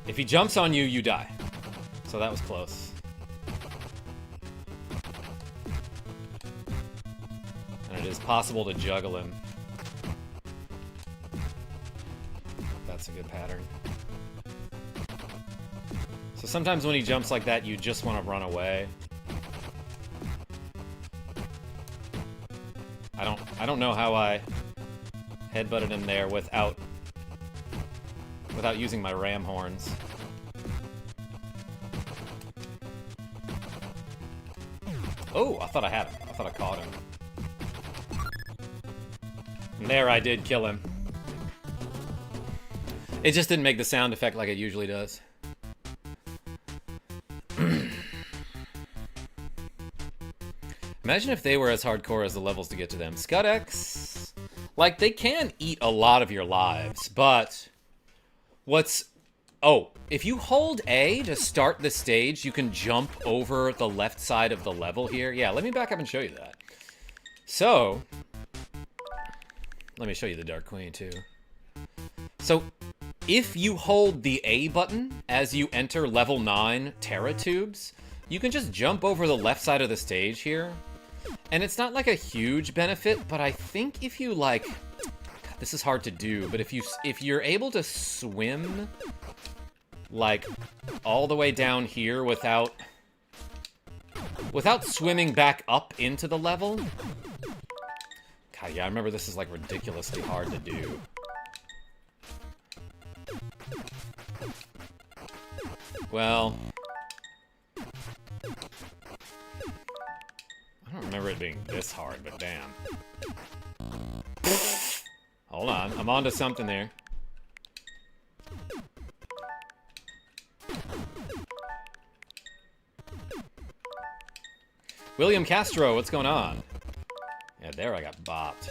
If he jumps on you, you die. So that was close. And it is possible to juggle him. That's a good pattern. So sometimes when he jumps like that, you just want to run away. I don't know how I headbutted him there without using my ram horns. Oh, I thought I had him. I thought I caught him. And there I did kill him. It just didn't make the sound effect like it usually does. Imagine if they were as hardcore as the levels to get to them. Scudex, like, they can eat a lot of your lives, but what's... Oh, if you hold A to start the stage, you can jump over the left side of the level here. Yeah, let me back up and show you that. So, let me show you the Dark Queen, too. So, if you hold the A button as you enter level 9 Terra Tubes, you can just jump over the left side of the stage here. And it's not like a huge benefit, but I think if you like... God, this is hard to do, but if you're able to swim like all the way down here without swimming back up into the level. God, yeah, I remember this is like ridiculously hard to do. Well, I don't remember it being this hard, but damn. Hold on, I'm onto something there. William Castro, what's going on? Yeah, there I got bopped.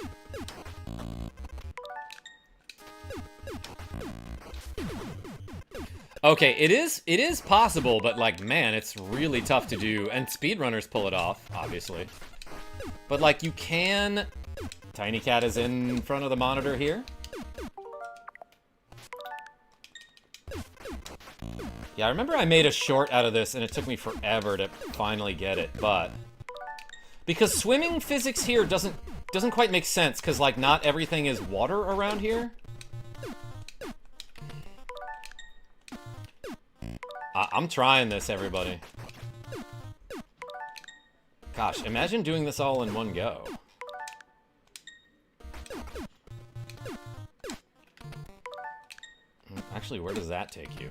Okay, it is possible, but like, man, it's really tough to do, and speedrunners pull it off, obviously. But like, you can... Tiny Cat is in front of the monitor here. Yeah, I remember I made a short out of this, and it took me forever to finally get it, but... Because swimming physics here doesn't quite make sense, because, like, not everything is water around here. I'm trying this, everybody. Gosh, imagine doing this all in one go. Actually, where does that take you?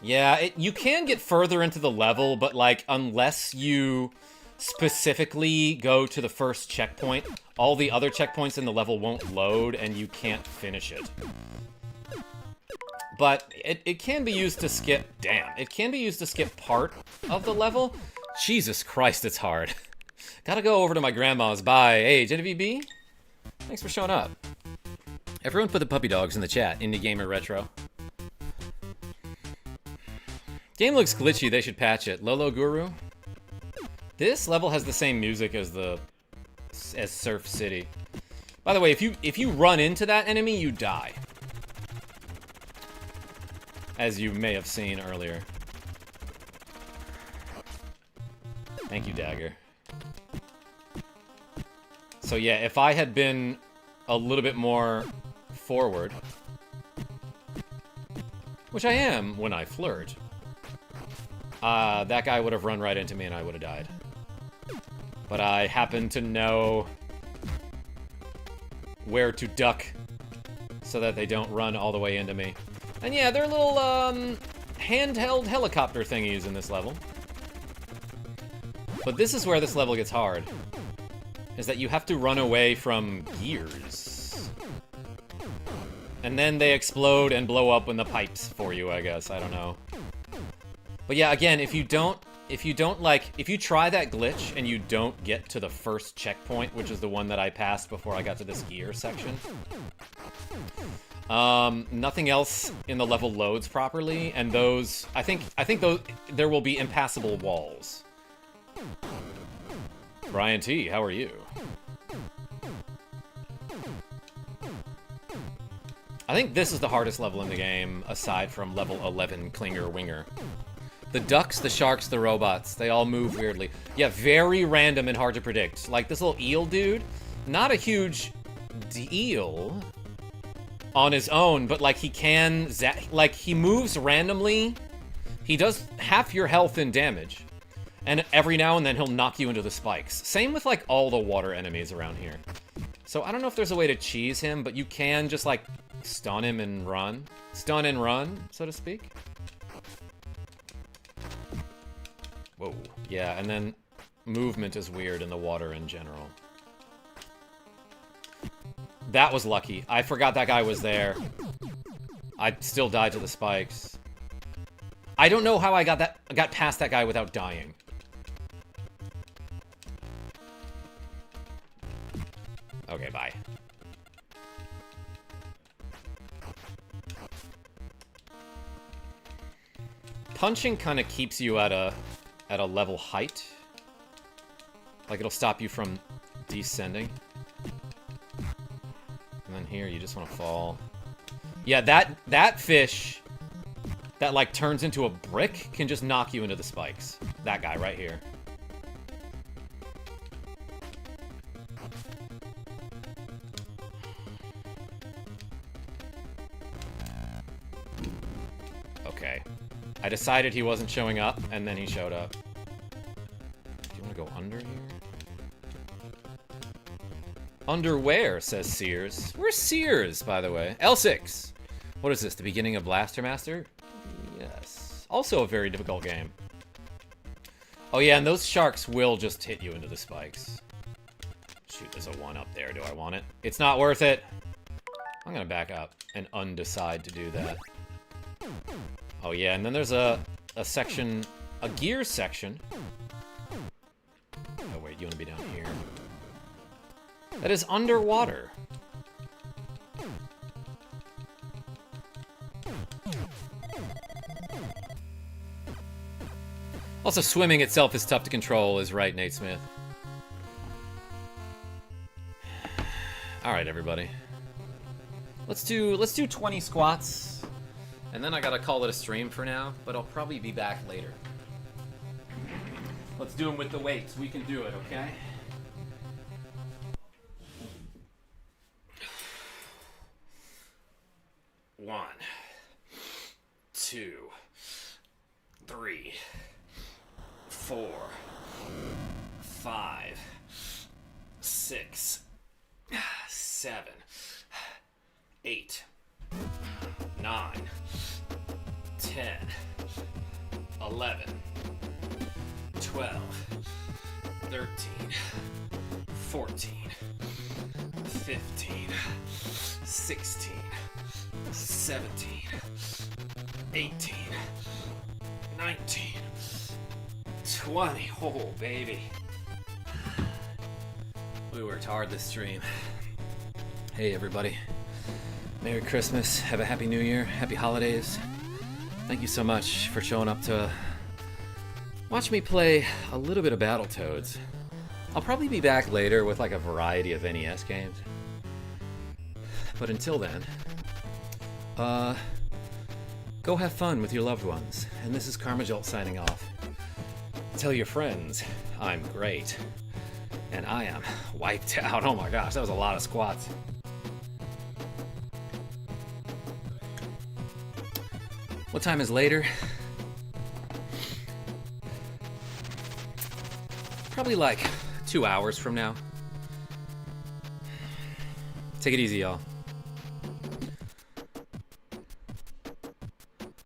Yeah, you can get further into the level, but, like, unless you specifically go to the first checkpoint, all the other checkpoints in the level won't load, and you can't finish it. But it can be used to skip... Damn. It can be used to skip part of the level. Jesus Christ, it's hard. Gotta go over to my grandma's. Bye. Hey, Genevieve B? Thanks for showing up. Everyone put the puppy dogs in the chat. Indie Gamer Retro. Game looks glitchy. They should patch it. Lolo Guru? This level has the same music as Surf City. By the way, if you run into that enemy, you die. As you may have seen earlier. Thank you, Dagger. So yeah, if I had been a little bit more forward, which I am when I flirt, that guy would have run right into me and I would have died. But I happen to know where to duck so that they don't run all the way into me. And yeah, they're little handheld helicopter thingies in this level. But this is where this level gets hard. Is that you have to run away from gears. And then they explode and blow up in the pipes for you, I guess. I don't know. But yeah, again, if you try that glitch and you don't get to the first checkpoint, which is the one that I passed before I got to this gear section, nothing else in the level loads properly, and those, I think those, there will be impassable walls. Brian T, how are you? I think this is the hardest level in the game, aside from level 11, Klinger Winger. The ducks, the sharks, the robots, they all move weirdly. Yeah, very random and hard to predict. Like, this little eel dude, not a huge deal on his own, but, like, he can... like, he moves randomly. He does half your health in damage. And every now and then, he'll knock you into the spikes. Same with, like, all the water enemies around here. So, I don't know if there's a way to cheese him, but you can just, like, stun him and run. Stun and run, so to speak. Whoa. Yeah, and then movement is weird in the water in general. That was lucky. I forgot that guy was there. I still died to the spikes. I don't know how I got past that guy without dying. Okay, bye. Punching kind of keeps you at a level height. Like it'll stop you from descending. And then here you just want to fall. Yeah, that fish that like turns into a brick can just knock you into the spikes. That guy right here. Okay. I decided he wasn't showing up, and then he showed up. Do you want to go under here? Underwear, says Sears. Where's Sears, by the way? L6. What is this, the beginning of Blaster Master? Yes. Also a very difficult game. Oh yeah, and those sharks will just hit you into the spikes. Shoot, there's a one up there. Do I want it? It's not worth it. I'm gonna back up and undecide to do that. Oh yeah, and then there's a section, a gear section. Oh wait, you wanna be down here. That is underwater. Also, swimming itself is tough to control, is right, Nate Smith. Alright, everybody. Let's do 20 squats. And then I gotta call it a stream for now, but I'll probably be back later. Let's do them with the weights. We can do it, okay? One, 2, 3, 4, 5, 6, 7, 8, 9, 10, 11, 12, 13, 14, 15, 16, 17, 18, 19, 20. Oh, baby. We worked hard this stream. Hey, everybody. Merry Christmas. Have a Happy New Year. Happy Holidays. Thank you so much for showing up to watch me play a little bit of Battletoads. I'll probably be back later with like a variety of NES games. But until then, go have fun with your loved ones. And this is KarmaJolt signing off. Tell your friends I'm great. And I am wiped out. Oh my gosh, that was a lot of squats. What time is later? Probably like 2 hours from now. Take it easy, y'all.